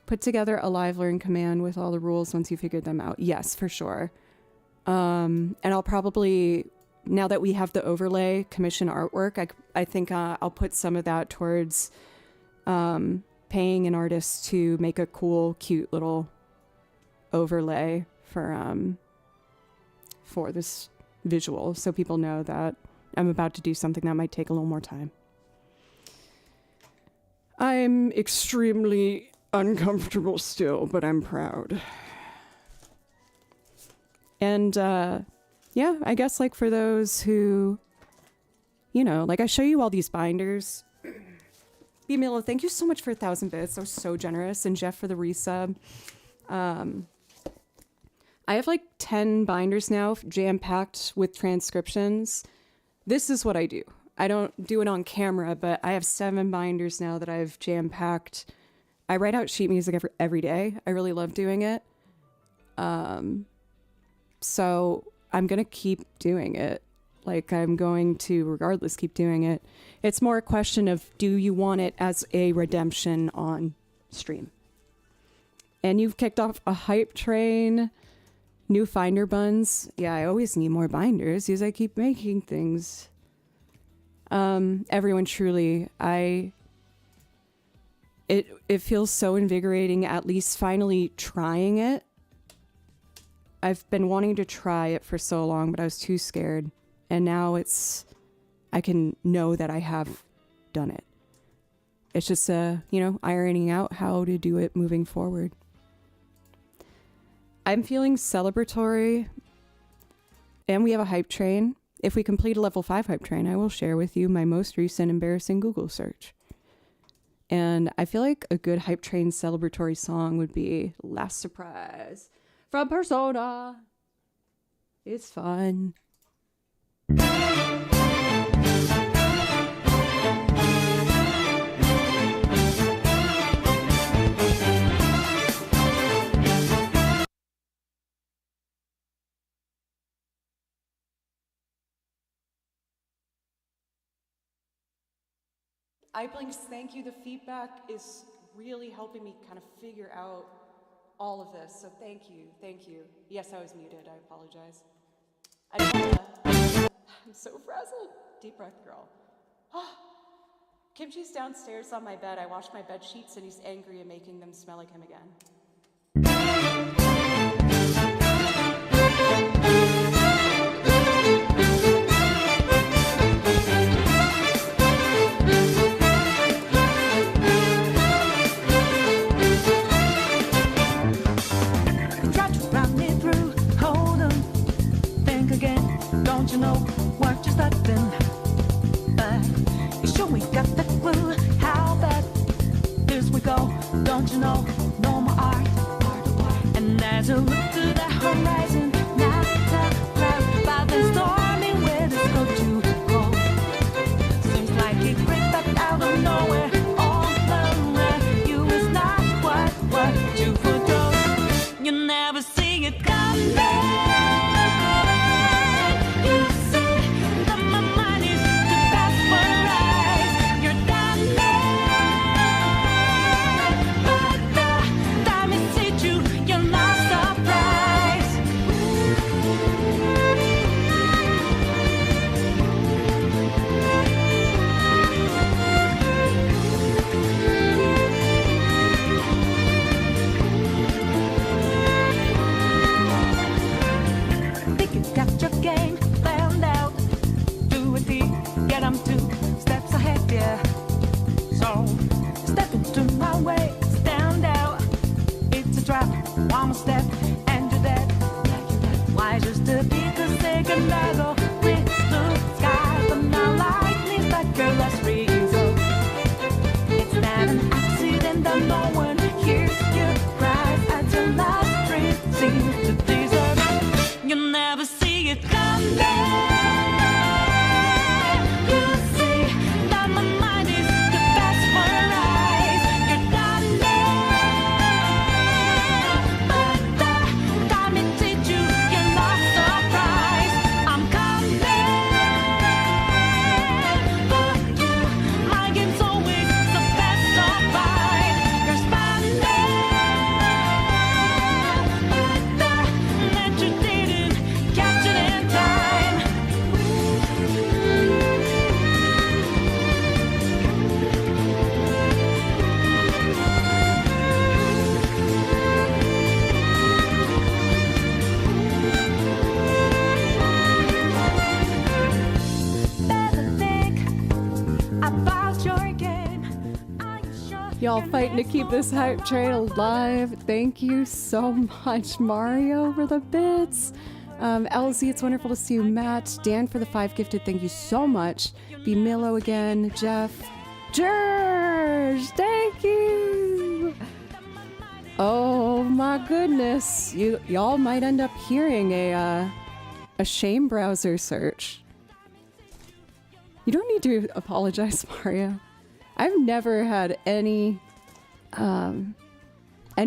Put together a live learn command with all the rules once you figured them out. Yes, for sure. And I'll probably, now that we have the overlay, commission artwork. I think I'll put some of that towards paying an artist to make a cool, cute little overlay for this visual, so people know that I'm about to do something that might take a little more time. I'm extremely uncomfortable still, but I'm proud. And yeah, I guess like for those who, you know, like I show you all these binders. Bimilo, thank you so much for 1,000 bits. That was so generous. And Jeff for the resub. I have like 10 binders now, jam-packed with transcriptions. This is what I do. I don't do it on camera, but I have 7 binders now that I've jam-packed. I write out sheet music every day. I really love doing it. So I'm going to keep doing it. Like, I'm going to, regardless, keep doing it. It's more a question of, do you want it as a redemption on stream? And you've kicked off a hype train, new finder buns. Yeah, I always need more binders because I keep making things. Everyone, truly, it feels so invigorating, at least finally trying it. I've been wanting to try it for so long, but I was too scared. And now I can know that I have done it. It's just, ironing out how to do it moving forward. I'm feeling celebratory, and we have a hype train. If we complete a level 5 hype train, I will share with you my most recent embarrassing Google search. And I feel like a good hype train celebratory song would be Last Surprise from Persona. It's fun. iBlinks, thank you. The feedback is really helping me kind of figure out all of this. So thank you. Thank you. Yes, I was muted. I apologize. I'm so frazzled. Deep breath, girl. Kimchi's downstairs on my bed. I washed my bed sheets and he's angry and making them smell like him again. Don't you know what you're starting? You sure we got the clue how bad this we go? Don't you know? No more art. And as you look to the horizon, not the cloud, but the stormy winds go to go. Seems like it breaks back out of nowhere. All around you is not what you foretold. You never see it coming. One step and you're dead. Why just to be the second level with blue skies, but not lightning like a last result. It's not an accident that no one hears your cries as your last dream seems to desert. You never see it coming. Y'all fighting to keep this hype train alive. Thank you so much, Mario, for the bits. LZ, it's wonderful to see you. Matt, Dan for the 5 gifted. Thank you so much. Be Milo again. Jeff. George, thank you. Oh my goodness. Y'all might end up hearing a shame browser search. You don't need to apologize, Mario. I've never had any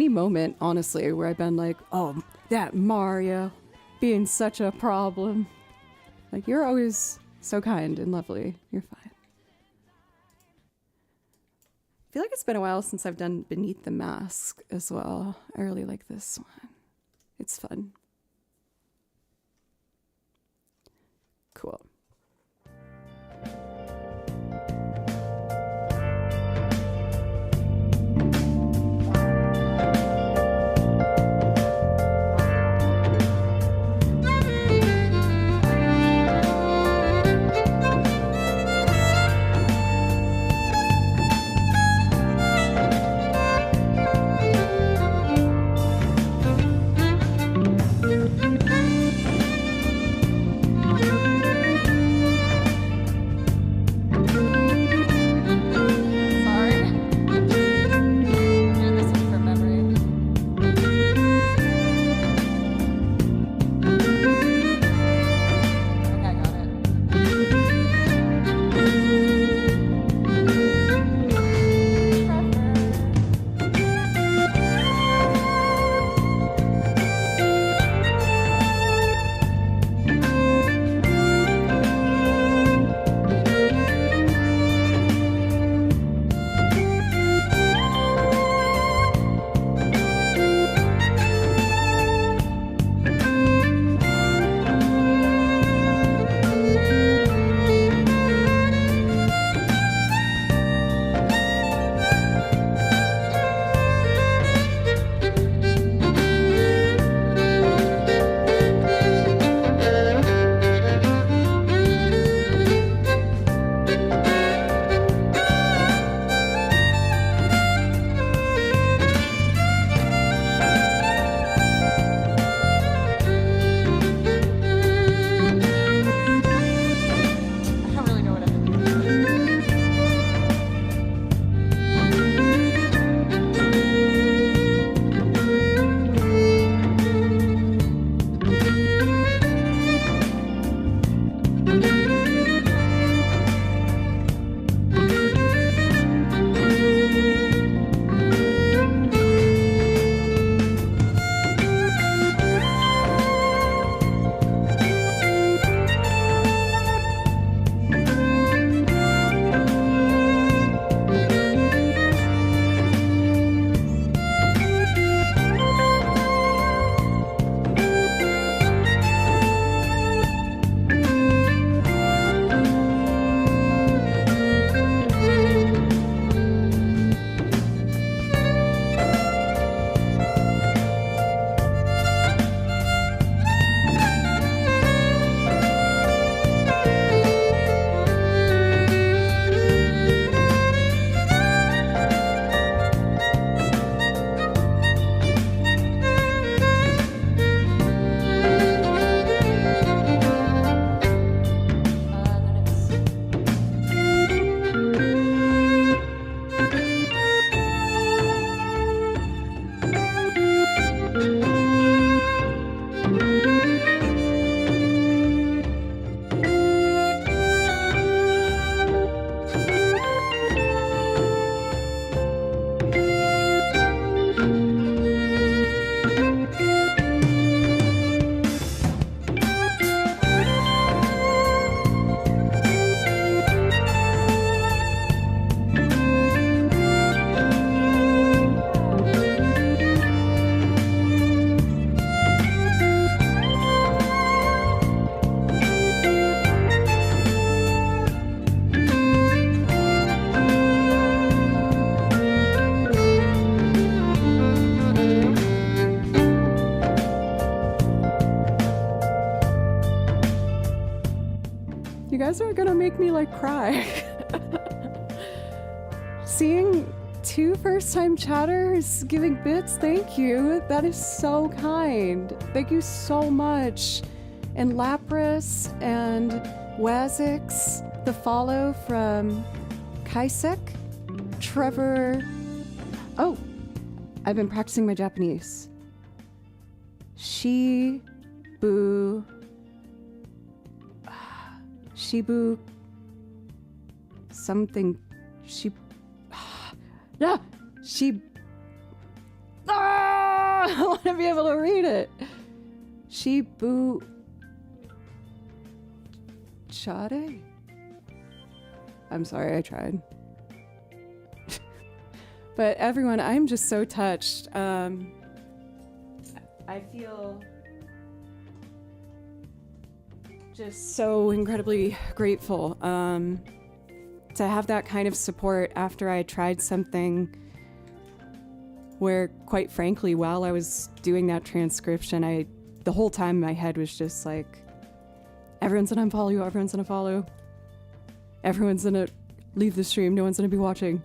moment, honestly, where I've been like, oh, that Mario being such a problem. Like, you're always so kind and lovely. You're fine. I feel like it's been a while since I've done Beneath the Mask as well. I really like this one. It's fun. Cool. Sorry. Doing this one from memory. Okay, I got it. I don't really know what I'm doing. Then it's You guys are gonna make me like cry. Seeing 2 first-time chatters giving bits, thank you. That is so kind. Thank you so much. And Lapras and Wazix, the follow from Kaisek, Trevor. Oh, I've been practicing my Japanese. Shibu. Shibu. Something. No! I want to be able to read it. Shibu. Chade? I'm sorry, I tried. But everyone, I'm just so touched. I feel just so incredibly grateful to have that kind of support after I tried something where, quite frankly, while I was doing that transcription, the whole time my head was just like, everyone's gonna unfollow you, everyone's gonna follow, everyone's gonna leave the stream, no one's gonna be watching.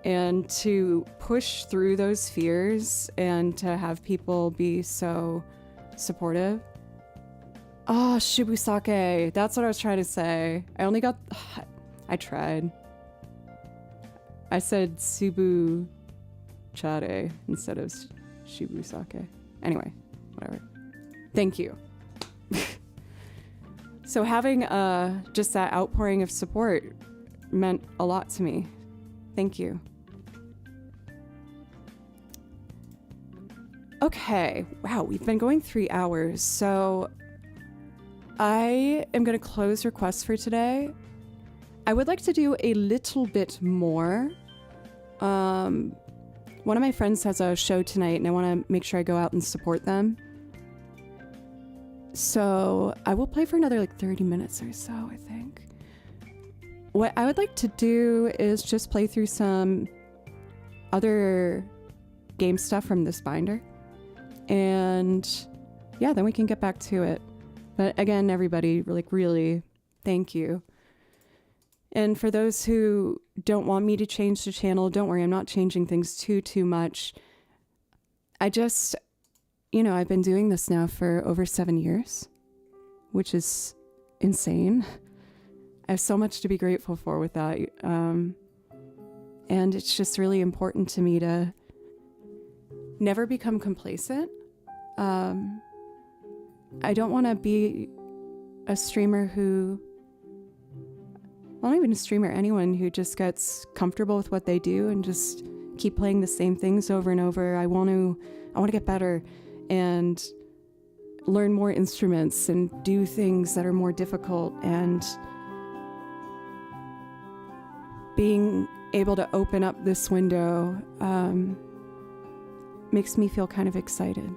And to push through those fears and to have people be so supportive. Oh, Shibusake. That's what I was trying to say. I tried. I said Subu Chade instead of Shibusake. Anyway, whatever. Thank you. So having just that outpouring of support meant a lot to me. Thank you. Okay, wow, we've been going 3 hours, so I am going to close requests for today. I would like to do a little bit more. One of my friends has a show tonight, and I want to make sure I go out and support them. So I will play for another like 30 minutes or so, I think. What I would like to do is just play through some other game stuff from this binder. And yeah, then we can get back to it. But again, everybody, like, really, thank you. And for those who don't want me to change the channel, don't worry, I'm not changing things too much. I just, I've been doing this now for over 7 years, which is insane. I have so much to be grateful for with that. And it's just really important to me to never become complacent. I don't want to be a streamer not even a streamer, anyone who just gets comfortable with what they do and just keep playing the same things over and over. I want to get better and learn more instruments and do things that are more difficult, and being able to open up this window makes me feel kind of excited.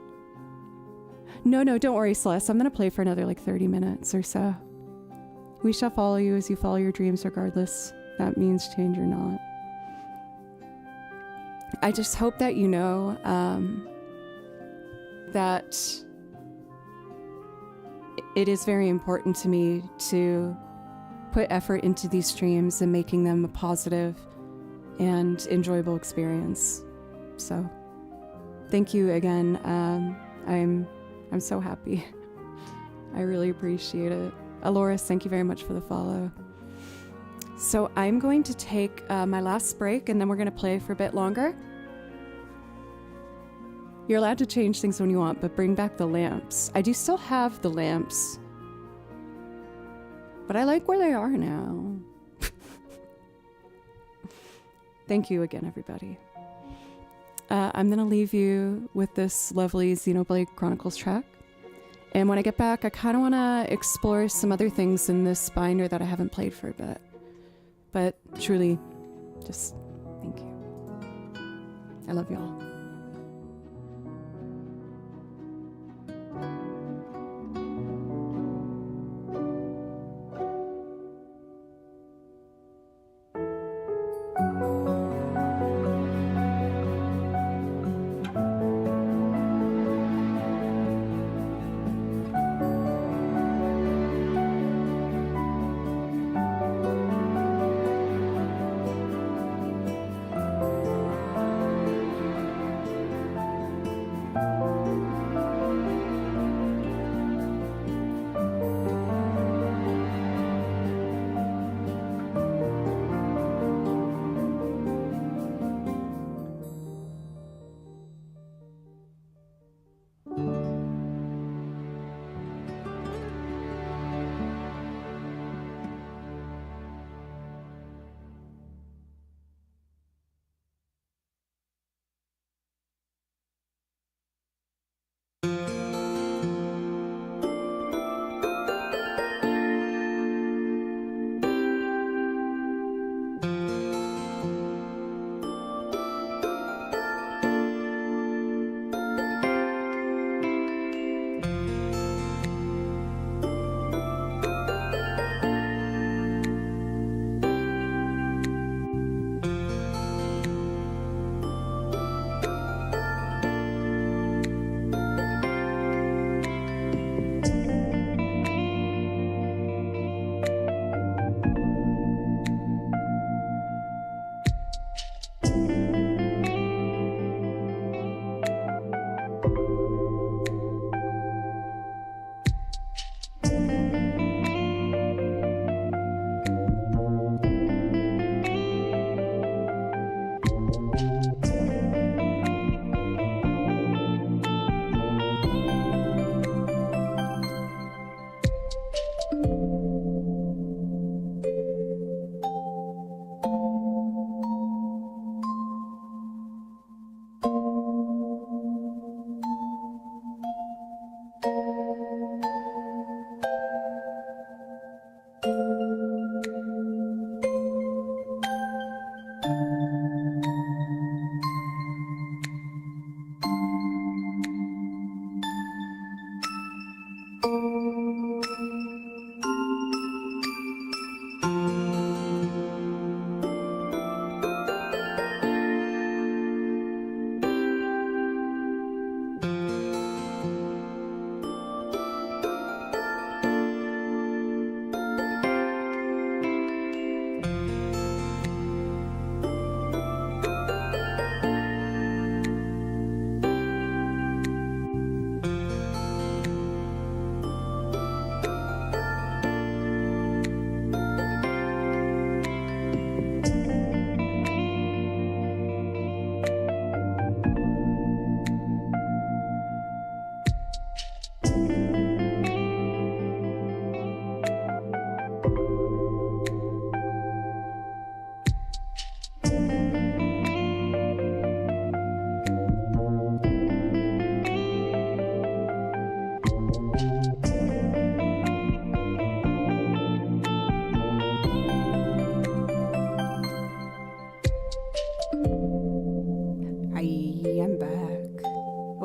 No, don't worry, Celeste. I'm going to play for another like 30 minutes or so. We shall follow you as you follow your dreams, regardless that means change or not. I just hope that you know that it is very important to me to put effort into these streams and making them a positive and enjoyable experience. So thank you again. I'm so happy. I really appreciate it. Aloris, thank you very much for the follow. So I'm going to take my last break, and then we're going to play for a bit longer. You're allowed to change things when you want, but bring back the lamps. I do still have the lamps, but I like where they are now. Thank you again, everybody. I'm going to leave you with this lovely Xenoblade Chronicles track. And when I get back, I kind of want to explore some other things in this binder that I haven't played for a bit. But truly, just thank you. I love y'all.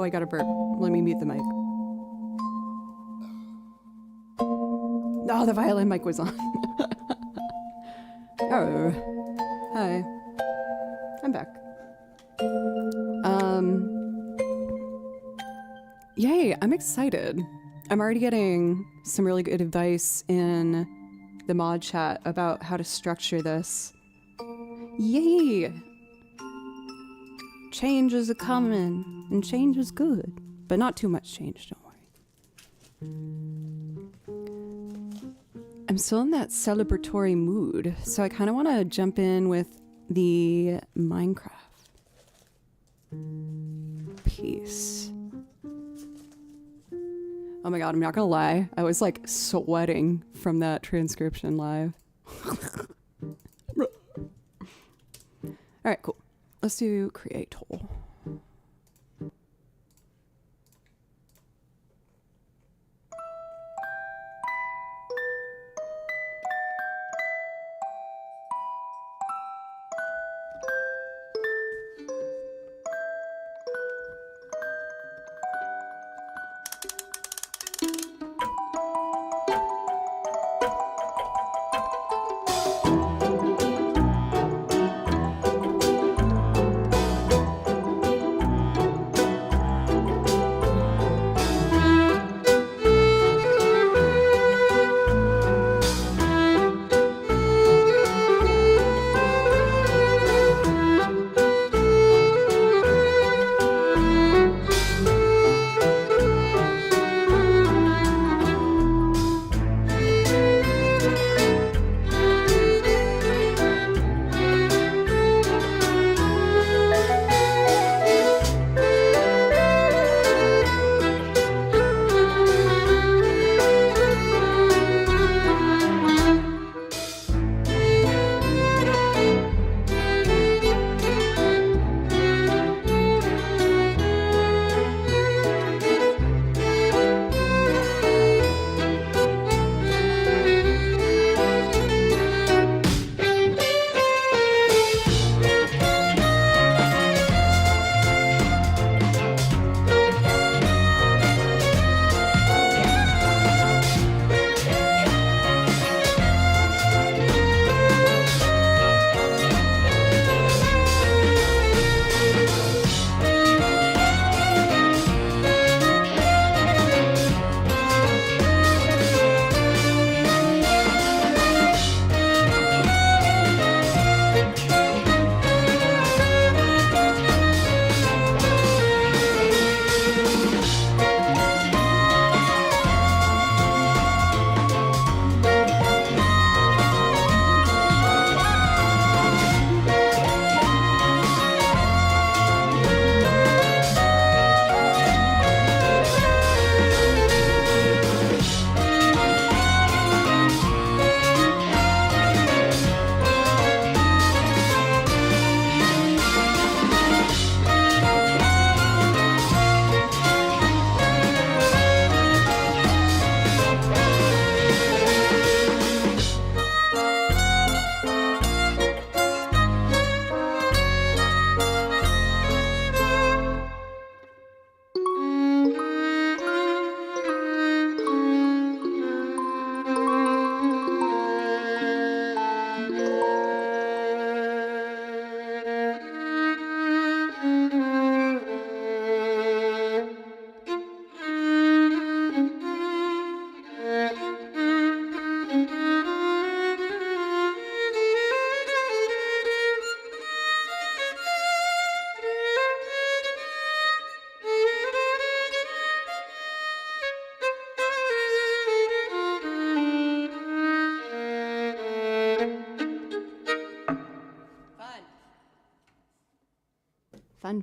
Oh, I got a burp. Let me mute the mic. Oh, the violin mic was on. Oh, hi. I'm back. Yay, I'm excited. I'm already getting some really good advice in the mod chat about how to structure this. Yay! Change is a coming, and change is good, but not too much change, don't worry. I'm still in that celebratory mood, so I kind of want to jump in with the Minecraft piece. Oh my god, I'm not gonna lie. I was like sweating from that transcription live. Alright, cool. Let's do create tool.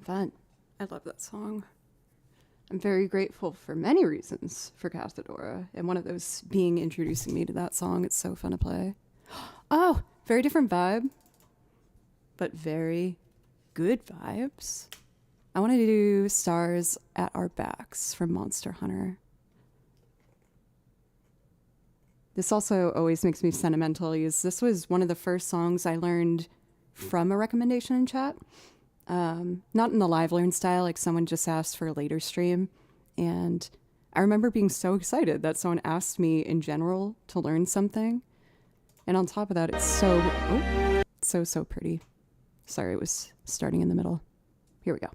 Fun. I love that song. I'm very grateful for many reasons for Cathedora, and one of those being introducing me to that song. It's so fun to play. Oh, very different vibe, but very good vibes. I want to do Stars at Our Backs from Monster Hunter. This also always makes me sentimental, because this was one of the first songs I learned from a recommendation in chat. Not in the live learn style, like someone just asked for a later stream. And I remember being so excited that someone asked me in general to learn something. And on top of that, it's so pretty. Sorry, it was starting in the middle. Here we go.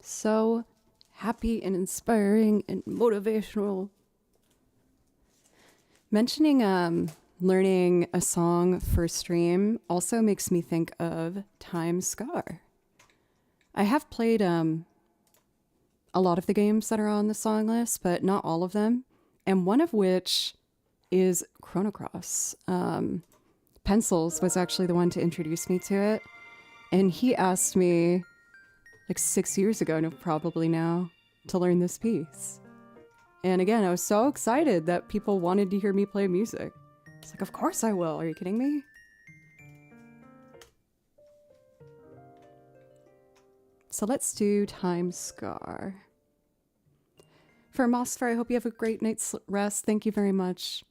So happy and inspiring and motivational. Mentioning learning a song for stream also makes me think of Time Scar. I have played a lot of the games that are on the song list, but not all of them. And one of which is Chrono Cross. Pencils was actually the one to introduce me to it. And he asked me like 6 years ago, no, probably now, to learn this piece. And again, I was so excited that people wanted to hear me play music. It's like, of course I will. Are you kidding me? So let's do Time Scar. For Mosfer, I hope you have a great night's rest. Thank you very much.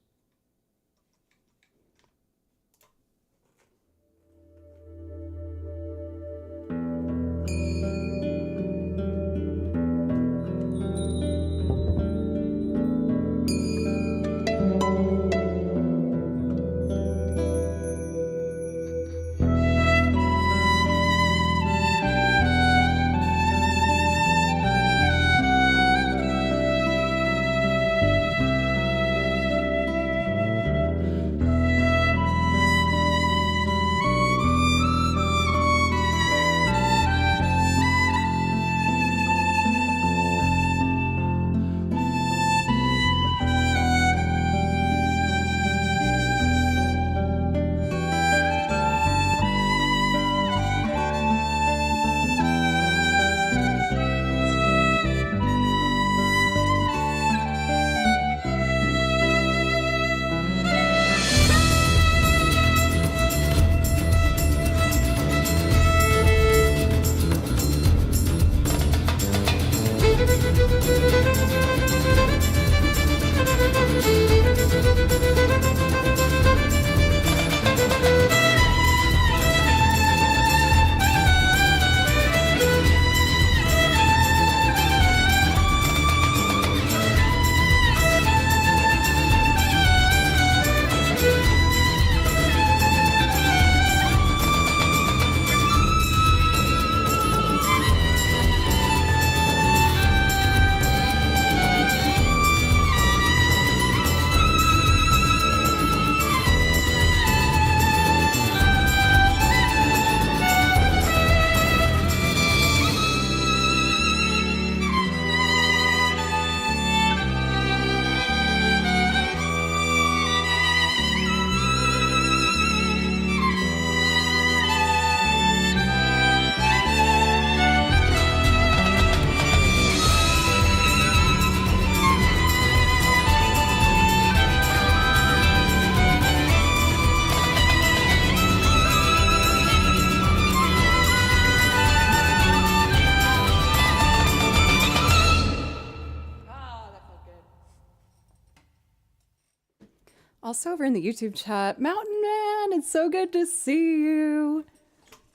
Also over in the YouTube chat, Mountain Man, it's so good to see you.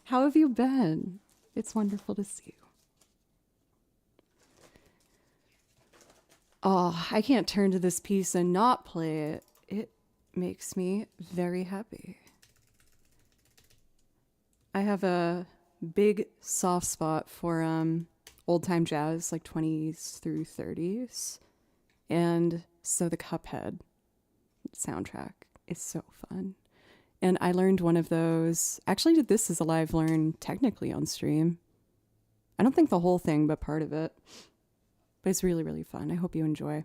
How have you been? It's wonderful to see you. Oh, I can't turn to this piece and not play it. It makes me very happy. I have a big soft spot for old time jazz, like 20s through 30s. And so the Cuphead soundtrack is so fun. And I learned one of those. Actually did this as a live learn technically on stream. I don't think the whole thing, but part of it. But it's really, really fun. I hope you enjoy.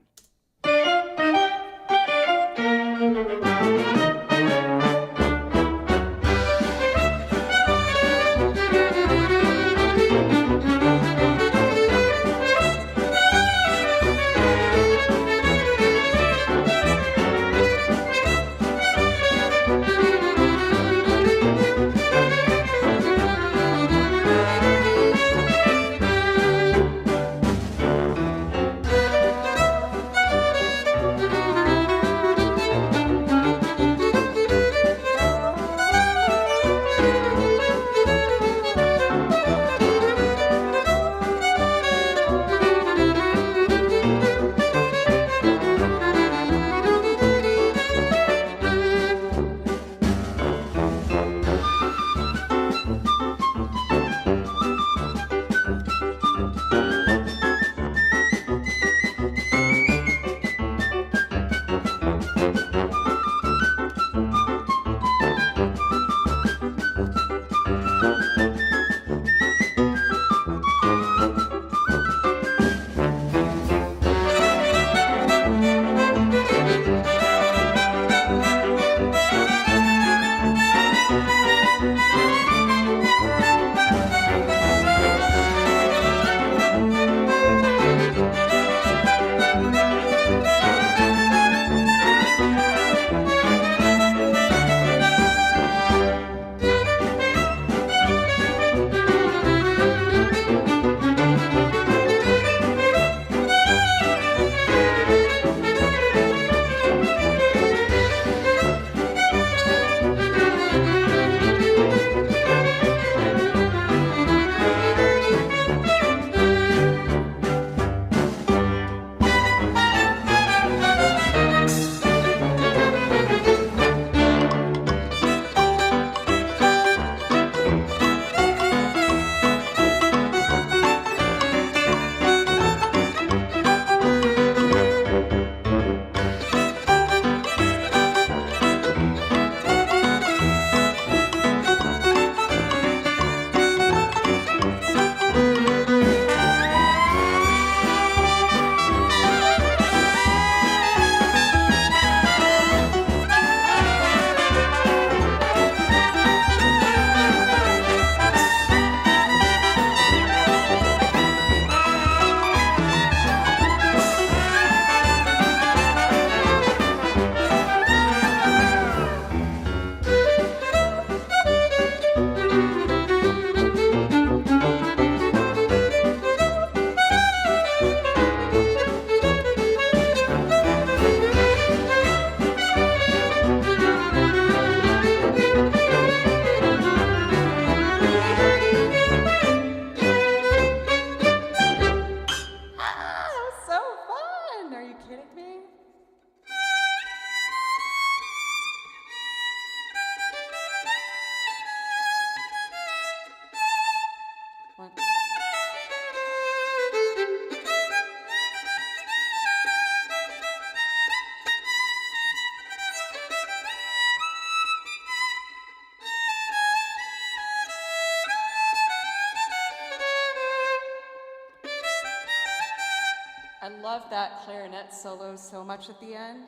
I love that clarinet solo so much at the end.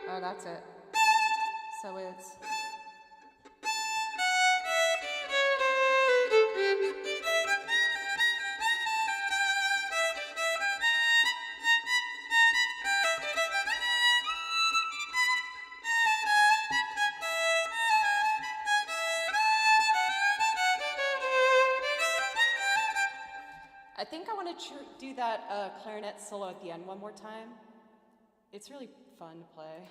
Oh, that's it. So it's... I think I want to do that clarinet solo at the end one more time. It's really fun to play.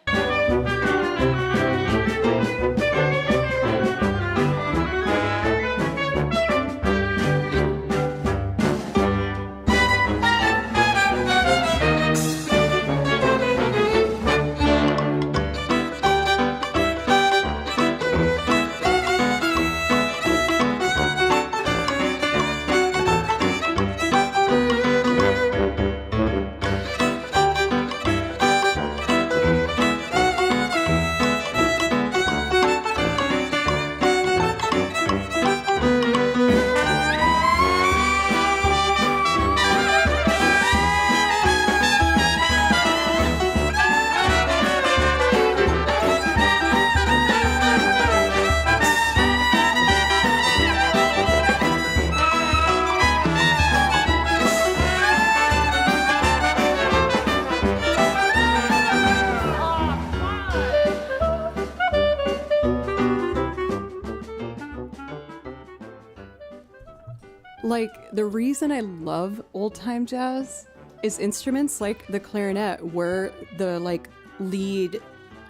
Like, the reason I love old time jazz is instruments like the clarinet were the like lead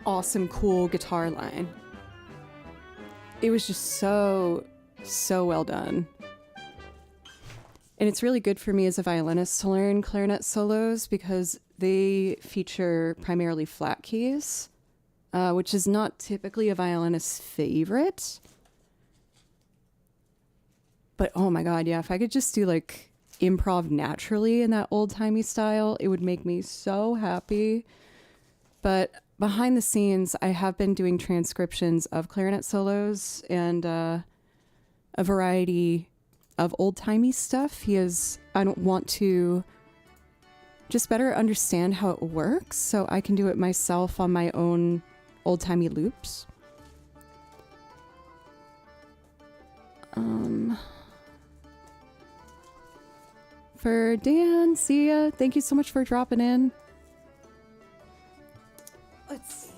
awesome cool guitar line. It was just so well done. And it's really good for me as a violinist to learn clarinet solos because they feature primarily flat keys, which is not typically a violinist's favorite. But oh my God, yeah, if I could just do like improv naturally in that old-timey style, it would make me so happy. But behind the scenes, I have been doing transcriptions of clarinet solos and a variety of old-timey stuff. I don't want to just better understand how it works so I can do it myself on my own old-timey loops. For Dan, see ya. Thank you so much for dropping in. Let's see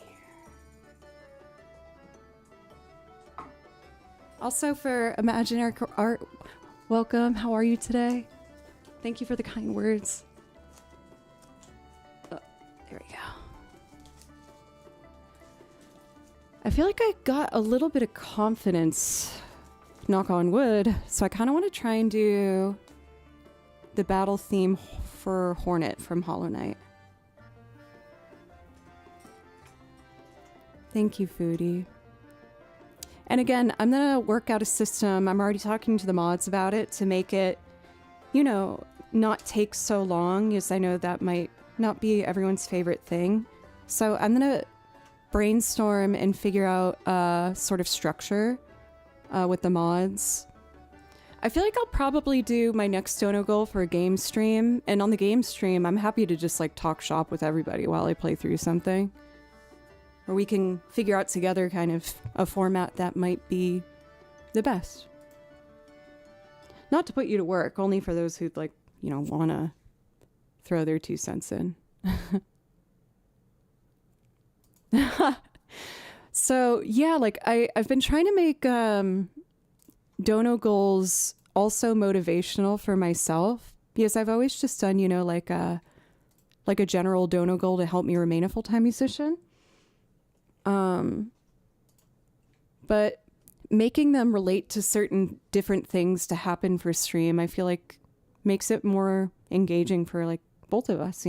here. Also for Imaginary Art, welcome. How are you today? Thank you for the kind words. Oh, there we go. I feel like I got a little bit of confidence, knock on wood, so I kind of want to try and do the battle theme for Hornet from Hollow Knight. Thank you, Foodie. And again, I'm gonna work out a system. I'm already talking to the mods about it to make it, not take so long, as I know that might not be everyone's favorite thing. So I'm gonna brainstorm and figure out a sort of structure with the mods. I feel like I'll probably do my next dono goal for a game stream, and on the game stream, I'm happy to just like talk shop with everybody while I play through something. Or we can figure out together kind of a format that might be the best. Not to put you to work, only for those who'd like, want to throw their 2 cents in. So yeah, like I've been trying to make dono goals also motivational for myself, because I've always just done, like a general dono goal to help me remain a full-time musician. But making them relate to certain different things to happen for stream, I feel like makes it more engaging for like both of us,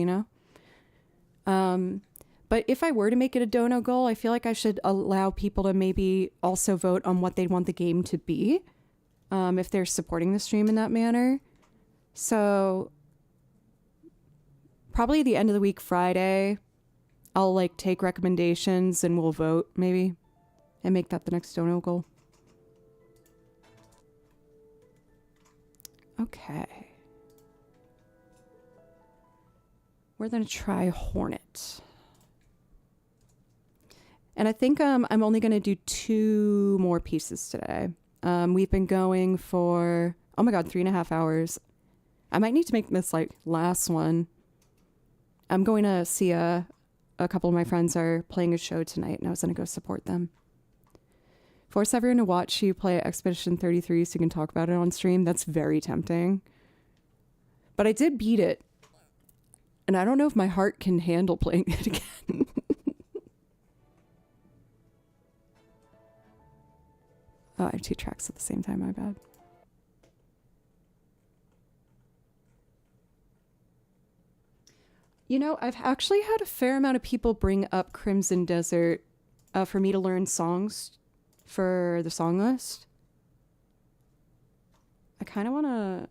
But if I were to make it a dono goal, I feel like I should allow people to maybe also vote on what they want the game to be, if they're supporting the stream in that manner. So probably the end of the week, Friday, I'll like take recommendations and we'll vote maybe and make that the next dono goal. Okay. We're going to try Hornet. And I think I'm only going to do 2 more pieces today. We've been going for, oh my God, 3.5 hours. I might need to make this like last one. I'm going to see a couple of my friends are playing a show tonight and I was going to go support them. Force everyone to watch you play Expedition 33 so you can talk about it on stream. That's very tempting. But I did beat it. And I don't know if my heart can handle playing it again. Oh, I have 2 tracks at the same time, my bad. You know, I've actually had a fair amount of people bring up Crimson Desert for me to learn songs for the song list. I kind of want to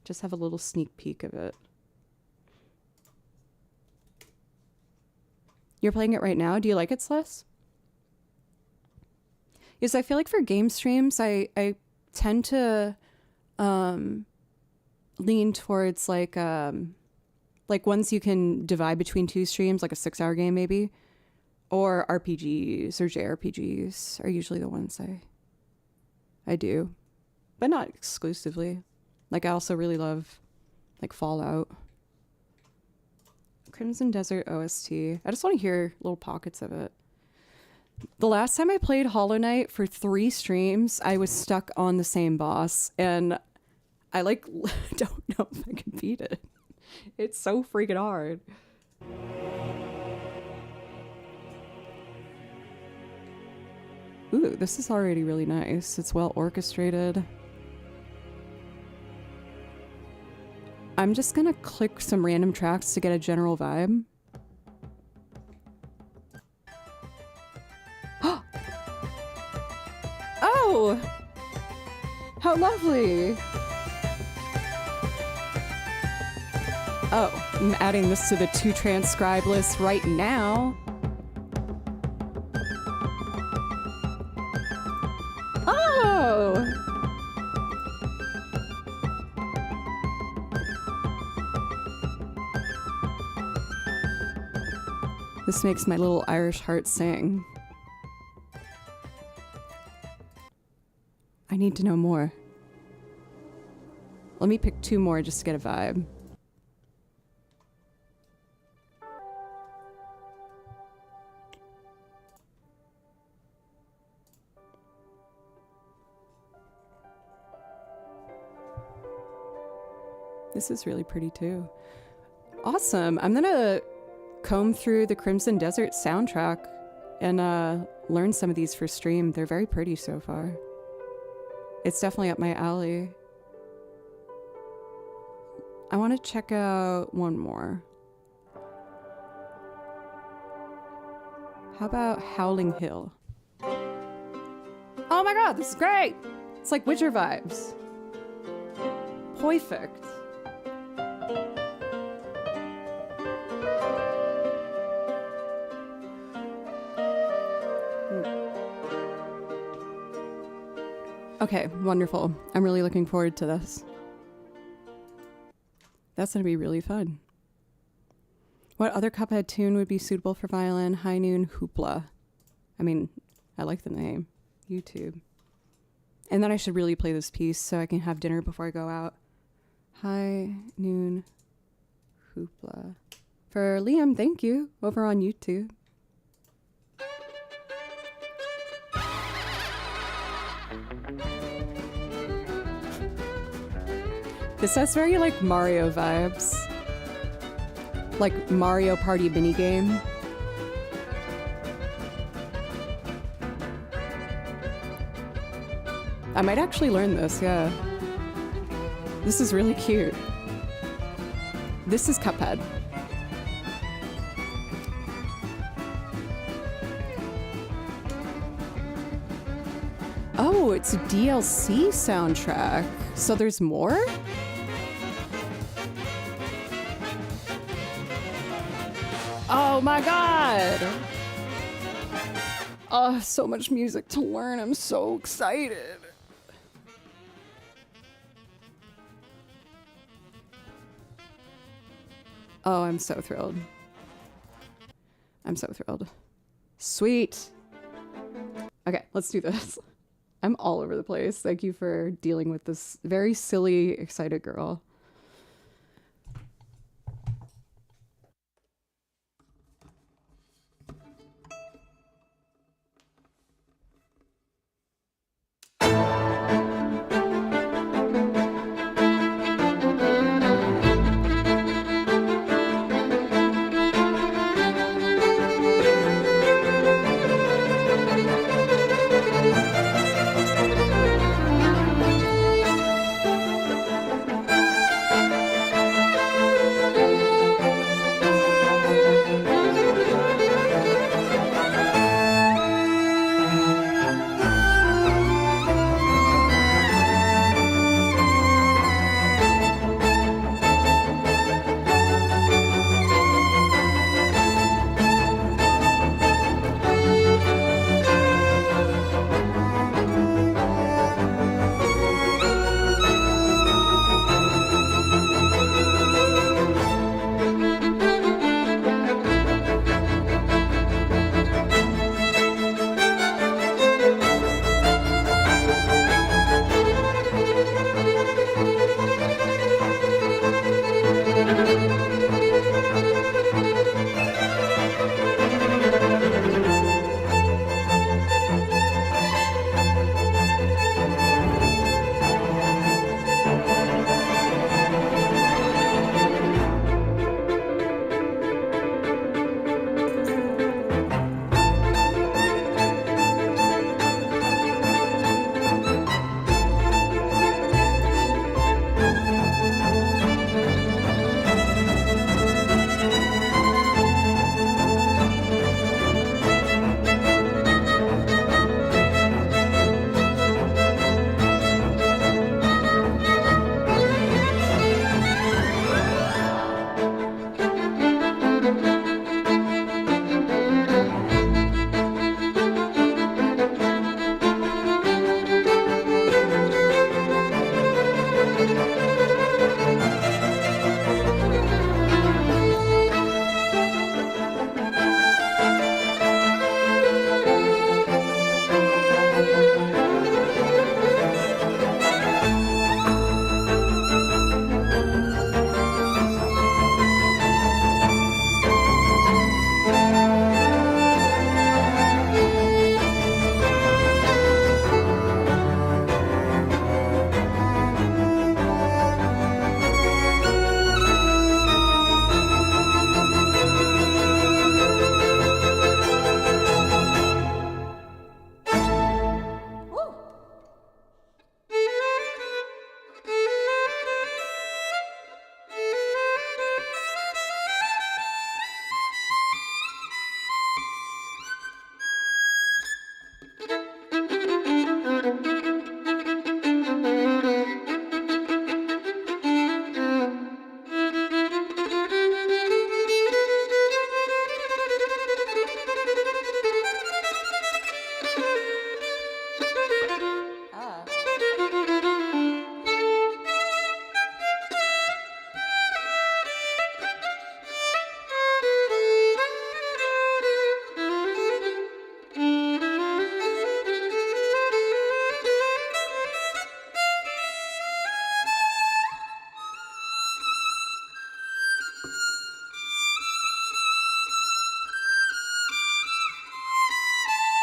just have a little sneak peek of it. You're playing it right now? Do you like it, Celeste? Yes, I feel like for game streams, I tend to lean towards like ones you can divide between 2 streams, like a 6-hour game maybe, or RPGs or JRPGs are usually the ones I do, but not exclusively. Like I also really love like Fallout. Crimson Desert OST. I just want to hear little pockets of it. The last time I played Hollow Knight for 3 streams, I was stuck on the same boss, and I like don't know if I can beat it. It's so freaking hard. Ooh, this is already really nice. It's well orchestrated. I'm just gonna click some random tracks to get a general vibe. Oh! How lovely! Oh, I'm adding this to the to transcribe list right now. Oh! This makes my little Irish heart sing. I need to know more. Let me pick 2 more just to get a vibe. This is really pretty too. Awesome. I'm gonna comb through the Crimson Desert soundtrack and learn some of these for stream. They're very pretty so far. It's definitely up my alley. I want to check out one more. How about Howling Hill? Oh my god, this is great! It's like Witcher vibes. Perfect. Okay, wonderful. I'm really looking forward to this. That's going to be really fun. What other Cuphead tune would be suitable for violin? High Noon Hoopla. I mean, I like the name. YouTube. And then I should really play this piece so I can have dinner before I go out. High Noon Hoopla. For Liam, thank you. Over on YouTube. This has very like Mario vibes. Like Mario Party minigame. I might actually learn this, yeah. This is really cute. This is Cuphead. Oh, it's a DLC soundtrack. So there's more? Oh my god! Oh, so much music to learn. I'm so excited. Oh, I'm so thrilled. I'm so thrilled. Sweet. Okay, let's do this. I'm all over the place. Thank you for dealing with this very silly, excited girl.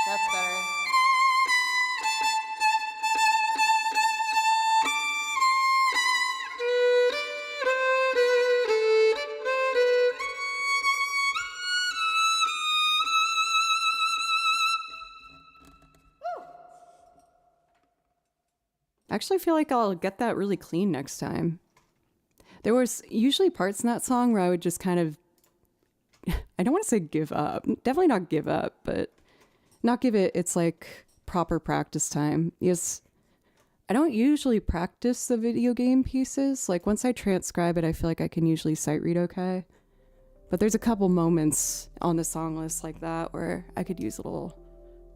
That's better. I actually feel like I'll get that really clean next time. There was usually parts in that song where I would just kind of, I don't want to say give up, definitely not give up, but not give it its like proper practice time. Yes, I don't usually practice the video game pieces. Like once I transcribe it, I feel like I can usually sight read okay. But there's a couple moments on the song list like that where I could use a little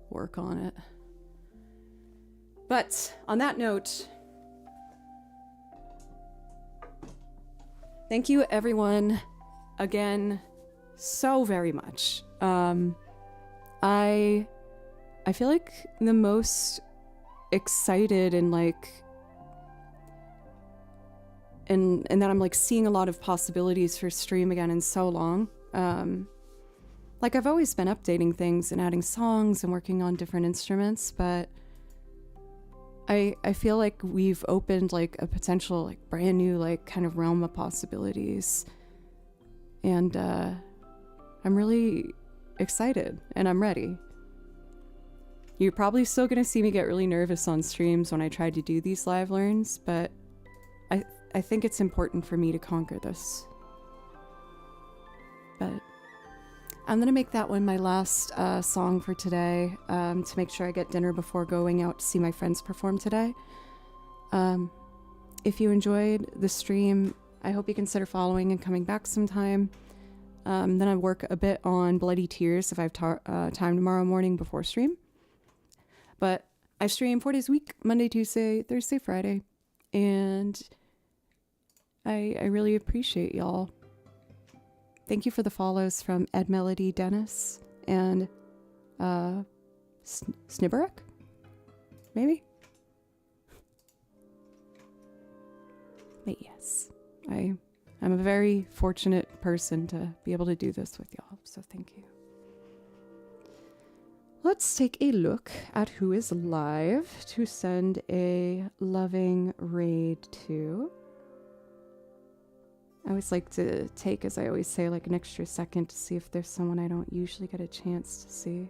work on it. But on that note, thank you everyone again so very much. I feel like the most excited and like and that I'm like seeing a lot of possibilities for stream again in so long. Like I've always been updating things and adding songs and working on different instruments, but I feel like we've opened like a potential like brand new like kind of realm of possibilities. And I'm really excited and I'm ready. You're probably still gonna see me get really nervous on streams when I try to do these live learns, but I think it's important for me to conquer this. But I'm gonna make that one my last song for today, to make sure I get dinner before going out to see my friends perform today. If you enjoyed the stream, I hope you consider following and coming back sometime. Then I work a bit on Bloody Tears if I have time tomorrow morning before stream. But I stream 4 days a week, Monday, Tuesday, Thursday, Friday. And I really appreciate y'all. Thank you for the follows from Ed Melody Dennis and Snibberek? Maybe? But yes, I'm a very fortunate person to be able to do this with y'all, so thank you. Let's take a look at who is live to send a loving raid to. I always like to take, as I always say, like an extra second to see if there's someone I don't usually get a chance to see.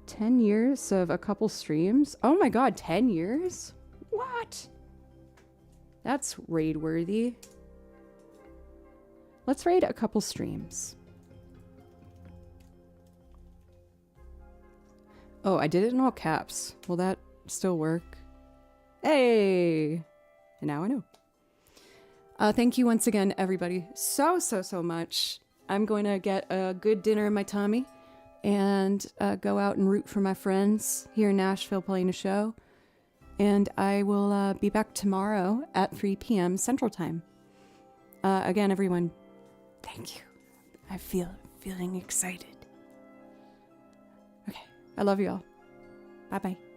"10 years of a couple streams? Oh my god, 10 years? What? That's raid worthy. Let's raid a couple streams. Oh, I did it in all caps. Will that still work? Hey! And now I know. Thank you once again, everybody, so much. I'm going to get a good dinner in my tummy and go out and root for my friends here in Nashville playing a show. And I will be back tomorrow at 3 p.m. Central Time. Again, everyone, thank you. I feeling excited. Okay, I love you all. Bye-bye.